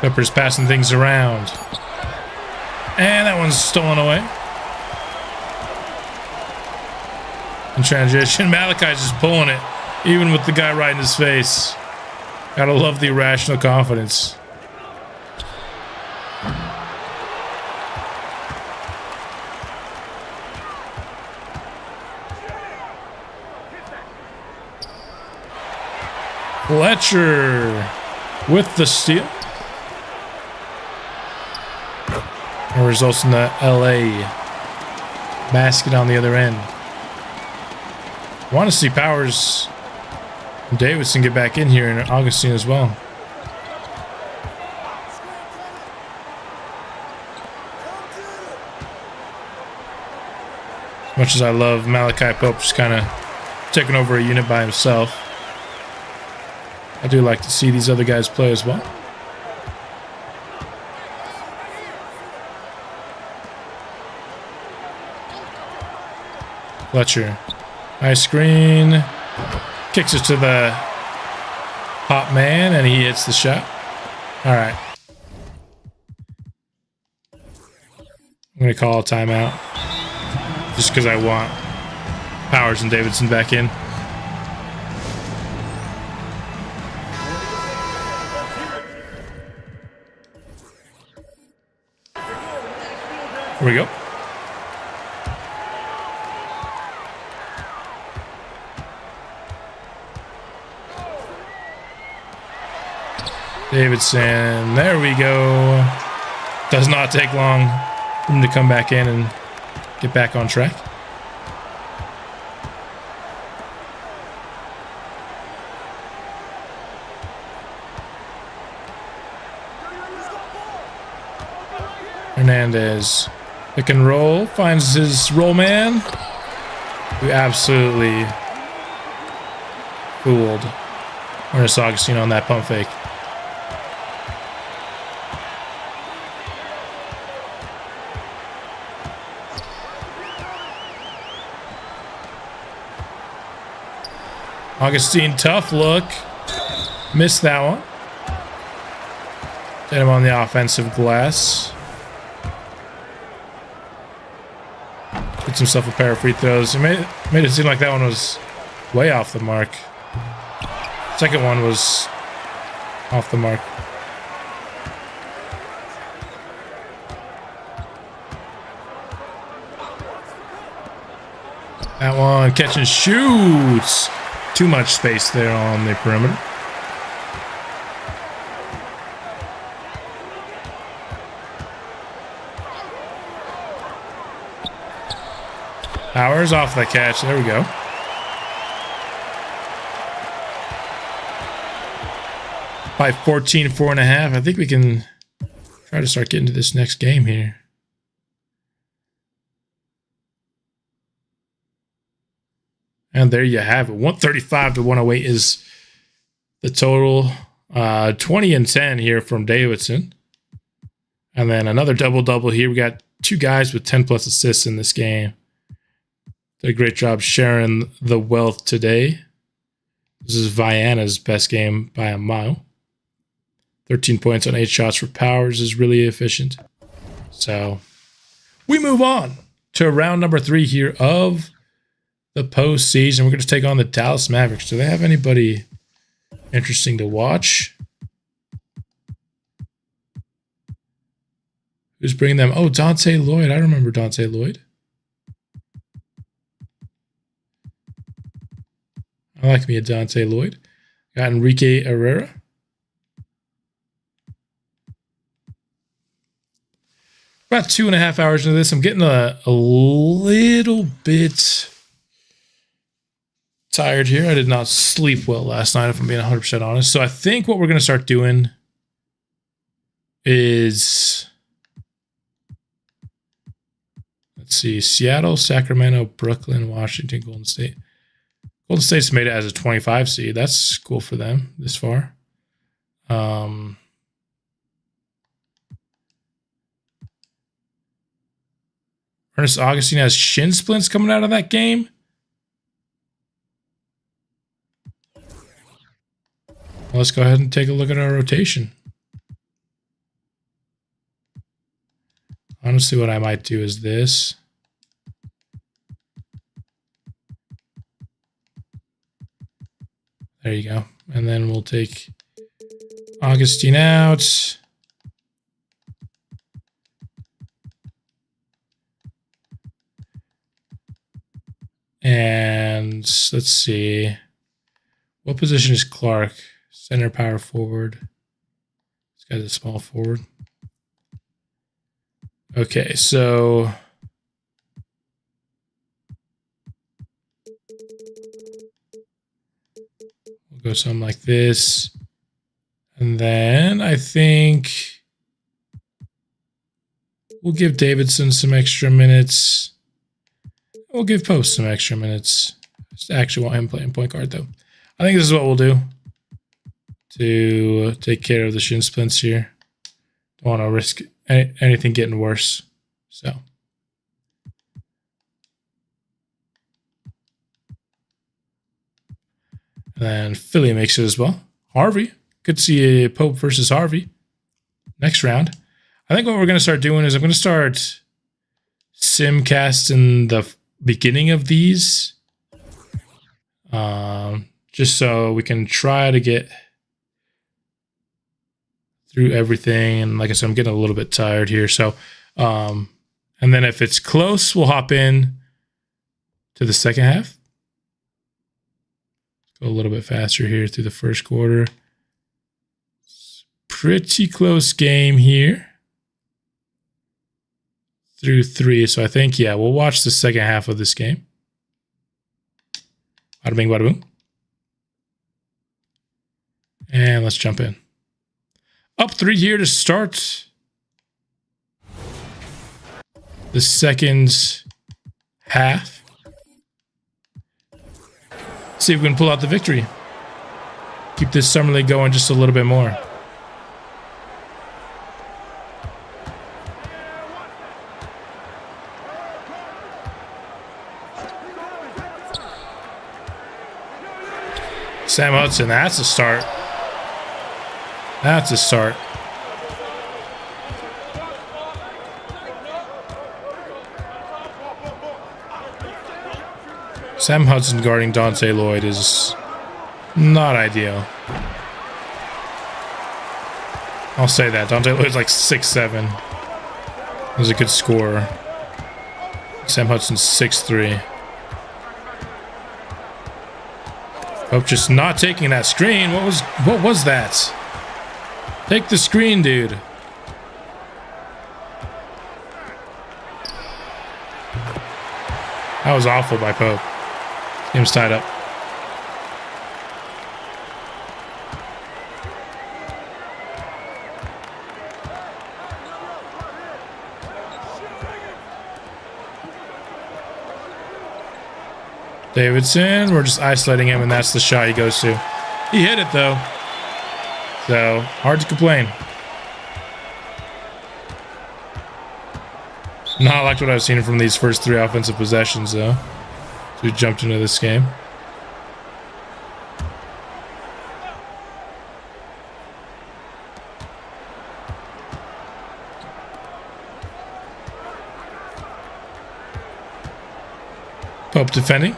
Clippers passing things around. And that one's stolen away. In transition, Malachi's just pulling it, even with the guy right in his face. Gotta love the irrational confidence. Fletcher with the steal. It results in the LA basket on the other end. Want to see Powers and Davidson get back in here, and Augustine as well. As much as I love Malachi Pope just kind of taking over a unit by himself, I do like to see these other guys play as well. Fletcher, nice screen, kicks it to the hot man, and he hits the shot. All right, I'm gonna call a timeout just because I want Powers and Davidson back in. Here we go. Davidson, there we go. Does not take long for him to come back in and get back on track. Hernandez, pick and roll, finds his roll man, who absolutely fooled Ernest Augustine on that pump fake. Augustine, tough look. Missed that one. Hit him on the offensive glass. Gets himself a pair of free throws. He made it seem like that one was way off the mark. Second one was off the mark. That one, catch and shoots. Too much space there on the perimeter. Powers off the catch. There we go. by 14, 4.5. I think we can try to start getting to this next game here. And there you have it. 135 to 108 is the total. 20 and 10 here from Davidson. And then another double-double here. We got two guys with 10-plus assists in this game. Did a great job sharing the wealth today. This is Viana's best game by a mile. 13 points on 8 shots for Powers is really efficient. So we move on to round number 3 here of the postseason. We're going to take on the Dallas Mavericks. Do they have anybody interesting to watch? Who's bringing them? Oh, Dante Lloyd. I remember Dante Lloyd. I like me a Dante Lloyd. Got Enrique Herrera. About 2.5 hours into this. I'm getting a little bit tired here. I did not sleep well last night, if I'm being 100% honest. So I think what we're going to start doing is, let's see, Seattle, Sacramento, Brooklyn, Washington, Golden State. Golden State's made it as a 25 seed. That's cool for them this far. Ernest Augustine has shin splints coming out of that game. Well, let's go ahead and take a look at our rotation. Honestly, what I might do is this. There you go. And then we'll take Augustine out. And let's see. What position is Clark? Center, power forward. This guy's a small forward. Okay, so we'll go something like this. And then I think we'll give Davidson some extra minutes. We'll give Post some extra minutes. Just actually want him playing point guard, though. I think this is what we'll do to take care of the shin splints here. Don't want to risk anything getting worse. So. And then Philly makes it as well. Harvey. Could see a Pope versus Harvey next round. I think what we're going to start doing is I'm going to start simcasting the beginning of these. Just so we can try to get through everything. And like I said, I'm getting a little bit tired here. So, and then if it's close, we'll hop in to the second half. Go a little bit faster here through the first quarter. Pretty close game here through 3. So I think, yeah, we'll watch the second half of this game. Bada bing, bada boom. And let's jump in. Up 3 here to start the second half. See if we can pull out the victory. Keep this summer league going just a little bit more. Sam Hudson, that's a start. That's a start. Sam Hudson guarding Dante Lloyd is not ideal. I'll say that. Dante Lloyd's like 6'7". He's a good scorer. Sam Hudson's 6'3". Hope just not taking that screen. What was that? Take the screen, dude. That was awful by Pope. Game's tied up. Davidson, we're just isolating him, and that's the shot he goes to. He hit it, though. So, hard to complain. Not like what I've seen from these first 3 offensive possessions, though. So we jumped into this game. Pope defending.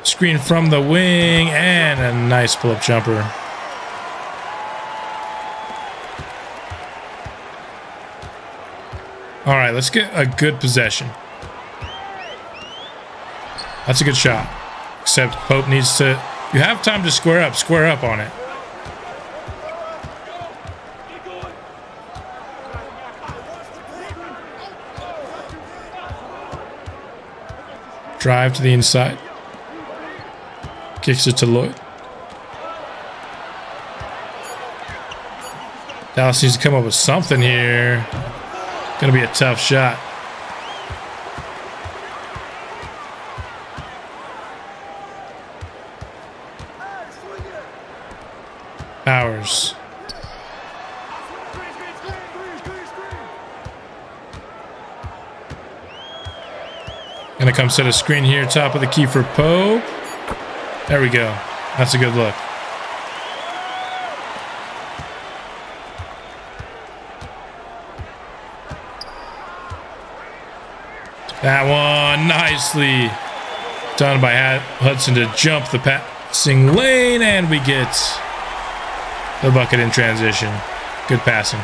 Screen from the wing, and a nice pull-up jumper. All right, let's get a good possession. That's a good shot. Except Pope needs to... You have time to square up on it. Drive to the inside. Kicks it to Lloyd. Dallas needs to come up with something here. Gonna be a tough shot. Powers. Gonna come set a screen here, top of the key for Pope. There we go. That's a good look. That one nicely done by Hudson to jump the passing lane, and we get the bucket in transition. Good passing.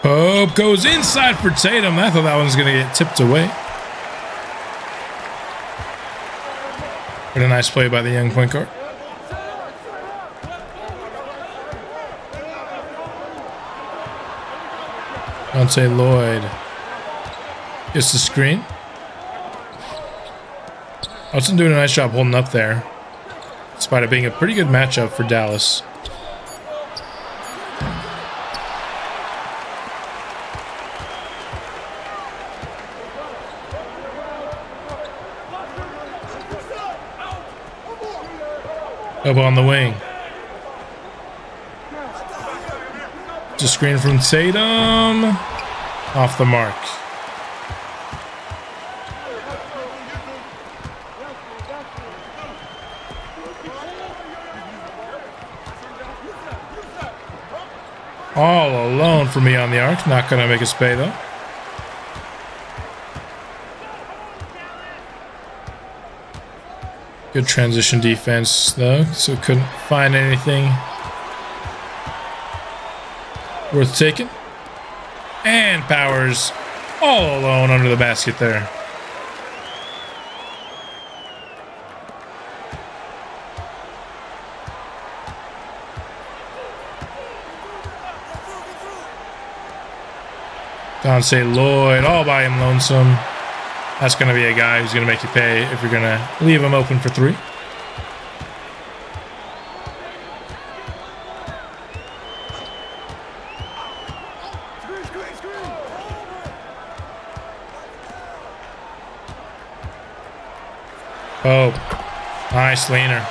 Pope goes inside for Tatum. I thought that one was going to get tipped away. What a nice play by the young point guard. Dante Lloyd gets the screen. Hudson doing a nice job holding up there, despite it being a pretty good matchup for Dallas. Up on the wing. Just screen from Tatum. Off the mark. All alone for me on the arc. Not going to make us pay, though. Good transition defense, though, so couldn't find anything worth taking. And Powers all alone under the basket there. Dante Lloyd all by him lonesome. That's going to be a guy who's going to make you pay if you're going to leave him open for 3. Oh, nice leaner.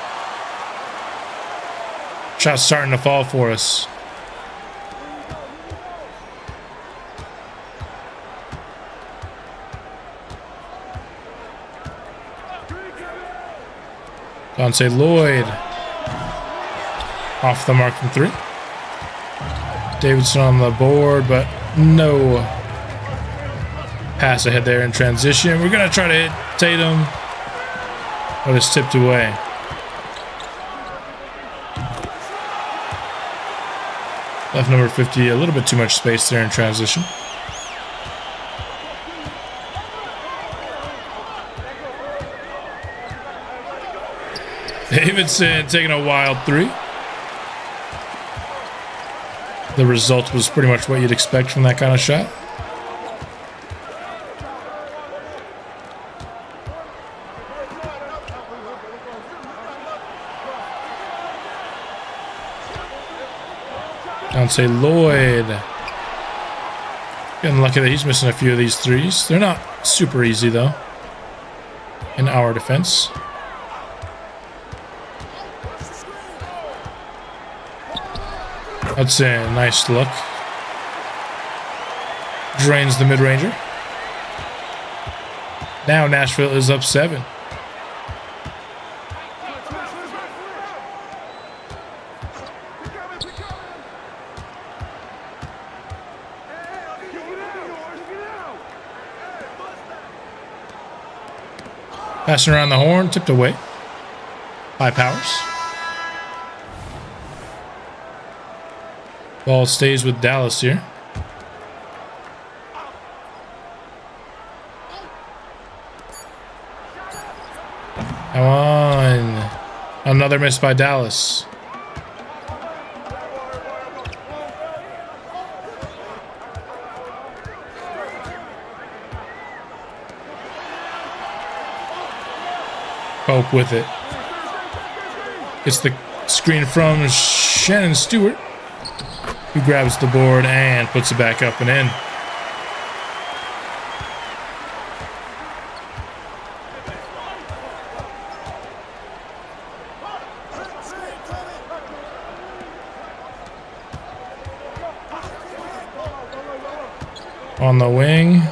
Shot's starting to fall for us. Dante Lloyd off the mark from 3. Davidson on the board, but no pass ahead there in transition. We're going to try to hit Tatum, but it's tipped away. Left number 50 a little bit too much space there in transition. Davidson taking a wild 3. The result was pretty much what you'd expect from that kind of shot. Dante Lloyd. Getting lucky that he's missing a few of these threes. They're not super easy, though, in our defense. That's a nice look. Drains the mid-ranger. Now Nashville is up 7. Passing around the horn, tipped away. High powers. Ball stays with Dallas here. Come on. Another miss by Dallas. Pope with it. Gets the screen from Shannon Stewart, who grabs the board and puts it back up and in. On the wing.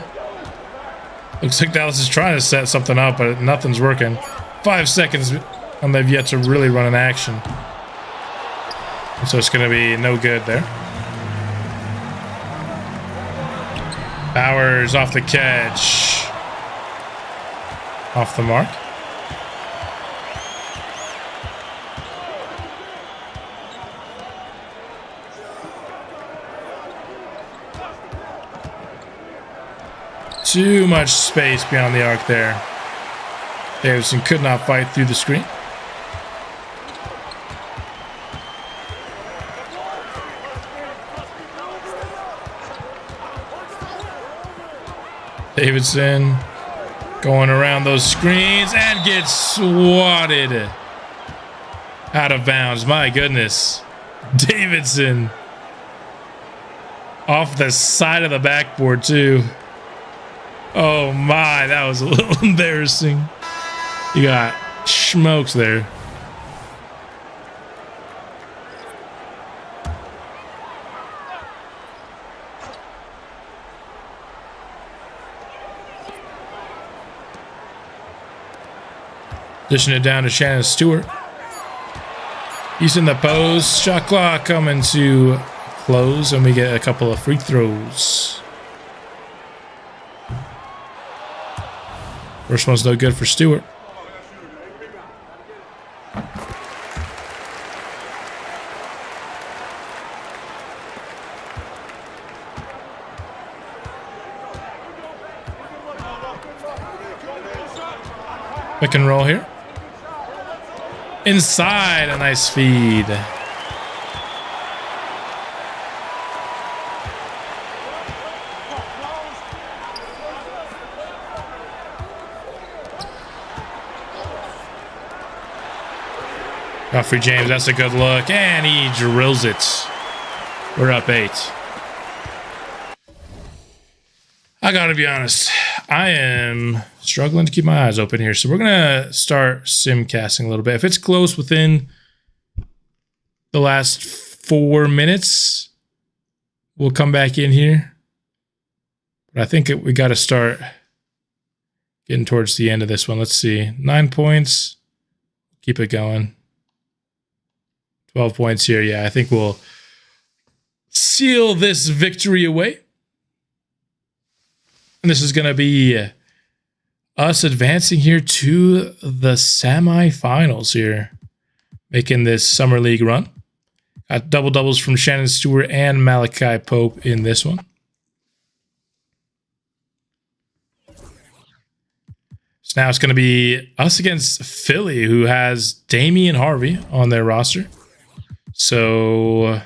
Looks like Dallas is trying to set something up, but nothing's working. 5 seconds, and they've yet to really run an action. And so it's going to be no good there. Bowers off the catch. Off the mark. Too much space beyond the arc there. Davidson could not fight through the screen. Davidson going around those screens and gets swatted out of bounds. My goodness. Davidson off the side of the backboard too. Oh my, that was a little embarrassing. You got smokes there. Dishing it down to Shannon Stewart. He's in the post. Shot clock coming to close, and we get a couple of free throws. First one's no good for Stewart. Pick and roll here. Inside, a nice feed. Godfrey James, that's a good look, and he drills it. We're up 8. I gotta be honest, I am struggling to keep my eyes open here, so we're gonna start sim casting a little bit. If it's close within the last 4 minutes, we'll come back in here. But I think we gotta start getting towards the end of this one. Let's see, 9 points, keep it going. 12 points here. Yeah, I think we'll seal this victory away. And this is going to be us advancing here to the semifinals here, making this Summer League run. Got double doubles from Shannon Stewart and Malachi Pope in this one. So now it's going to be us against Philly, who has Damian Harvey on their roster. So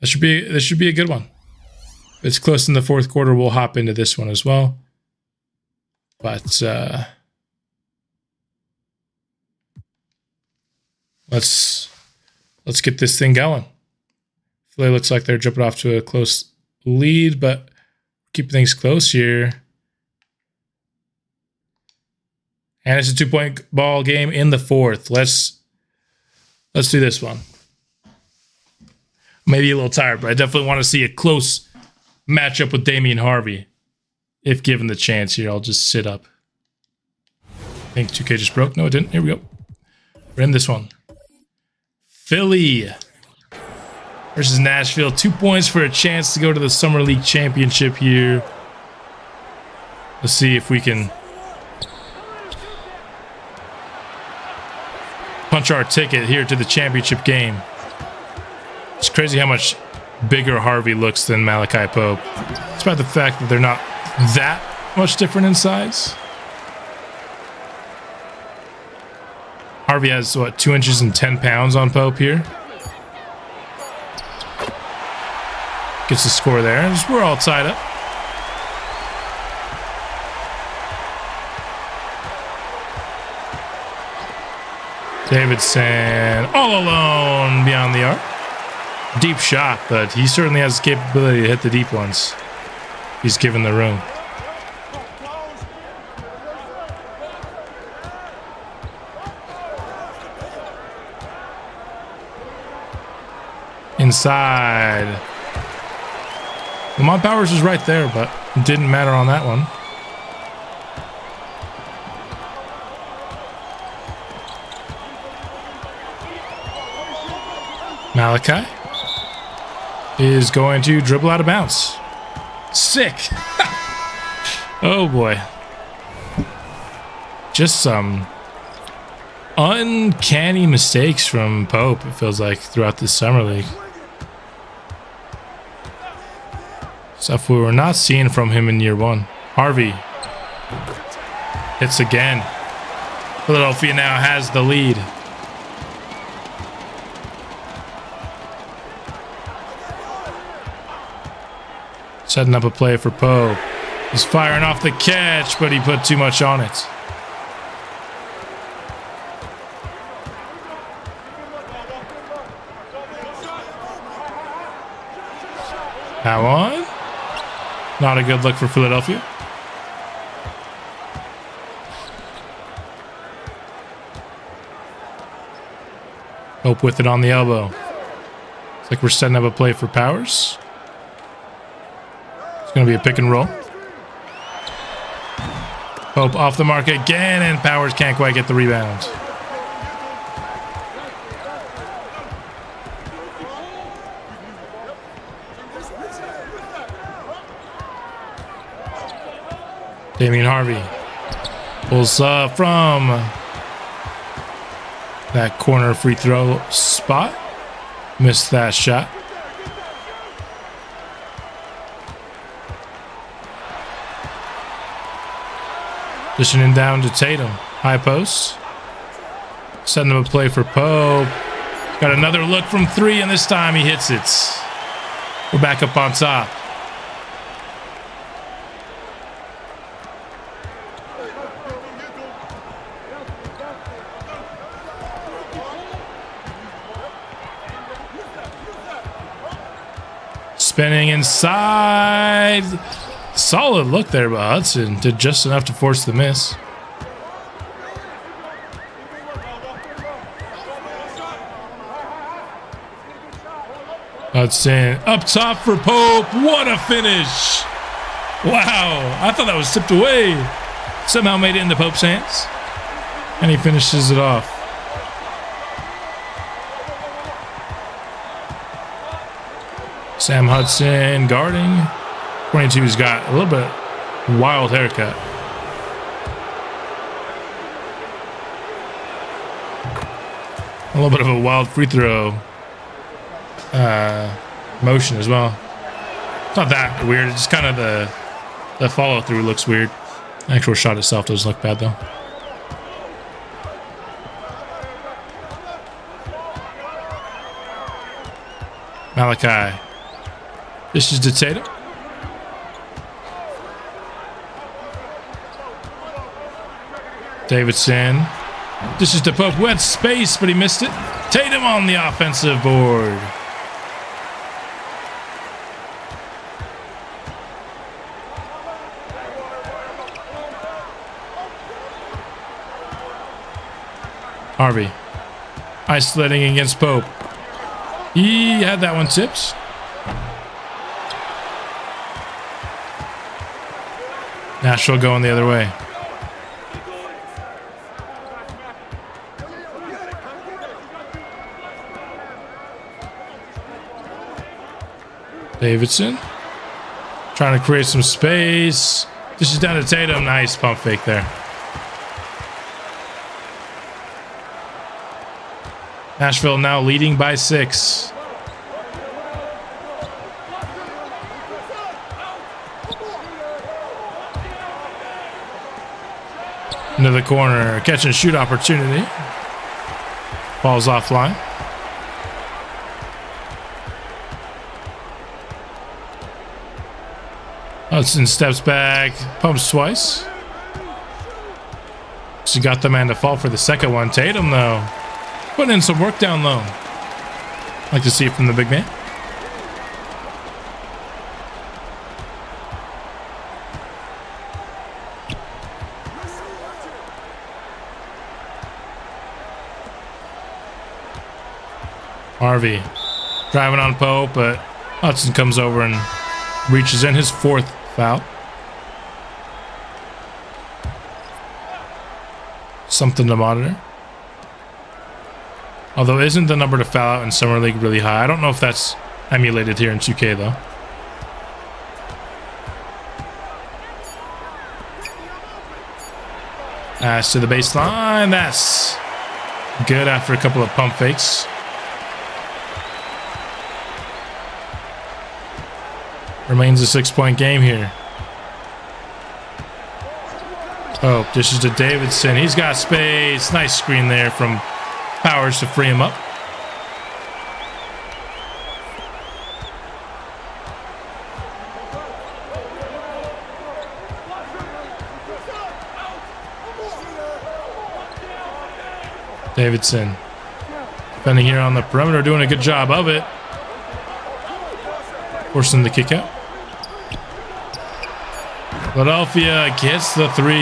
this should be a good one. If it's close in the fourth quarter, we'll hop into this one as well. But let's let's get this thing going. Philly looks like they're jumping off to a close lead, but keep things close here. And it's a 2-point ball game in the fourth. Let's do this one. Maybe a little tired, but I definitely want to see a close matchup with Damian Harvey. If given the chance here, I'll just sit up. I think 2K just broke. No, it didn't. Here we go. We're in this one. Philly versus Nashville. 2 points for a chance to go to the Summer League Championship here. Let's see if we can punch our ticket here to the championship game. It's crazy how much bigger Harvey looks than Malachi Pope, despite the fact that they're not that much different in size. Harvey has, what, 2 inches and 10 pounds on Pope here. Gets the score there. We're all tied up. Davidson all alone beyond the arc. Deep shot, but he certainly has the capability to hit the deep ones. He's given the room. Inside. Lamont Powers was right there, but it didn't matter on that one. Malachi is going to dribble out of bounds. Sick. Oh boy. Just some uncanny mistakes from Pope, it feels like, throughout this summer league. Stuff we were not seeing from him in year one. Harvey hits again. Philadelphia now has the lead. Setting up a play for Pope. He's firing off the catch, but he put too much on it. That one. Not a good look for Philadelphia. Pope with it on the elbow. It's like we're setting up a play for Powers. It's going to be a pick and roll. Pope off the mark again, and Powers can't quite get the rebound. Damian Harvey pulls from that corner free throw spot. Missed that shot. Dishing down to Tatum. High post. Setting up a play for Pope. Got another look from three, and this time he hits it. We're back up on top. Spinning inside. Solid look there by Hudson. Did just enough to force the miss. Hudson up top for Pope. What a finish. Wow. I thought that was tipped away. Somehow made it into Pope's hands. And he finishes it off. Sam Hudson guarding. 22's got a little bit wild haircut. A little bit of a wild free throw motion as well. It's not that weird. It's just kind of the follow through looks weird. The actual shot itself doesn't look bad though. Malachi. This is Tatum. Davidson. This is the Pope. Who had space, but he missed it. Tatum on the offensive board. Harvey isolating against Pope. He had that one tipped. Nashville going the other way. Davidson trying to create some space. This is down to Tatum. Nice pump fake there. Nashville now leading by 6. Into the corner, catch and shoot opportunity. Falls offline. Hudson steps back, pumps twice. She got the man to fall for the second one. Tatum, though, putting in some work down low. Like to see it from the big man. Harvey driving on Pope, but Hudson comes over and reaches in, his 4th foul. Something to monitor. Although isn't the number to foul out in Summer League really high? I don't know if that's emulated here in 2K though. Pass to the baseline. That's good after a couple of pump fakes. Remains a 6-point game here. Oh, dishes to Davidson. He's got space. Nice screen there from Powers to free him up. Davidson defending here on the perimeter, doing a good job of it. Forcing the kick out. Philadelphia gets the 3.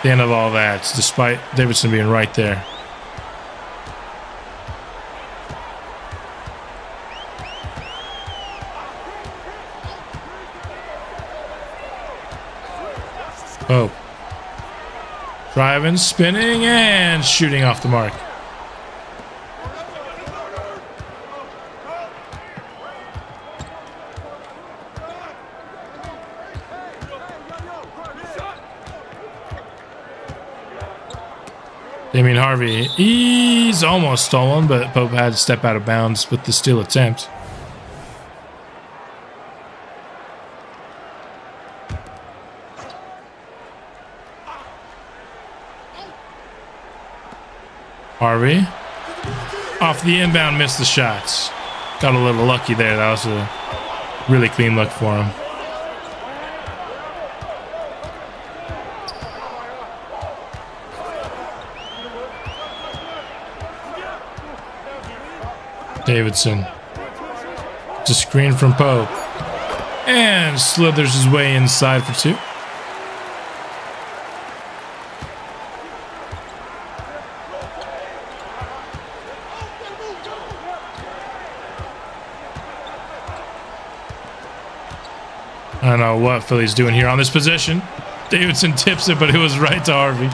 The end of all that, despite Davidson being right there. Oh. Driving, spinning, and shooting off the mark. Damian Harvey, he's almost stolen, but Pope had to step out of bounds with the steal attempt. Harvey, off the inbound, missed the shots. Got a little lucky there. That was a really clean look for him. Davidson. It's a screen from Pope. And slithers his way inside for 2. I don't know what Philly's doing here on this possession. Davidson tips it, but it was right to Harvey.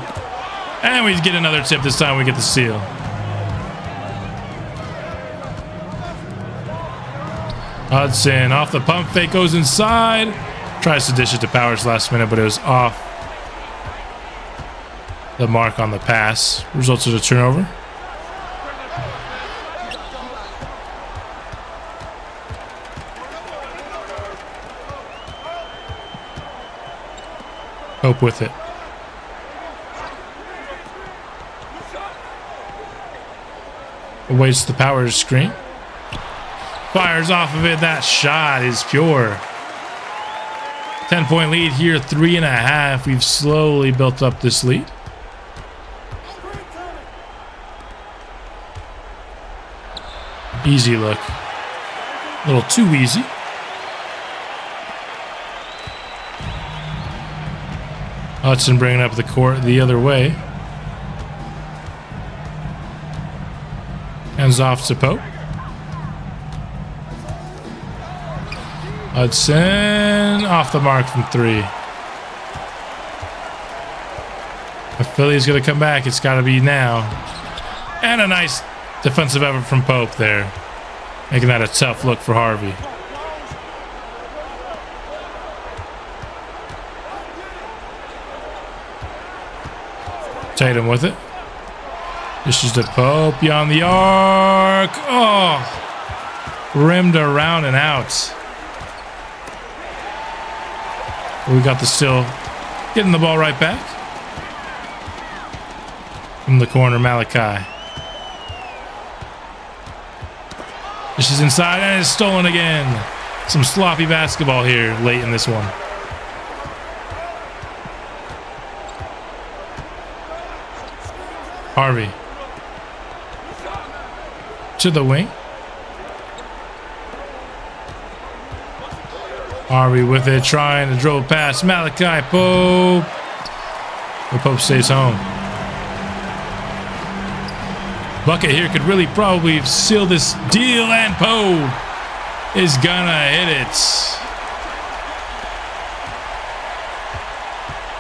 And we get another tip. This time we get the steal. Hudson off the pump fake, goes inside. Tries to dish it to Powers last minute, but it was off the mark on the pass. Results in a turnover. Hope with it. Waits the Powers screen. Fires off of it. That shot is pure. 10-point lead here, 3.5. We've slowly built up this lead. Easy look. A little too easy. Hudson bringing up the court the other way. Hands off to Pope. Hudson off the mark from 3. If Philly's going to come back, it's got to be now. And a nice defensive effort from Pope there. Making that a tough look for Harvey. Tatum with it. Dishes to Pope beyond the arc. Oh, rimmed around and out. We got the steal. Getting the ball right back. From the corner, Malachi. Dishes inside and it's stolen again. Some sloppy basketball here late in this one. Harvey. To the wing. Harvey with it, trying to dribble past Malachi Pope. But Pope stays home. Bucket here could really probably seal this deal, and Pope is gonna hit it.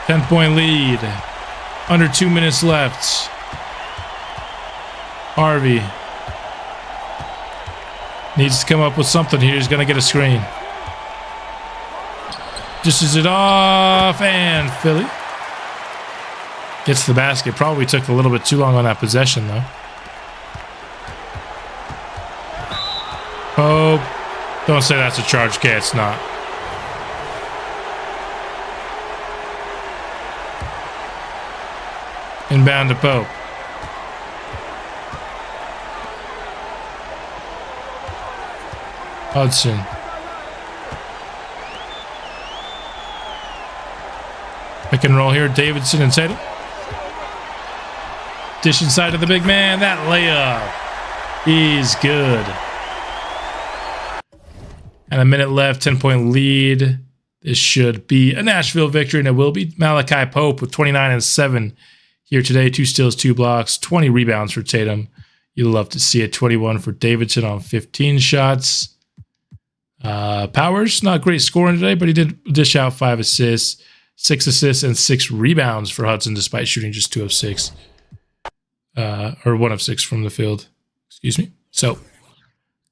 10-point lead. Under 2 minutes left. Harvey needs to come up with something here. He's gonna get a screen. Dishes it off, and Philly gets the basket. Probably took a little bit too long on that possession, though. Pope. Don't say that's a charge. Okay, it's not. Inbound to Pope. Hudson. Pick and roll here. Davidson and Tatum. Dish inside to the big man. That layup is good. And a minute left. 10-point lead. This should be a Nashville victory, and it will be. Malachi Pope with 29 and 7 here today. 2 steals, 2 blocks, 20 rebounds for Tatum. You'll love to see it. 21 for Davidson on 15 shots. Powers, not great scoring today, but he did dish out 5 assists, 6 assists, and 6 rebounds for Hudson, despite shooting just 2 of 6. Or 1 of 6 from the field. Excuse me. So,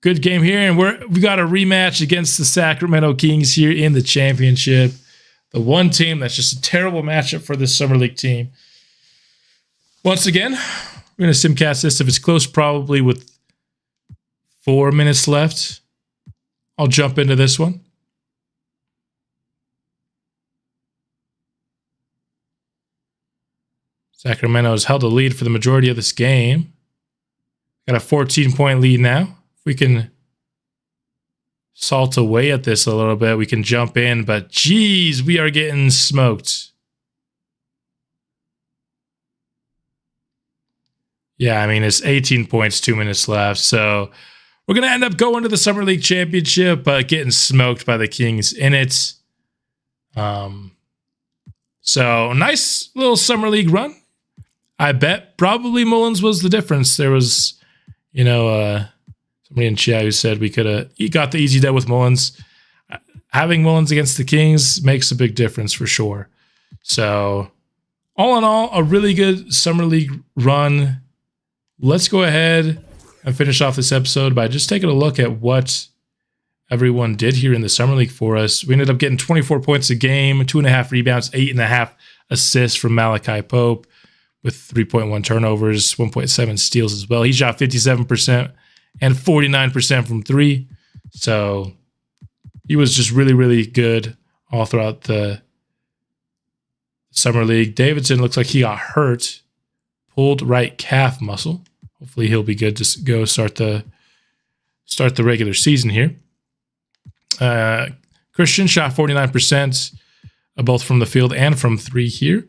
good game here, and we got a rematch against the Sacramento Kings here in the championship. The one team that's just a terrible matchup for this Summer League team. Once again, we're going to simcast this. If it's close, probably with 4 minutes left, I'll jump into this one. Sacramento has held a lead for the majority of this game. Got a 14-point lead now. If we can salt away at this a little bit, we can jump in. But, geez, we are getting smoked. Yeah, I mean, it's 18 points, 2 minutes left. So we're going to end up going to the Summer League Championship, but getting smoked by the Kings in it. So got little Summer League run. I bet probably Mullins was the difference. There was, somebody in chat who said he got the easy dub with Mullins. Having Mullins against the Kings makes a big difference for sure. So all in all, a really good Summer League run. Let's go ahead and finish off this episode by just taking a look at what everyone did here in the Summer League for us. We ended up getting 24 points a game, 2.5 rebounds, 8.5 assists from Malachi Pope with 3.1 turnovers, 1.7 steals as well. He shot 57% and 49% from 3. So he was just really, really good all throughout the Summer League. Davidson looks like he got hurt. Pulled right calf muscle. Hopefully he'll be good to go start the regular season here. Christian shot 49%, both from the field and from 3 here.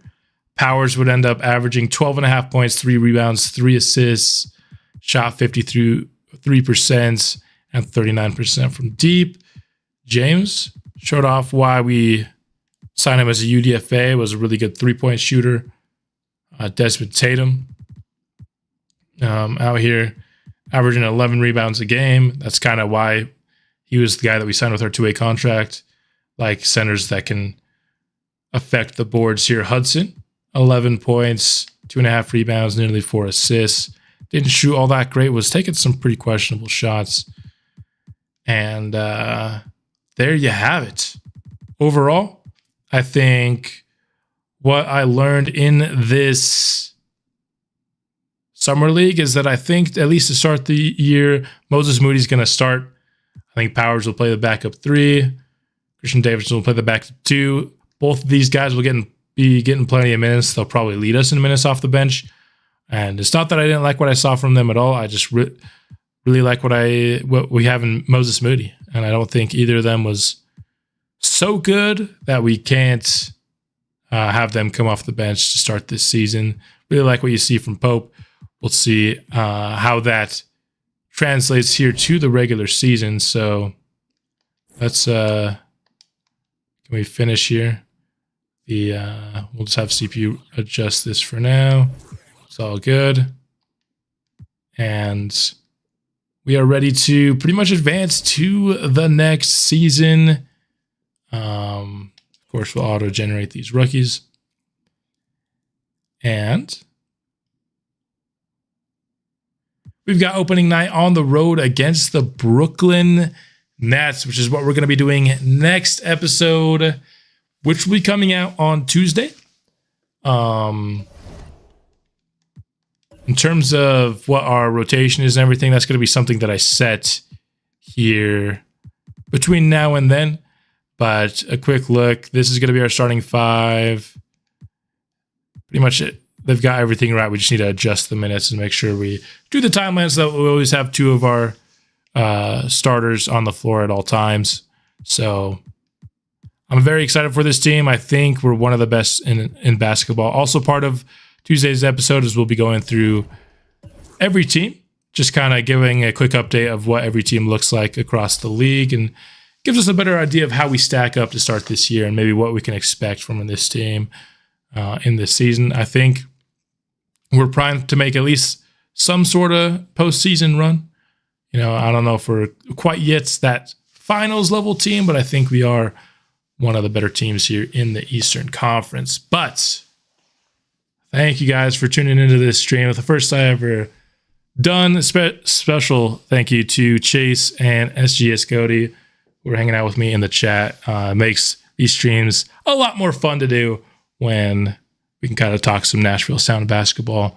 Powers would end up averaging 12.5 points, 3 rebounds, 3 assists, shot 53% 43% and 39% from deep. James showed off why we signed him as a UDFA. Was a really good 3-point shooter. Desmond Tatum out here averaging 11 rebounds a game. That's kind of why he was the guy that we signed with our 2-way contract. Like centers that can affect the boards here. Hudson, 11 points, 2.5 rebounds, nearly 4 assists. Didn't shoot all that great. Was taking some pretty questionable shots. And there you have it. Overall, I think what I learned in this summer league is that I think, at least to start the year, Moses Moody's going to start. I think Powers will play the backup 3. Christian Davidson will play the backup 2. Both of these guys will be getting plenty of minutes. They'll probably lead us in minutes off the bench. And it's not that I didn't like what I saw from them at all. I just really like what we have in Moses Moody. And I don't think either of them was so good that we can't have them come off the bench to start this season. Really like what you see from Pope. We'll see how that translates here to the regular season. So let's can we finish here? We'll just have CPU adjust this for now. It's all good. And we are ready to pretty much advance to the next season. Of course, we'll auto-generate these rookies. And we've got opening night on the road against the Brooklyn Nets, which is what we're going to be doing next episode, which will be coming out on Tuesday. In terms of what our rotation is and everything, that's going to be something that I set here between now and then. But a quick look, this is going to be our starting 5. Pretty much it. They've got everything right. We just need to adjust the minutes and make sure we do the timelines so that we always have 2 of our starters on the floor at all times. So I'm very excited for this team. I think we're one of the best in basketball. Also part of Tuesday's episode is we'll be going through every team, just kind of giving a quick update of what every team looks like across the league and gives us a better idea of how we stack up to start this year and maybe what we can expect from this team in this season. I think we're primed to make at least some sort of postseason run. You know, I don't know if we're quite yet that finals level team, but I think we are one of the better teams here in the Eastern Conference. But thank you guys for tuning into this stream. It's the first I ever done. Special thank you to Chase and SGS Cody who are hanging out with me in the chat. Makes these streams a lot more fun to do when we can kind of talk some Nashville Sound basketball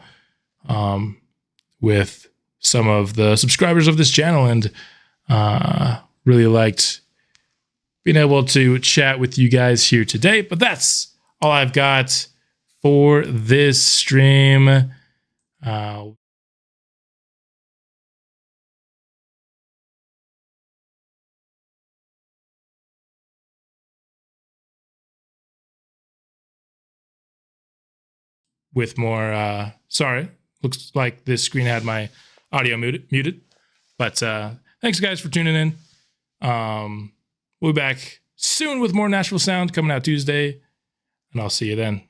with some of the subscribers of this channel, and really liked being able to chat with you guys here today. But that's all I've got for this stream. With more, sorry, looks like this screen had my audio muted. But thanks guys for tuning in. We'll be back soon with more Nashville Sound coming out Tuesday, and I'll see you then.